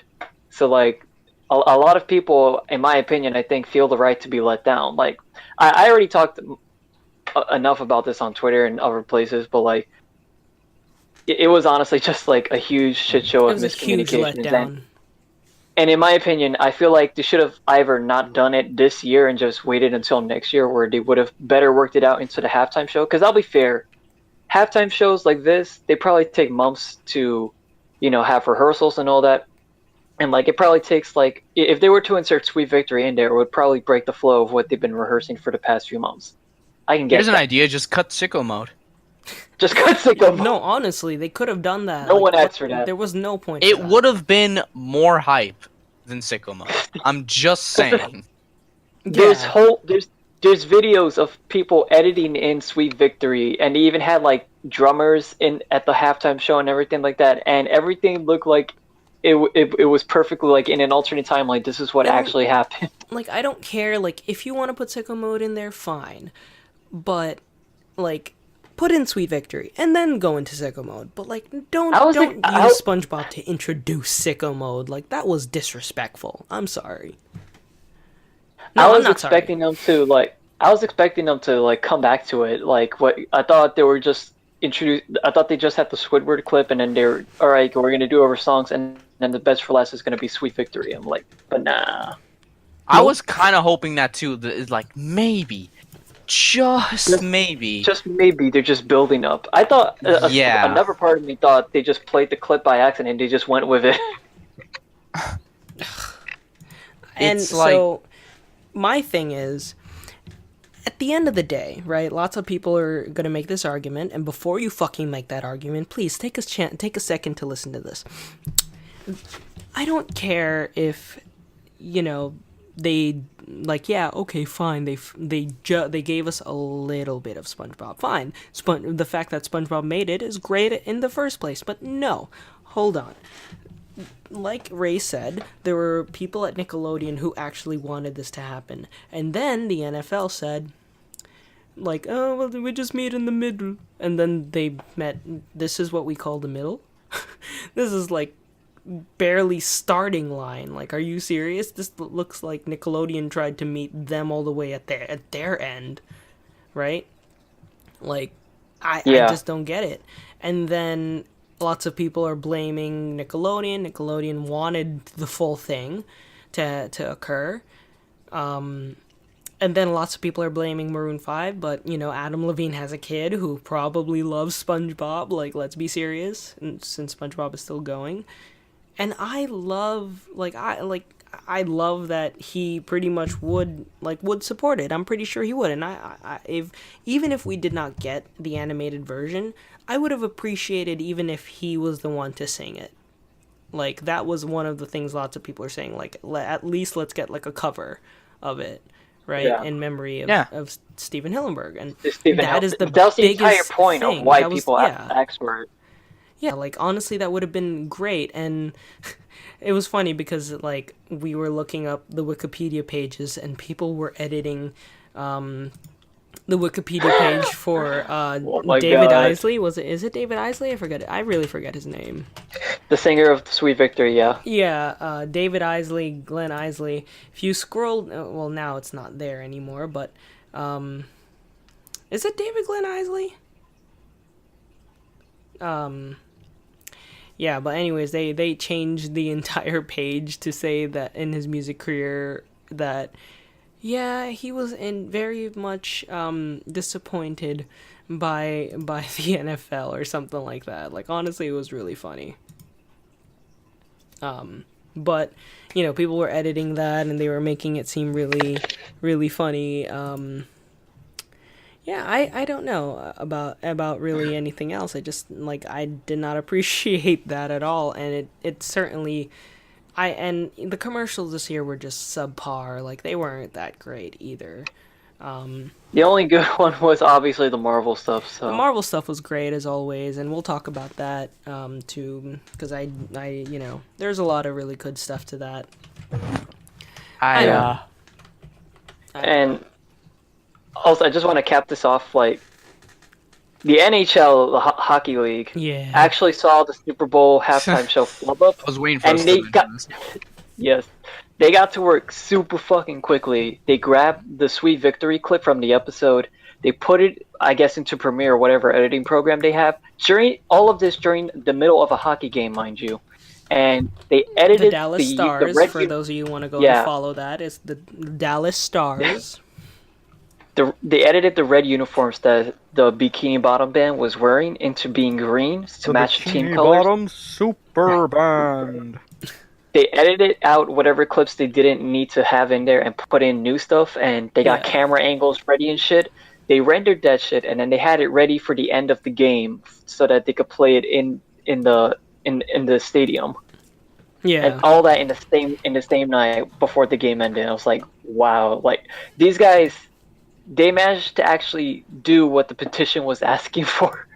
So, like, a lot of people, in my opinion, I think, feel the right to be let down. Like, I already talked enough about this on Twitter and other places, but, like, it was honestly just, like, a huge shit show of miscommunication. And in my opinion, I feel like they should have either not done it this year and just waited until next year, or they would have better worked it out into the halftime show. Because I'll be fair, halftime shows like this, they probably take months to, you know, have rehearsals and all that. And, like, it probably takes, like, if they were to insert Sweet Victory in there, it would probably break the flow of what they've been rehearsing for the past few months. I can get Here's an idea, just cut sicko mode. Just cut sicko mode. No, honestly, they could have done that. No one asked for that. There was no point. It would have been more hype than sicko mode. I'm just saying. There's videos of people editing in Sweet Victory, and they even had, like, drummers at the halftime show and everything like that, and everything looked like it was perfectly, like, in an alternate timeline. This is what actually happened. Like, I don't care. Like, if you want to put sicko mode in there, fine, but, like, put in Sweet Victory and then go into sicko mode. But, like, don't use SpongeBob to introduce sicko mode. Like, that was disrespectful. I'm sorry. No, I was expecting them to come back to it. Like, what I thought they were just I thought they just had the Squidward clip, and then they're all right. We're gonna do our songs, and then the best for last is gonna be Sweet Victory. I'm like, but nah. I was kind of hoping that too. Like, maybe, Just maybe. Just maybe they're just building up. I thought another part of me thought they just played the clip by accident. They just went with it. And so, my thing is, at the end of the day, right? Lots of people are gonna make this argument, and before you fucking make that argument, please take a second to listen to this. I don't care if, they okay, fine. They gave us a little bit of SpongeBob. Fine. The fact that SpongeBob made it is great in the first place, but no, hold on. Like Ray said, there were people at Nickelodeon who actually wanted this to happen. And then the NFL said, oh, well, we just meet in the middle. And then they met, this is what we call the middle? This is barely starting line. Are you serious? This looks like Nickelodeon tried to meet them all the way at their end. Right? I just don't get it. And then lots of people are blaming Nickelodeon. Nickelodeon wanted the full thing to occur. And then lots of people are blaming Maroon 5, but, Adam Levine has a kid who probably loves SpongeBob. Let's be serious, since SpongeBob is still going. And I love, I love that he pretty much would support it. I'm pretty sure he would. And even if we did not get the animated version, I would have appreciated even if he was the one to sing it. That was one of the things lots of people are saying. At least let's get a cover of it, right? Yeah. In memory of Steven Hillenburg. And that is the entire point of why people asked for it. Yeah, honestly, that would have been great. And it was funny because, we were looking up the Wikipedia pages and people were editing the Wikipedia page for David Isley. Is it David Isley? I forget it. I really forget his name. The singer of Sweet Victory, yeah. Yeah, David Isley, Glenn Isley. If you scroll, well, now it's not there anymore, but is it David Glenn Isley? Yeah, but anyways, they changed the entire page to say that in his music career that, he was very much disappointed by the NFL or something like that. Honestly, it was really funny. But, people were editing that and they were making it seem really, really funny. I don't know about really anything else. I just, I did not appreciate that at all. And it certainly, and the commercials this year were just subpar. They weren't that great either. The only good one was obviously the Marvel stuff. So the Marvel stuff was great as always, and we'll talk about that too, because I there's a lot of really good stuff to that. And also, I just want to cap this off. The NHL, the Hockey League, actually saw the Super Bowl halftime show flub up. I was waiting for us to Yes, they got to work super fucking quickly. They grabbed the Sweet Victory clip from the episode. They put it, I guess, into Premiere, whatever editing program they have. During all of this, during the middle of a hockey game, mind you. And they edited the Dallas Stars. For those of you who want to go and follow that, it's the Dallas Stars. They edited the red uniforms that the Bikini Bottom band was wearing into being green to match team colors. Bottom Super Band. They edited out whatever clips they didn't need to have in there and put in new stuff, and they got camera angles ready and shit. They rendered that shit, and then they had it ready for the end of the game so that they could play it in the stadium. Yeah, and all that in the same night before the game ended. I was like, wow, these guys. They managed to actually do what the petition was asking for.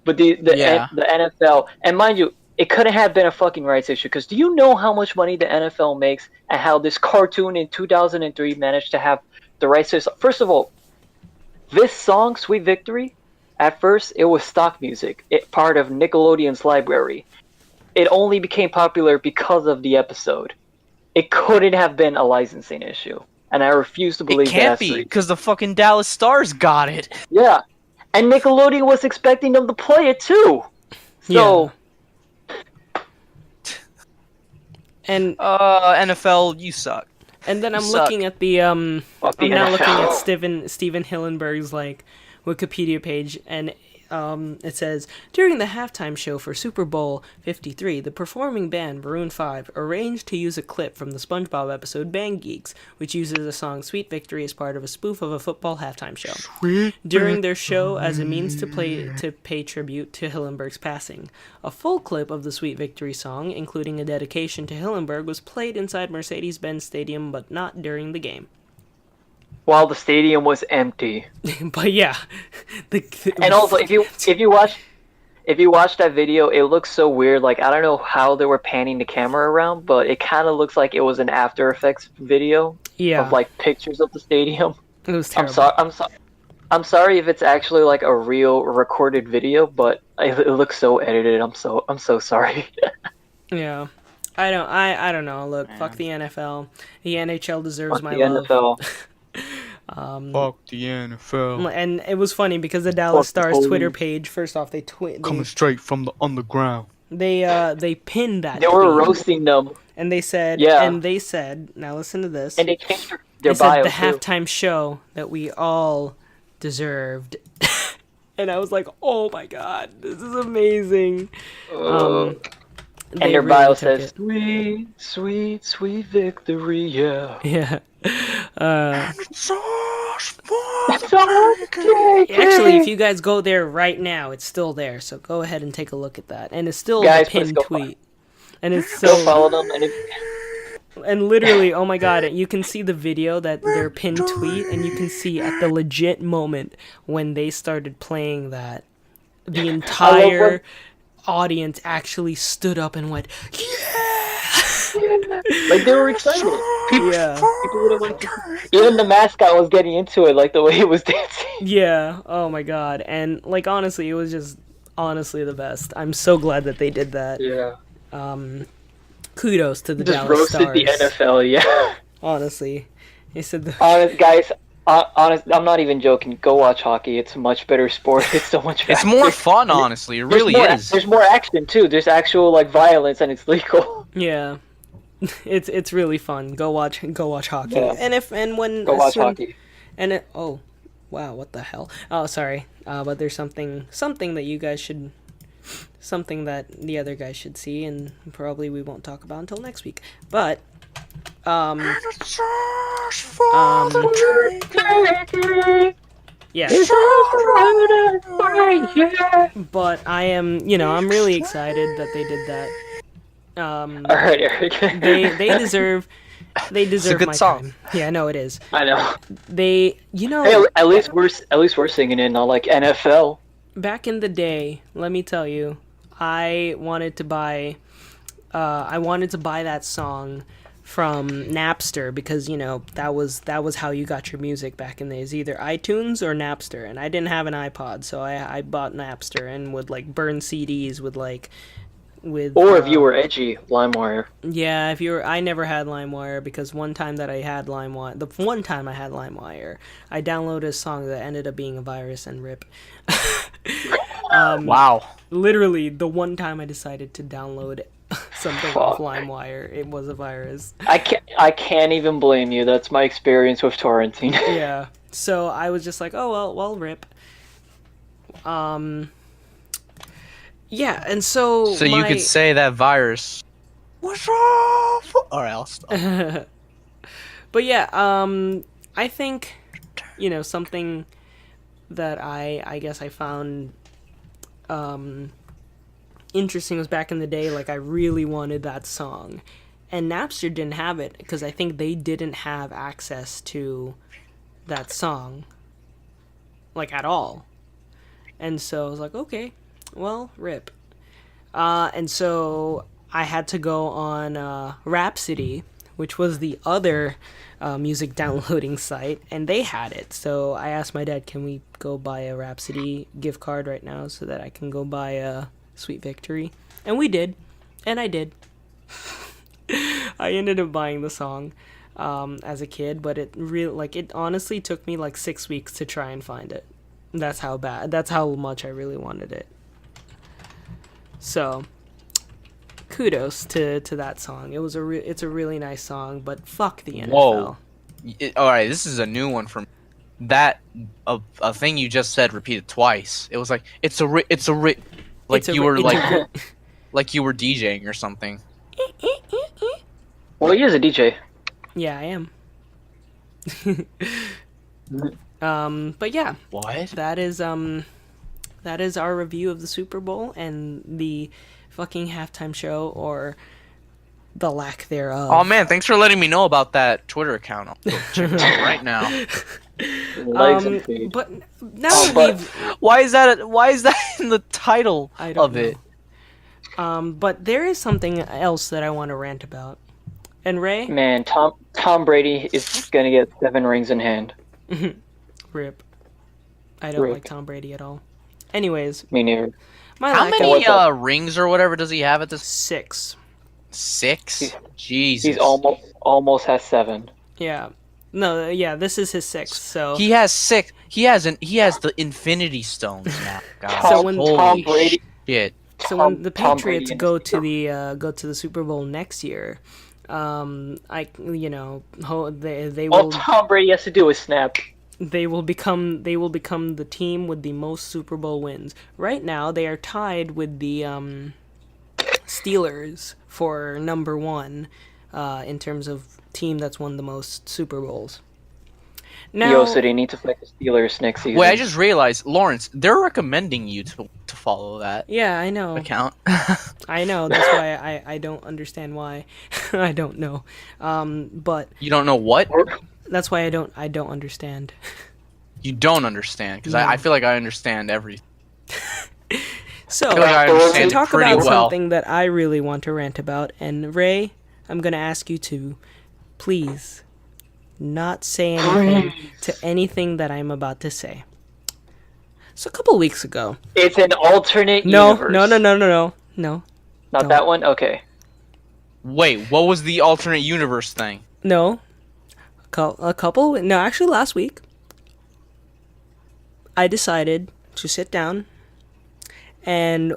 But the NFL, and mind you, it couldn't have been a fucking rights issue, because do you know how much money the NFL makes and how this cartoon in 2003 managed to have the rights to? First of all, this song, Sweet Victory, at first it was stock music, part of Nickelodeon's library. It only became popular because of the episode. It couldn't have been a licensing issue. And I refuse to believe that. It can't be, because the fucking Dallas Stars got it. Yeah. And Nickelodeon was expecting them to play it too. So. And NFL, you suck. And then I'm Suck. looking at the Fuck the I'm now looking at NFL. Steven Hillenberg's like Wikipedia page, and it says, during the halftime show for Super Bowl 53, the performing band Maroon 5 arranged to use a clip from the SpongeBob episode Band Geeks, which uses the song Sweet Victory as part of a spoof of a football halftime show. During their show as a means to pay tribute to Hillenberg's passing. A full clip of the Sweet Victory song, including a dedication to Hillenberg, was played inside Mercedes-Benz Stadium, but not during the game. While the stadium was empty. But yeah, And also, if you watch that video, it looks so weird. Like, I don't know how they were panning the camera around, but it kind of looks like it was an After Effects video of like pictures of the stadium. It was terrible. I'm sorry if it's actually like a real recorded video, but it looks so edited. I'm so sorry. Yeah. I don't know. Look, fuck the NFL. The NHL deserves Fuck my the love. NFL. Fuck the NFL. And it was funny because the Dallas Fuck the Stars police. Twitter page, first off, Coming straight from the underground. they pinned that They were tweet, roasting them, and they said, now listen to this. and they changed their They said bio the too. halftime show that we all deserved. And I was like, oh my god, this is amazing. And They their really bio took says, it. "Sweet, sweet, sweet victory." Yeah. Yeah. That's all. Actually, if you guys go there right now, it's still there. So go ahead and take a look at that. And it's still Guys, the please pinned go tweet. And it's Go so follow them, and and literally, oh my god, you can see the video that their pinned tweet, and you can see at the legit moment when they started playing that, the entire audience actually stood up and went, yeah! like they were excited. Yeah. People would have liked to- Even the mascot was getting into it, like the way he was dancing. Yeah, oh my god. And, like, honestly, it was just honestly the best. I'm so glad that they did that. Yeah. Kudos to the Just Dallas roasted Stars. the NFL. Yeah. Honestly. They said the... Honest guys. Honest, I'm not even joking. Go watch hockey. It's a much better sport. It's so much faster. It's more fun, honestly. It really is. There's more action too. There's actual like violence, and it's legal. Yeah. It's really fun. Go watch hockey. Yeah. And when Go watch hockey. And it, oh, wow, what the hell? Oh, sorry. But there's something that you guys should, something that the other guys should see, and probably we won't talk about until next week. But yeah. But I am, I'm really excited that they did that. All right, Eric. They deserve a good my song. time. Yeah, no, it is. I know. They, Hey, at least we're singing it, not like NFL. back in the day, let me tell you, I wanted to buy that song from Napster because that was how you got your music back in the days, either iTunes or Napster, and I didn't have an iPod, so I bought Napster and would like burn CDs with Or if you were edgy, LimeWire. Yeah, I never had LimeWire because one time I had LimeWire, I downloaded a song that ended up being a virus and rip. Wow. Literally, the one time I decided to download something off LimeWire, it was a virus. I can't even blame you. That's my experience with torrenting. Yeah. So I was just like, oh well, rip. Yeah, and so you could say that virus was off. All right, I'll stop. But yeah, I think something that I guess I found interesting was back in the day, like I really wanted that song, and Napster didn't have it because I think they didn't have access to that song, like at all. And so I was like, okay, well, rip. And so I had to go on Rhapsody, which was the other music downloading site, and they had it. So I asked my dad, can we go buy a Rhapsody gift card right now so that I can go buy a Sweet Victory? And we did. And I did. I ended up buying the song as a kid, but it honestly took me like 6 weeks to try and find it. That's how much I really wanted it. So, kudos to that song. It's a really nice song, but fuck the NFL. Whoa. All right, this is a new one from that a thing you just said repeated twice. It was like it's a like you were like like you were DJing or something. Well, he is a DJ. Yeah, I am. But yeah, What? that is our review of the Super Bowl and the fucking halftime show, or the lack thereof. Oh man, thanks for letting me know about that Twitter account. I'll go check it out right now. Legs and feet. But now that Why is that in the title I don't of it? know. But there is something else that I want to rant about. And Ray? Man, Tom Brady is gonna get 7 rings in hand. Rip. I don't like Tom Brady at all. Anyways, Me neither. How many rings or whatever does he have at this? 6. 6? Jesus. He's almost has 7. Yeah. No, yeah, this is his 6th, so... He has 6. He has the Infinity Stones now. God. So when Tom Brady... Shit. So when the Tom Patriots Brady go to the Super Bowl next year, they All will Tom Brady has to do is snap. they will become the team with the most Super Bowl wins. Right now, they are tied with the Steelers for number 1 in terms of team that's won the most Super Bowls. Now, So they need to fight the Steelers next season. Wait, I just realized, Lawrence, they're recommending you to follow that yeah, I know. account. I know. That's why I don't understand why. I don't know. But You don't know what? that's why I don't understand. You don't understand, because I feel like I understand everything. So, I feel like I to understand talk pretty about well. something that I really want to rant about, and Ray, I'm going to ask you to please not say anything to anything that I'm about to say. So a couple weeks ago... It's an alternate No. universe. No. Not Don't. that one? Okay. Wait, what was the alternate universe thing? No. Actually last week, I decided to sit down and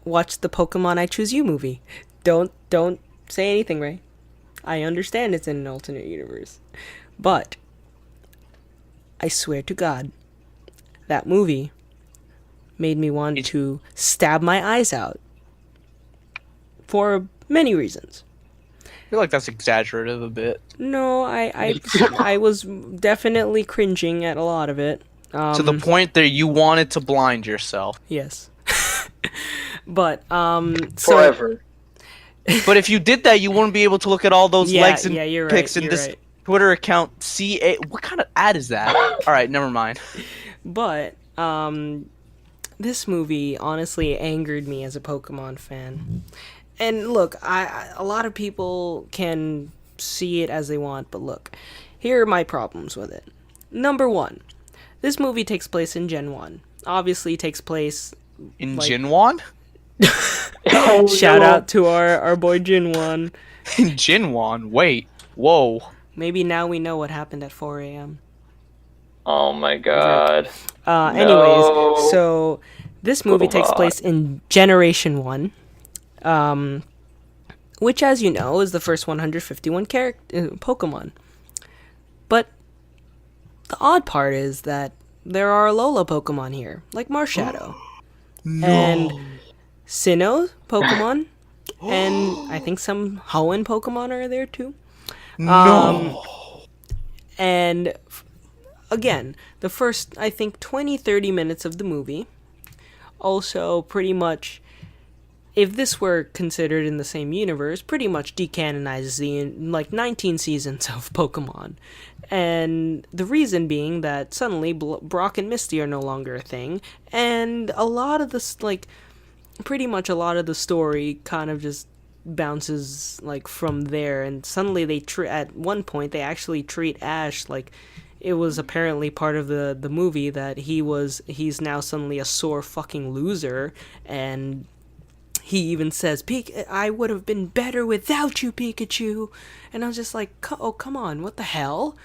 watch the Pokemon I Choose You movie. Don't say anything, Ray. I understand it's in an alternate universe. But I swear to God, that movie made me want to stab my eyes out. For many reasons. I feel like that's exaggerative a bit. No, I was definitely cringing at a lot of it. To the point that you wanted to blind yourself. Yes. But, Forever. But if you did that, you wouldn't be able to look at all those legs and you're pics right, in you're this right. Twitter account. What kind of ad is that? All right, never mind. But, this movie honestly angered me as a Pokemon fan. And look, a lot of people can see it as they want, but look, here are my problems with it. Number 1, this movie takes place in Gen 1. Obviously takes place... In like, Jinwan? Shout out to our boy Jinwon. In Jinwan? Wait. Whoa. Maybe now we know what happened at 4 a.m. Oh my god. Anyways, so this movie takes place in Generation 1, which, as you know, is the first 151 Pokemon. But the odd part is that there are Alola Pokemon here, like Marshadow. No. And Sinnoh Pokemon, and I think some Hoenn Pokemon are there too. No. And again, the first, I think, 20-30 minutes of the movie also pretty much, if this were considered in the same universe, pretty much decanonizes the 19 seasons of Pokemon. And the reason being that suddenly Brock and Misty are no longer a thing, and a lot of this, pretty much a lot of the story kind of just bounces, from there, and suddenly they at one point, they actually treat Ash like it was apparently part of the movie that he's now suddenly a sore fucking loser, and he even says, I would have been better without you, Pikachu. And I was just like, oh, come on, what the hell?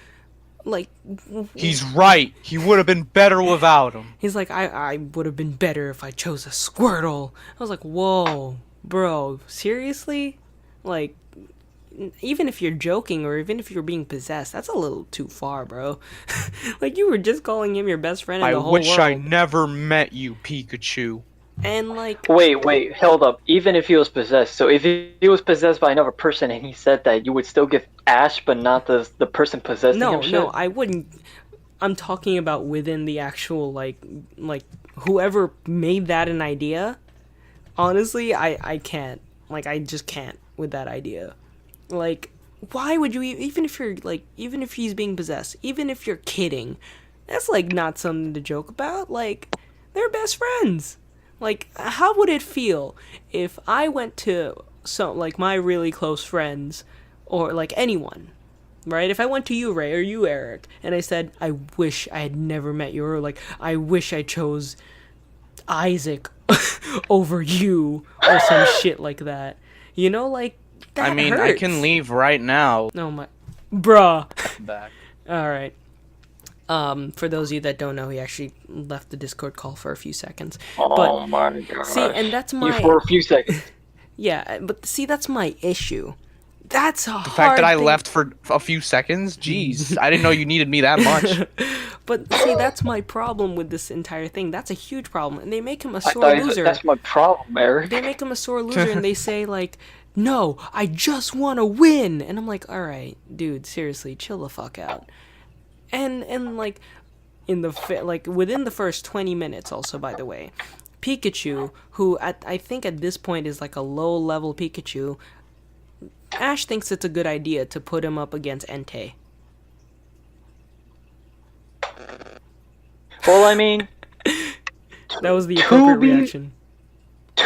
He's right. He would have been better without him. He's like, I would have been better if I chose a Squirtle. I was like, whoa, bro, seriously? Like, even if you're joking or even if you're being possessed, that's a little too far, bro. Like, you were just calling him your best friend in I the whole wish I world. never met you, Pikachu. And, like, Wait, hold up. Even if he was possessed, so if he was possessed by another person and he said that, you would still give Ash, but not the person possessing him no, shit? I wouldn't. I'm talking about within the actual, like, whoever made that an idea. Honestly, I can't. Like, I just can't with that idea. Like, why would you, even if you're, like, even if he's being possessed, even if you're kidding, that's, like, not something to joke about. Like, they're best friends. Like, how would it feel if I went to some, like, my really close friends, or, like, anyone, right? If I went to you, Ray, or you, Eric, and I said, I wish I had never met you, or, like, I wish I chose Isaac over you, or some shit like that. You know, like, that I mean, hurts. I can leave right now. Oh my, bruh. Back. All right. For those of you that don't know, he actually left the Discord call for a few seconds. Oh my god. See, and that's my For a few seconds. yeah. But see, that's my issue. That's a The fact that I left for a few seconds? Jeez, I didn't know you needed me that much. But see, that's my problem with this entire thing. That's a huge problem, and they make him a I sore thought loser. that's my problem, Eric. They make him a sore loser, and they say like, "No, I just want to win," and I'm like, "All right, dude, seriously, chill the fuck out." And like in the like within the first 20 minutes, also by the way, Pikachu, who I think at this point is like a low level Pikachu, Ash thinks it's a good idea to put him up against Entei. Well, I mean, That was the appropriate reaction.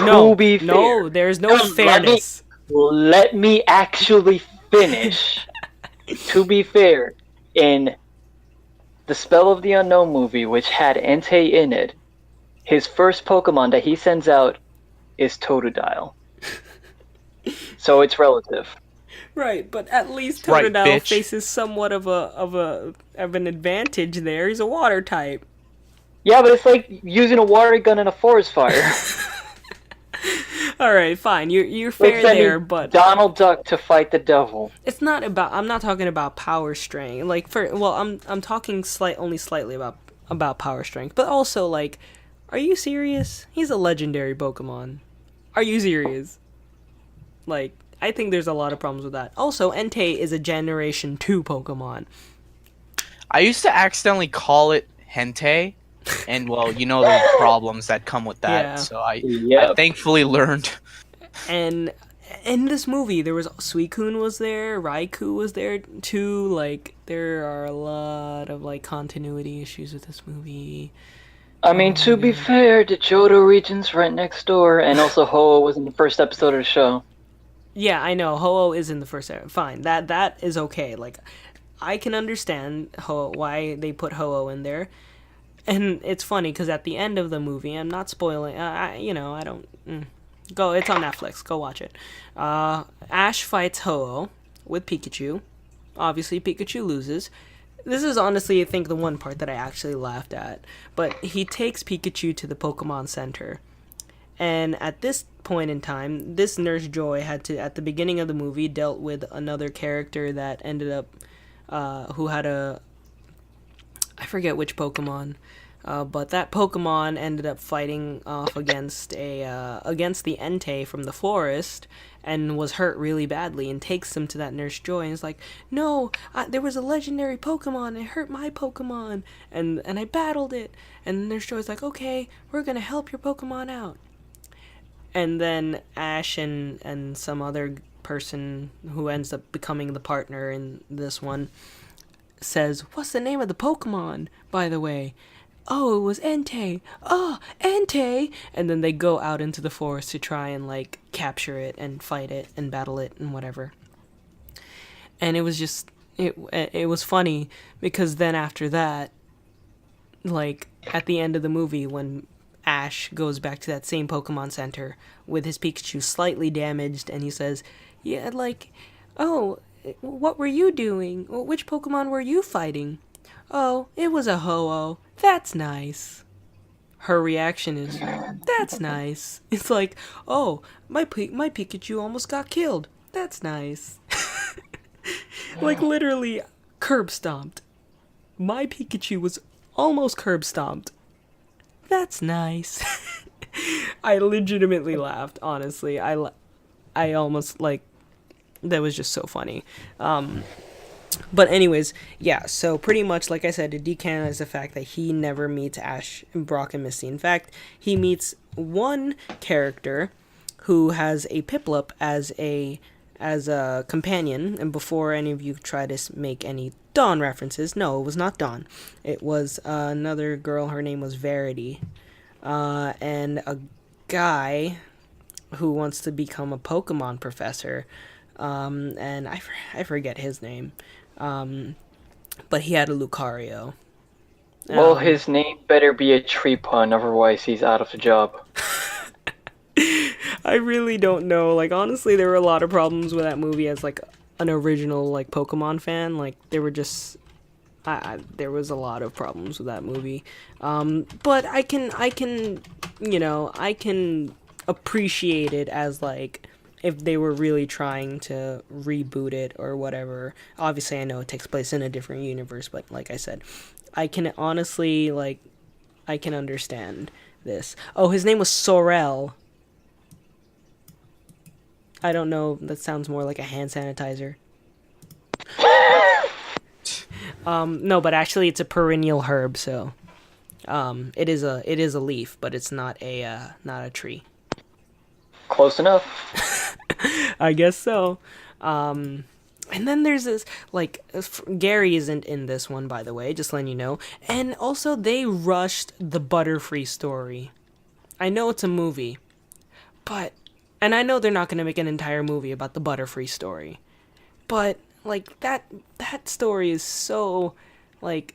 No, be fair, no, there's no fairness. let me actually finish. To be fair, in the Spell of the Unknown movie, which had Entei in it, his first Pokemon that he sends out is Totodile. So it's relative. Right, but at least Right, Totodile bitch. faces somewhat of an advantage there. He's a water type. Yeah, but it's like using a water gun in a forest fire. All right, fine. You're fair Like sending there, but Donald Duck to fight the devil. it's not about. I'm not talking about power strength. Like I'm talking only slightly about power strength, but also like, are you serious? He's a legendary Pokemon. Are you serious? Like, I think there's a lot of problems with that. Also, Entei is a Generation 2 Pokemon. I used to accidentally call it Hentei, and well, you know the problems that come with that. Yeah. So I Yep. thankfully learned. And in this movie, there was Suicune was there, Raikou was there too. Like, there are a lot of like continuity issues with this movie. I mean, to be fair, the Johto region's right next door, and also Ho was in the first episode of the show. Yeah, I know Ho-Oh is in the first era. Fine, that is okay. Like, I can understand why they put Ho-Oh in there. And it's funny because at the end of the movie, I'm not spoiling. I don't go. It's on Netflix. Go watch it. Ash fights Ho-Oh with Pikachu. Obviously, Pikachu loses. This is honestly, I think, the one part that I actually laughed at. But he takes Pikachu to the Pokemon Center, and at this point in time, this Nurse Joy had to, at the beginning of the movie, dealt with another character that ended up, who had I forget which Pokemon, but that Pokemon ended up fighting off against against the Entei from the forest, and was hurt really badly, and takes him to that Nurse Joy, and is like, no, there was a legendary Pokemon, it hurt my Pokemon, and I battled it, and Nurse Joy's like, okay, we're gonna help your Pokemon out. And then Ash and some other person who ends up becoming the partner in this one says, what's the name of the Pokemon, by the way? Oh, it was Entei. Oh, Entei! And then they go out into the forest to try and, like, capture it and fight it and battle it and whatever. And it was just, it was funny because then after that, like, at the end of the movie when Ash goes back to that same Pokemon Center with his Pikachu slightly damaged, and he says, yeah, like, oh, what were you doing? Which Pokemon were you fighting? Oh, it was a Ho-Oh. That's nice. her reaction is, "That's nice." It's like, "Oh, my Pikachu almost got killed. That's nice." Like literally curb stomped. My Pikachu was almost curb stomped. That's nice. I legitimately laughed, honestly. I almost, like, that was just so funny. But anyways, yeah, so pretty much, like I said, it decanonized the fact that he never meets Ash, Brock, and Misty. In fact, he meets one character who has a Piplup as a companion, and before any of you try to make any Dawn references, no, it was not Dawn. It was another girl, her name was Verity, and a guy who wants to become a Pokemon professor, and I forget his name, but he had a Lucario. Well, his name better be a tree pun, otherwise he's out of the job. I really don't know. Like, honestly, there were a lot of problems with that movie as, like, an original, like, Pokemon fan. Like, there were just... there was a lot of problems with that movie. But I can, you know, I can appreciate it as, like, if they were really trying to reboot it or whatever. Obviously, I know it takes place in a different universe, but like I said, I can honestly, like, I can understand this. Oh, his name was Sorel. I don't know, that sounds more like a hand sanitizer. No, but actually it's a perennial herb, so it is a leaf, but it's not a tree. Close enough. I guess so. And then there's this, like, Gary isn't in this one, by the way, just letting you know. And also, they rushed the Butterfree story. I know it's a movie, but... And I know they're not going to make an entire movie about the Butterfree story. But, like, that story is so, like...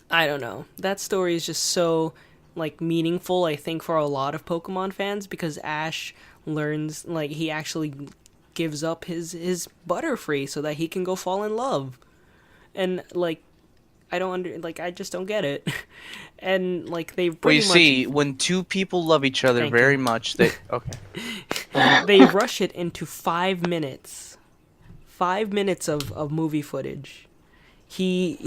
I don't know. That story is just so, like, meaningful, I think, for a lot of Pokemon fans, because Ash learns, like, he actually gives up his Butterfree so that he can go fall in love. And, like, I just don't get it. And, like, they pretty much... see, when two people love each other very much, they... Okay. They rush it into 5 minutes. 5 minutes of movie footage. His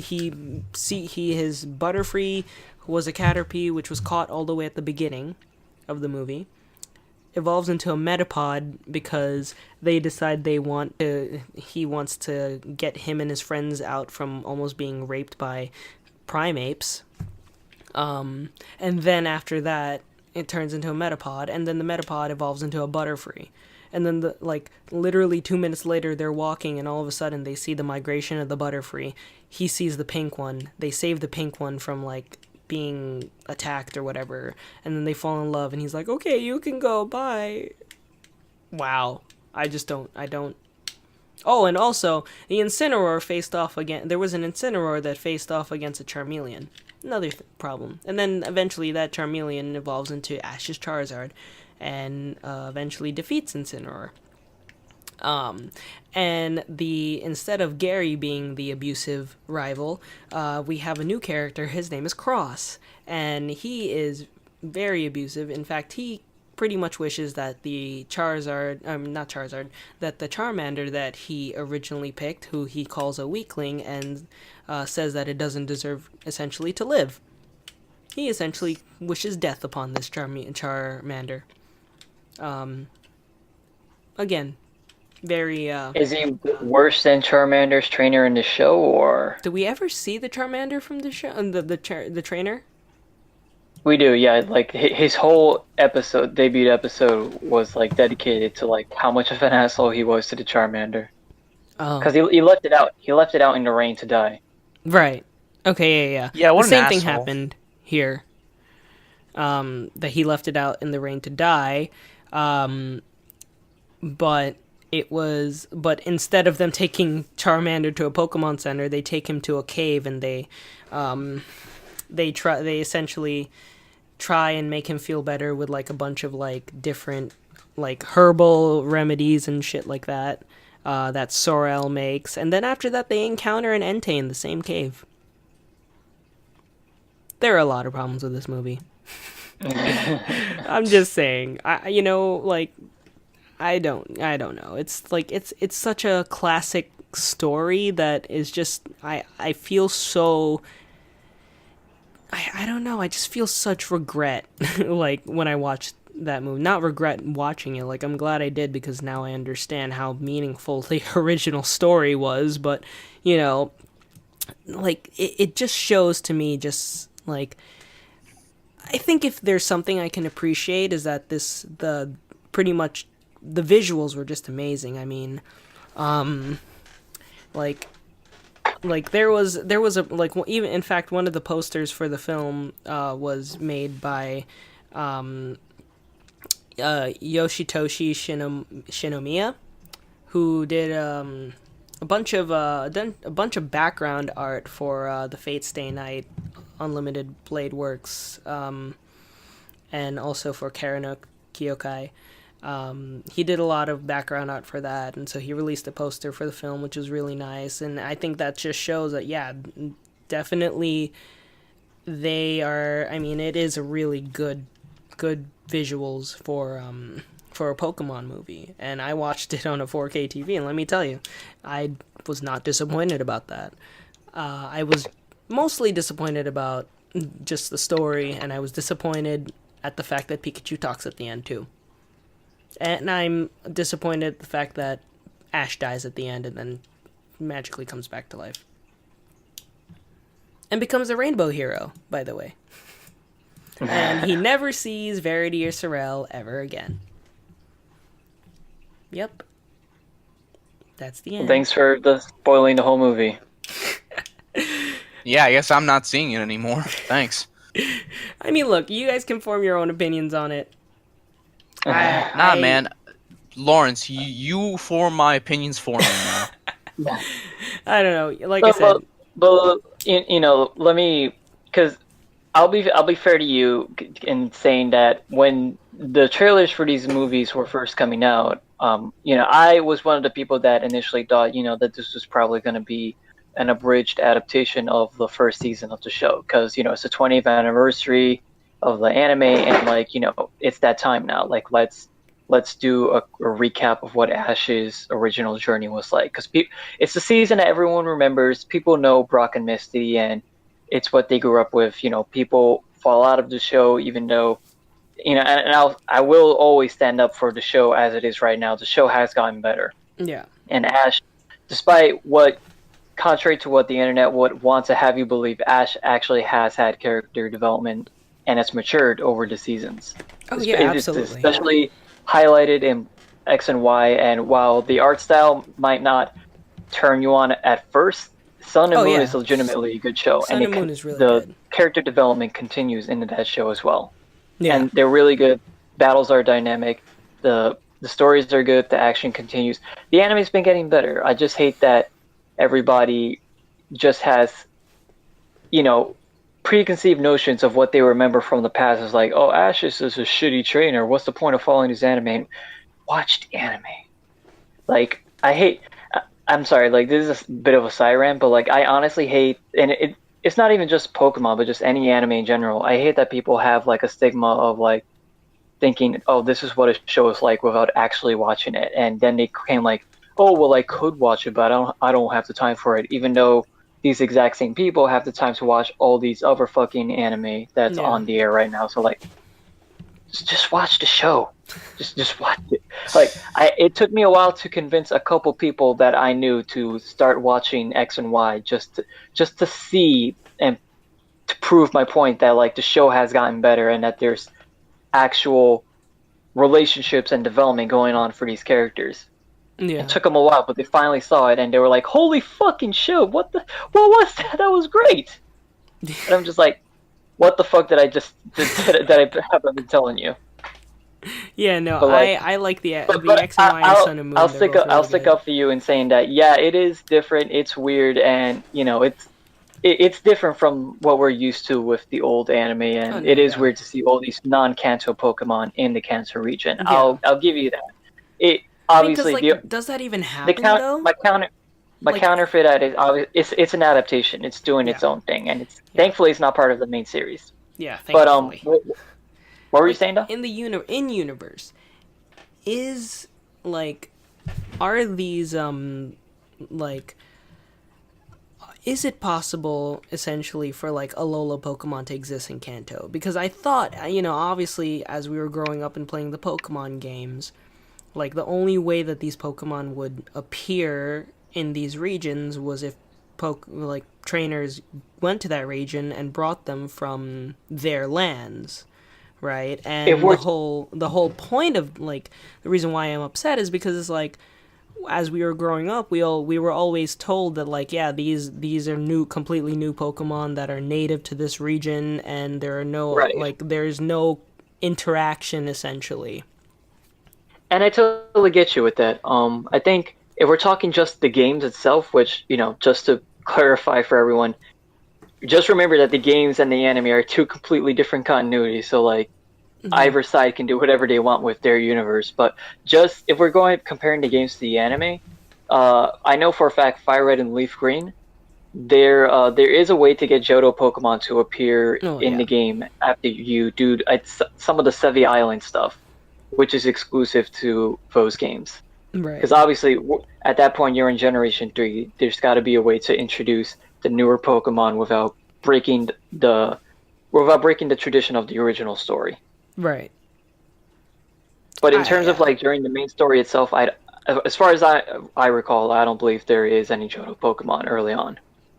Butterfree was a Caterpie, which was caught all the way at the beginning of the movie. Evolves into a Metapod because they decide he wants to get him and his friends out from almost being raped by primates. And then after that, it turns into a Metapod, and then the Metapod evolves into a Butterfree. And then, literally 2 minutes later, they're walking, and all of a sudden, they see the migration of the Butterfree. He sees the pink one. They save the pink one from, like, being attacked or whatever. And then they fall in love, and he's like, "Okay, you can go, bye." Wow. I don't... Oh, and also, the Incineroar faced off again. There was an Incineroar that faced off against a Charmeleon. Another problem. And then, eventually, that Charmeleon evolves into Ash's Charizard, and eventually defeats Incineroar. And instead of Gary being the abusive rival, we have a new character. His name is Cross, and he is very abusive. In fact, he pretty much wishes that the that the Charmander that he originally picked, who he calls a weakling, and says that it doesn't deserve, essentially, to live. He essentially wishes death upon this Charmander. Again, very... Is he worse than Charmander's trainer in the show, or...? Do we ever see the Charmander from the show? The trainer? We do, yeah. Like, his whole debut episode was, like, dedicated to, like, how much of an asshole he was to the Charmander. Oh. Because he left it out. He left it out in the rain to die. Right. Okay, yeah. Yeah, what the same an thing asshole. Happened here. That he left it out in the rain to die. But instead of them taking Charmander to a Pokemon Center, they take him to a cave, and they essentially try and make him feel better with, like, a bunch of, like, different, like, herbal remedies and shit like that that Sorel makes. And then after that, they encounter an Entei in the same cave. There are a lot of problems with this movie. I'm just saying. Like I don't know. It's like it's such a classic story that is just I feel so I don't know. I just feel such regret like when I watch that movie. Not regret watching it. Like I'm glad I did because now I understand how meaningful the original story was, but like it just shows to me just like I think if there's something I can appreciate is that the pretty much the visuals were just amazing. I mean, like there was a like even in fact one of the posters for the film was made by Yoshitoshi Shinomiya, who did a bunch of background art for the Fate Stay Night Unlimited Blade Works, and also for Karano Kyokai. He did a lot of background art for that, and so he released a poster for the film, which was really nice. And I think that just shows that, yeah, definitely they are. I mean, it is a really good visuals for a Pokemon movie, and I watched it on a 4K TV, and let me tell you, I was not disappointed about that. I was mostly disappointed about just the story, and I was disappointed at the fact that Pikachu talks at the end too. And I'm disappointed at the fact that Ash dies at the end and then magically comes back to life. And becomes a rainbow hero, by the way. And he never sees Verity or Sorrel ever again. Yep. That's the end. Thanks for spoiling the whole movie. Yeah, I guess I'm not seeing it anymore. Thanks. I mean, look, you guys can form your own opinions on it. Man. Lawrence, you form my opinions for me now. I don't know. Like I said, but let me, because I'll be fair to you in saying that when the trailers for these movies were first coming out, I was one of the people that initially thought, that this was probably going to be an abridged adaptation of the first season of the show, because it's the 20th anniversary of the anime, and it's that time now. Like let's do a recap of what Ash's original journey was like, because it's the season that everyone remembers. People know Brock and Misty, and it's what they grew up with. People fall out of the show, even though, and I will always stand up for the show as it is right now. The show has gotten better. Yeah. And Ash, despite what, contrary to what the internet would want to have you believe, Ash actually has had character development and it's matured over the seasons. Oh, yeah, absolutely. It's especially highlighted in X and Y, and while the art style might not turn you on at first, Sun and Moon is legitimately a good show. Sun and Moon is really the good. Character development continues into that show as well. Yeah. And they're really good. Battles are dynamic. The stories are good. The action continues. The anime's been getting better. I just hate that everybody just has, preconceived notions of what they remember from the past. Is like, oh, Ash is a shitty trainer. What's the point of following his anime? Watch the anime. Like, I'm sorry, like, this is a bit of a side rant, but like, I honestly hate, and it's not even just Pokemon, but just any anime in general. I hate that people have like a stigma of like thinking, oh, this is what a show is like, without actually watching it, and then they claim like, oh, well, I could watch it, but I don't have the time for it, even though these exact same people have the time to watch all these other fucking anime that's on the air right now. So like, just watch the show. Just watch it. Like, it took me a while to convince a couple people that I knew to start watching X and Y, just to see and to prove my point that like the show has gotten better and that there's actual relationships and development going on for these characters. Yeah. It took them a while, but they finally saw it, and they were like, "Holy fucking shit! What was that? That was great!" And I'm just like, "What the fuck did I just that I haven't been telling you?" Yeah, no, like, I like the X and Y and Sun and Moon. I'll stick up for you in saying that. Yeah, it is different. It's weird, and it's different from what we're used to with the old anime, and it is weird to see all these non-Kanto Pokemon in the Kanto region. Yeah. I'll give you that. It. Obviously, does that even happen though? My counter for that is it's an adaptation. It's doing its own thing, and thankfully it's not part of the main series. Yeah, But thankfully. what were you saying, though? In the in universe, is like, are these like, is it possible essentially for like a Lola Pokemon to exist in Kanto? Because I thought, obviously as we were growing up and playing the Pokemon games, like the only way that these Pokemon would appear in these regions was if like trainers went to that region and brought them from their lands, right? If And we're the whole point of like the reason why I'm upset is because it's like, as we were growing up, we were always told that like, yeah, these are completely new Pokemon that are native to this region, and there are no right, like there's no interaction essentially. and I totally get you with that. I think if we're talking just the games itself, which just to clarify for everyone, just remember that the games and the anime are two completely different continuities. So like either side can do whatever they want with their universe. But just if we're going comparing the games to the anime, I know for a fact Fire Red and Leaf Green, there is a way to get Johto Pokemon to appear Oh in yeah, the game after you do some of the Sevi Island stuff, which is exclusive to those games. right, Because obviously, at that point, you're in Generation 3. There's got to be a way to introduce the newer Pokemon without breaking the tradition of the original story. right. But in terms of Yeah. like during the main story itself, as far as I recall, I don't believe there is any Johto Pokemon early on.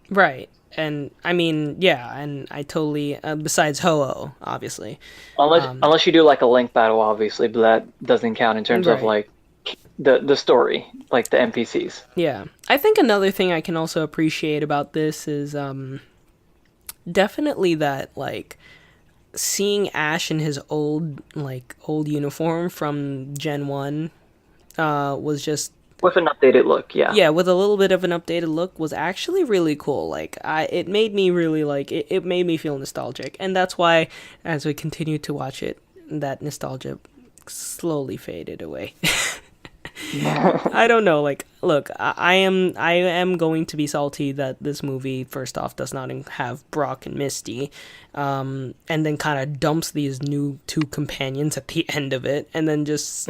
Right. And I mean, yeah, and I totally besides Ho-Oh, obviously. Unless you do like a link battle, obviously, but that doesn't count in terms of Right. like the story, like the NPCs. Yeah. I think another thing I can also appreciate about this is definitely that like seeing Ash in his old uniform from Gen 1 was just, With an updated look, yeah. yeah, with a little bit of an updated look, was actually really cool. Like it made me really like it made me feel nostalgic, and that's why as we continued to watch it, that nostalgia slowly faded away. I don't know. Like, look, I am going to be salty that this movie, first off, does not have Brock and Misty, and then kind of dumps these new two companions at the end of it, and then just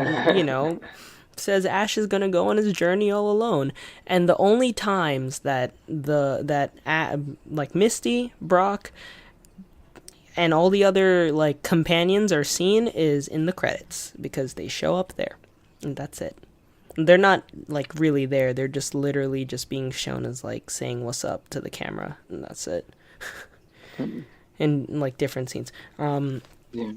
says Ash is gonna go on his journey all alone. And the only times that like Misty, Brock, and all the other like companions are seen is in the credits because they show up there, and that's it. They're not like really there. They're just literally just being shown as like saying what's up to the camera, and that's it. In like different scenes. Yeah.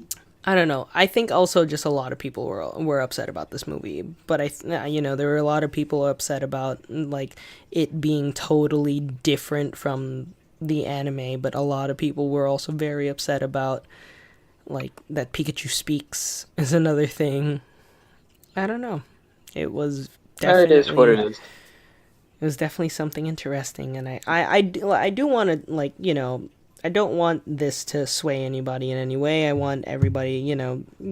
I don't know. I think also just a lot of people were upset about this movie, but there were a lot of people upset about like it being totally different from the anime, but a lot of people were also very upset about like that Pikachu speaks is another thing. I don't know. It was It is what it is. It was definitely something interesting, and I do want to like I don't want this to sway anybody in any way. I want everybody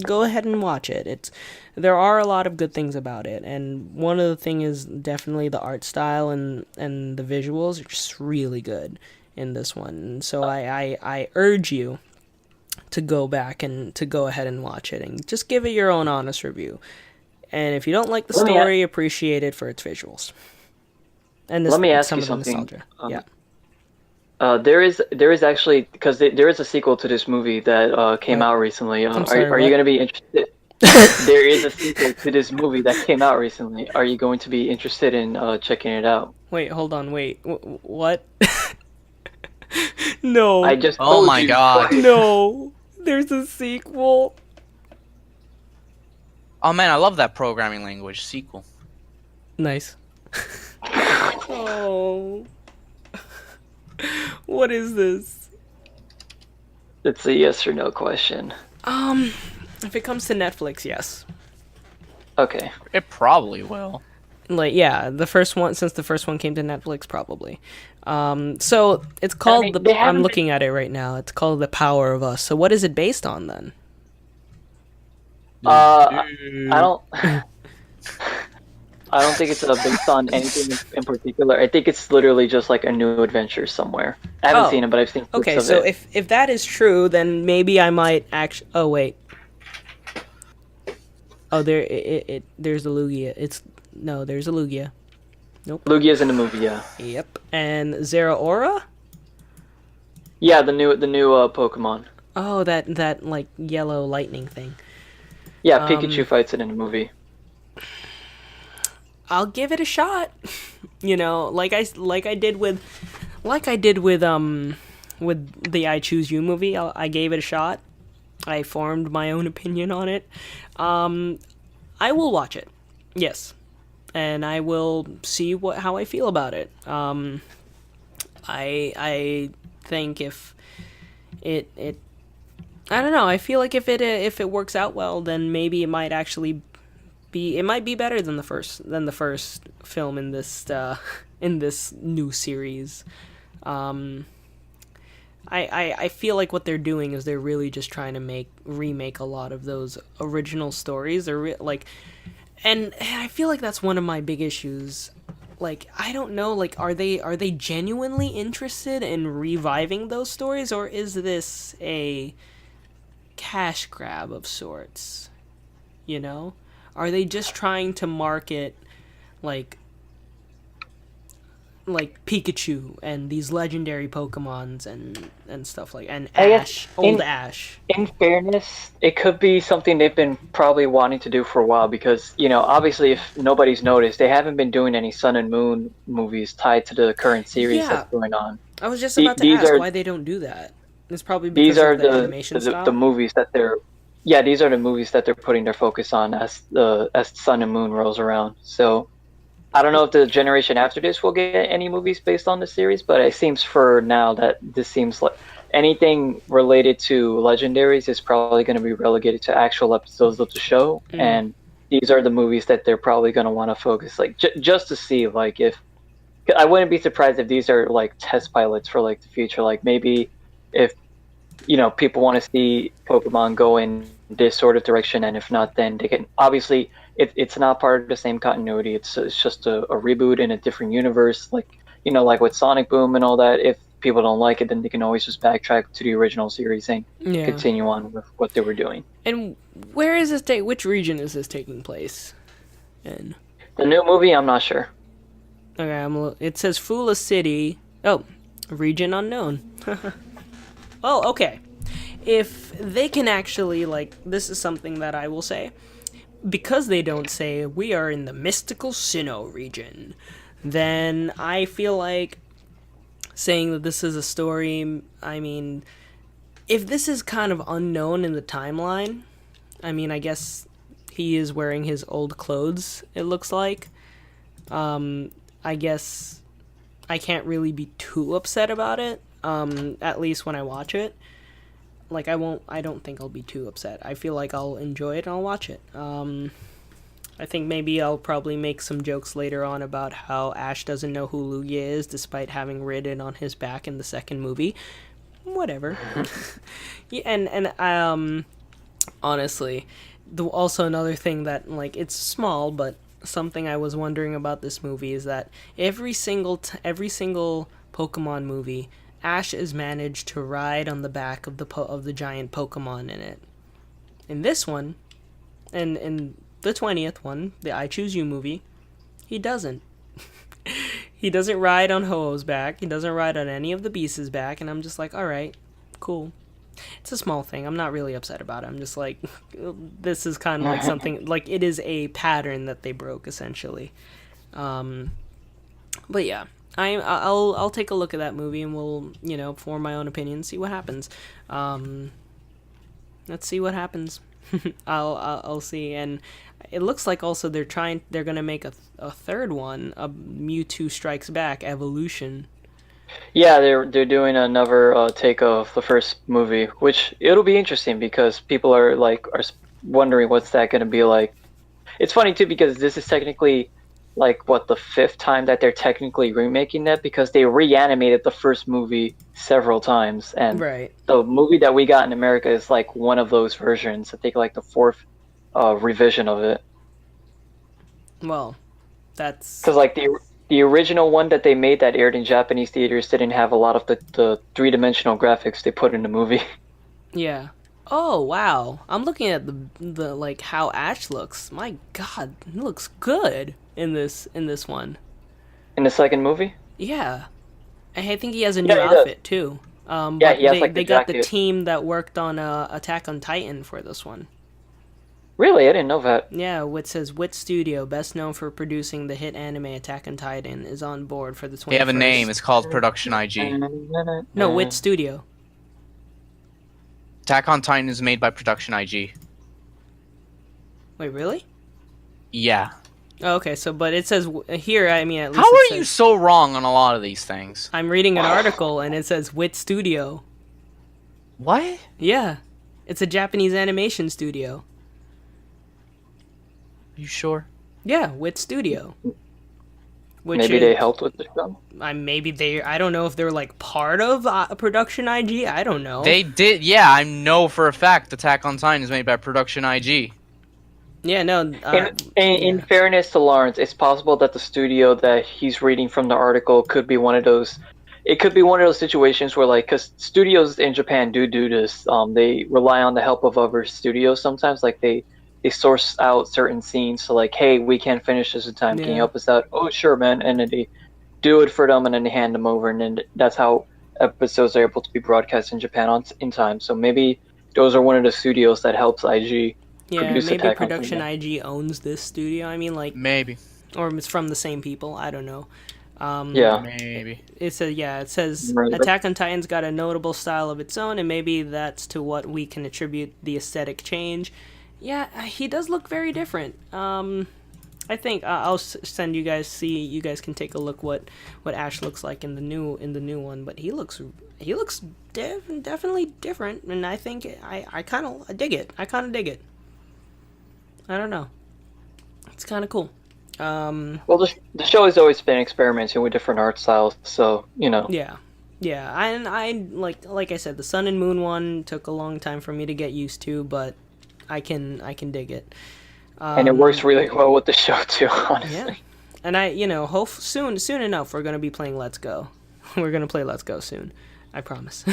go ahead and watch it. There are a lot of good things about it, and one of the things is definitely the art style and the visuals are just really good in this one. And so I urge you to go back and to go ahead and watch it and just give it your own honest review. And if you don't like the story, appreciate it for its visuals. And Let me ask some you of the something. nostalgia. Yeah. There is actually, because there is a sequel to this movie that came out recently. I'm sorry, are you what? going to be interested? There is a sequel to this movie that came out recently. Are you going to be interested in checking it out? Wait, hold on, wait. What? No. I just Oh told my you God. twice. No. There's a sequel. Oh man, I love that programming language. Sequel. Nice. Oh. What is this? It's a yes or no question. If it comes to Netflix, yes. Okay. It probably will. Like, yeah, the first one, since the first one came to Netflix, probably. So it's called I'm looking at it right now. It's called The Power of Us. So what is it based on then? I don't. I don't think it's based on anything in particular. I think it's literally just like a new adventure somewhere. I haven't seen Oh, it, but I've seen clips okay. of So it. if that is true, then maybe I might actually. Oh wait. Oh, there's a Lugia. It's no, there's a Lugia. Nope. Lugia's in the movie, yeah. Yep. And Zeraora? Yeah, the new Pokemon. Oh, that like yellow lightning thing. Yeah, Pikachu fights it in the movie. I'll give it a shot. You know, like I did with with the I Choose You movie. I gave it a shot. I formed my own opinion on it. I will watch it. Yes. And I will see how I feel about it. I think if it I don't know. I feel like if it works out well, then maybe it might actually be better than the first film in this new series. I feel like what they're doing is they're really just trying to remake a lot of those original stories. And I feel like that's one of my big issues. Like, I don't know, like, are they genuinely interested in reviving those stories, or is this a cash grab of sorts? You know? Are they just trying to market, like Pikachu and these legendary Pokemons and stuff and I guess Ash, old Ash? In fairness, it could be something they've been probably wanting to do for a while because, obviously if nobody's noticed, they haven't been doing any Sun and Moon movies tied to the current series that's going on. I was just about to ask why they don't do that. It's probably because of the animation style. The movies that these are the movies that they're putting their focus on as Sun and Moon rolls around. So I don't know if the generation after this will get any movies based on the series, but it seems for now that this seems like anything related to legendaries is probably going to be relegated to actual episodes of the show, and these are the movies that they're probably going to want to focus, like just to see, like, if I wouldn't be surprised if these are like test pilots for like the future, like maybe if people want to see Pokemon go in this sort of direction, and if not, then they can obviously. It's not part of the same continuity. It's just a reboot in a different universe, like like with Sonic Boom and all that. If people don't like it, then they can always just backtrack to the original series and continue on with what they were doing. And where is this which region is this taking place in? The new movie, I'm not sure. Okay, it says Fula City. Oh, region unknown. Oh, okay. If they can actually, this is something that I will say. Because they don't say, we are in the mystical Sinnoh region, then I feel like saying that this is a story, I mean, if this is kind of unknown in the timeline, I mean, I guess he is wearing his old clothes, it looks like. I guess I can't really be too upset about it, at least when I watch it. Like, I don't think I'll be too upset. I feel like I'll enjoy it and I'll watch it. I think maybe I'll probably make some jokes later on about how Ash doesn't know who Lugia is despite having ridden on his back in the second movie. Whatever. Yeah, and honestly, also another thing that, it's small, but something I was wondering about this movie is that every single Pokemon movie, Ash is managed to ride on the back of the giant Pokemon in it. In this one, and in the 20th one, the I Choose You movie, he doesn't. He doesn't ride on Ho-Oh's back. He doesn't ride on any of the Beast's back, and I'm just like, alright, cool. It's a small thing. I'm not really upset about it. I'm just like, this is kind of like something, like, it is a pattern that they broke, essentially. But yeah. I'll take a look at that movie and we'll, form my own opinion, see what happens. Let's see what happens. I'll see. And it looks like also they're gonna make a third one, a Mewtwo Strikes Back Evolution. Yeah, they're doing another take of the first movie, which it'll be interesting because people are wondering what's that gonna be like. It's funny too because this is technically the fifth time that they're technically remaking that, because they reanimated the first movie several times, and the movie that we got in America is one of those versions. I think the fourth revision of it. Well, That's Because like the original one that they made that aired in Japanese theaters didn't have a lot of the three-dimensional graphics they put in the movie. yeah. Oh wow! I'm looking at the like how Ash looks. My God, he looks good in this one. In the second movie? Yeah, and I think he has a new Yeah, he does. outfit too. Yeah, But he has like the they got the jacket. team that worked on Attack on Titan for this one. Really? I didn't know that. Yeah, which says Wit Studio, best known for producing the hit anime Attack on Titan, is on board for the 21st. They have a name. It's called Production IG. No, Wit Studio. Attack on Titan is made by Production IG. Wait, really? Yeah. Oh, okay, so but it says here. I mean, at least How it are says, you so wrong on a lot of these things? I'm reading an article and it says Wit Studio. What? Yeah, it's a Japanese animation studio. You sure? Yeah, Wit Studio. Which Maybe they helped with the show. maybe they. I don't know if they're like part of Production IG. I don't know. They did. Yeah, I know for a fact Attack on Titan is made by Production IG. Yeah, no. In fairness to Lawrence, it's possible that the studio that he's reading from the article could be one of those. It could be one of those situations where, like, because studios in Japan do this, they rely on the help of other studios sometimes. Like, they source out certain scenes. So, like, hey, we can't finish this in time. Can you help us out? Oh, sure, man. And then they do it for them, and then they hand them over, and then that's how episodes are able to be broadcast in Japan in time. So maybe those are one of the studios that helps IG. Yeah, maybe Production IG owns this studio. I mean, like, Maybe. or it's from the same people. I don't know. Yeah. Maybe. It says Right. Attack on Titan's got a notable style of its own, and maybe that's to what we can attribute the aesthetic change. Yeah, he does look very different. I think I'll send you guys. You guys can take a look what Ash looks like in the new one. But he looks definitely different, and I think I kind of dig it. I kind of dig it. I don't know. It's kind of cool. Well, the show has always been experimenting with different art styles, so you know. Yeah. And I like I said, the Sun and Moon one took a long time for me to get used to, but I can dig it. And it works really well with the show too, honestly. Yeah. And I, hope soon enough we're gonna be playing Let's Go. We're gonna play Let's Go soon. I promise.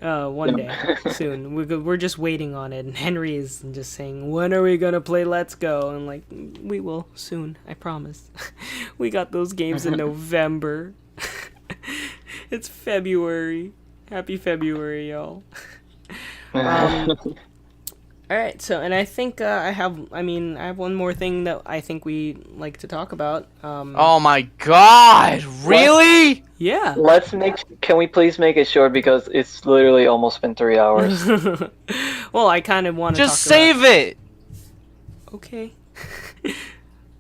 One day soon. We're just waiting on it, and Henry is just saying, "When are we gonna play Let's Go?" And like, we will soon. I promise. We got those games in November. It's February. Happy February, y'all. All right, so and I think I have one more thing that I think we like to talk about. Oh my God! Really? Yeah. Can we please make it short because it's literally almost been 3 hours. Well, I kind of want to Just save it. Okay.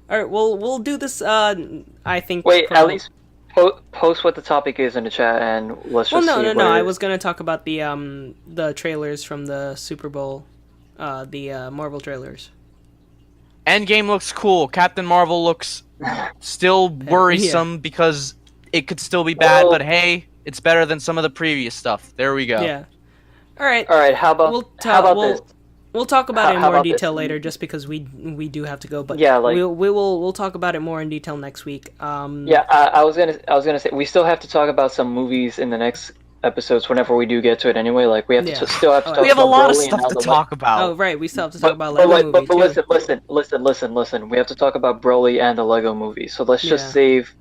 All right, we'll do this. I think. Wait, at least post what the topic is in the chat, and let's just. Well, no. I was gonna talk about the trailers from the Super Bowl, the Marvel trailers. Endgame looks cool. Captain Marvel looks still worrisome because it could still be bad, but hey, it's better than some of the previous stuff. There we go. Yeah. All right. How about this? We'll talk about it in more detail later, just because we do have to go. But yeah, like we'll talk about it more in detail next week. Yeah, I was gonna say we still have to talk about some movies in the next episodes whenever we do get to it. Anyway, like we have to still have to. We have a lot of stuff to talk about. Oh right, we still have to talk about Lego movie too. Listen. We have to talk about Broly and the Lego movie. So let's just save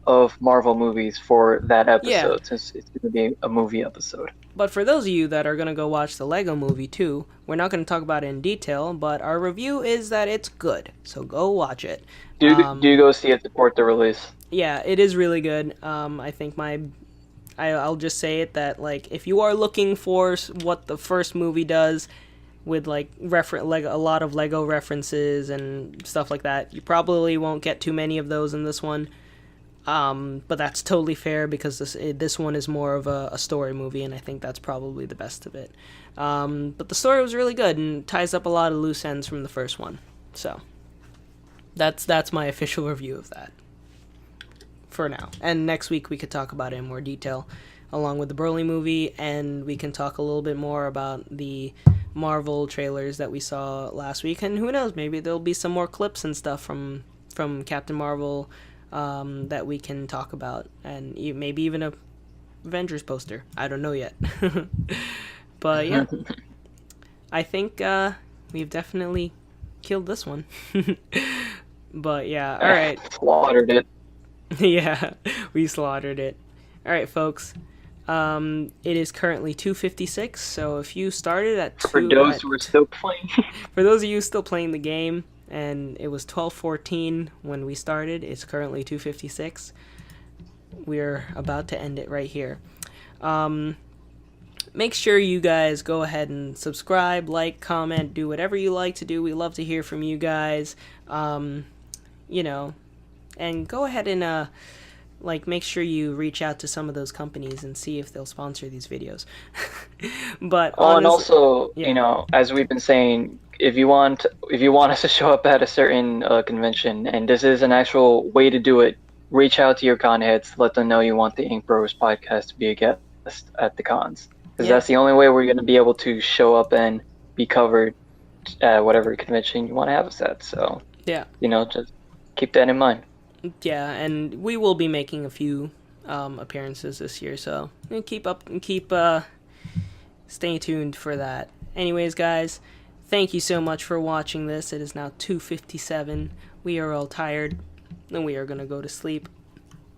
of Marvel movies for that episode since it's going to be a movie episode. But for those of you that are going to go watch the Lego movie too, we're not going to talk about it in detail, but our review is that it's good. So go watch it. Do go see it, support the release. Yeah, it is really good. I think I'll just say it that like if you are looking for what the first movie does with like a lot of Lego references and stuff like that, you probably won't get too many of those in this one. But that's totally fair because this one is more of a story movie, and I think that's probably the best of it. But the story was really good and ties up a lot of loose ends from the first one. So that's my official review of that for now. And next week we could talk about it in more detail, along with the Broly movie, and we can talk a little bit more about the Marvel trailers that we saw last week. And who knows, maybe there'll be some more clips and stuff from from Captain Marvel that we can talk about, and maybe even a Avengers poster. I don't know yet. But yeah, I think we've definitely killed this one. But yeah, all right. Slaughtered it. Yeah, we slaughtered it. All right, folks. It is currently 2:56. So if you started at For those who are still playing. for those of you still playing the game, and it was 12:14 when we started, it's currently 2:56. We're about to end it right here. Make sure you guys go ahead and subscribe, like, comment, do whatever you like to do. We love to hear from you guys. You know, and go ahead and make sure you reach out to some of those companies and see if they'll sponsor these videos. But and also, you know, as we've been saying, if you want us to show up at a certain convention, and this is an actual way to do it, reach out to your con heads, let them know you want the Ink Bros podcast to be a guest at the cons, because that's the only way we're going to be able to show up and be covered at whatever convention you want to have us at. So yeah, you know, just keep that in mind. Yeah, and we will be making a few appearances this year, so keep stay tuned for that. Anyways, guys, thank you so much for watching this. It is now 2:57. We are all tired, and we are gonna go to sleep.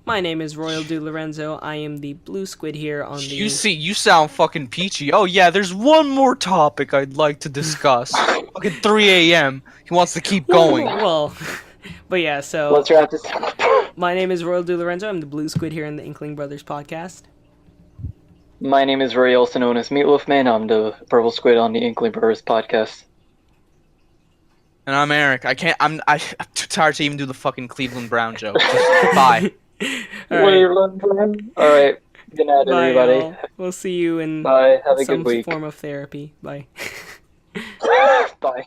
My name is Royal Du Lorenzo. I am the blue squid here on the... You sound fucking peachy. Oh yeah, there's one more topic I'd like to discuss. Fucking 3 a.m. He wants to keep going. Well... But yeah, so... Let's wrap this up. My name is Royal Du Lorenzo. I'm the blue squid here in the Inkling Brothers podcast. My name is Ray, also known as Meatloaf Man. I'm the purple squid on the Inkling Brothers podcast. And I'm Eric. I'm too tired to even do the fucking Cleveland Brown joke. Just, bye. All right. Good night, Bye, everybody. Y'all. We'll see you in Bye. Have a some good week. form of therapy. Bye. Bye.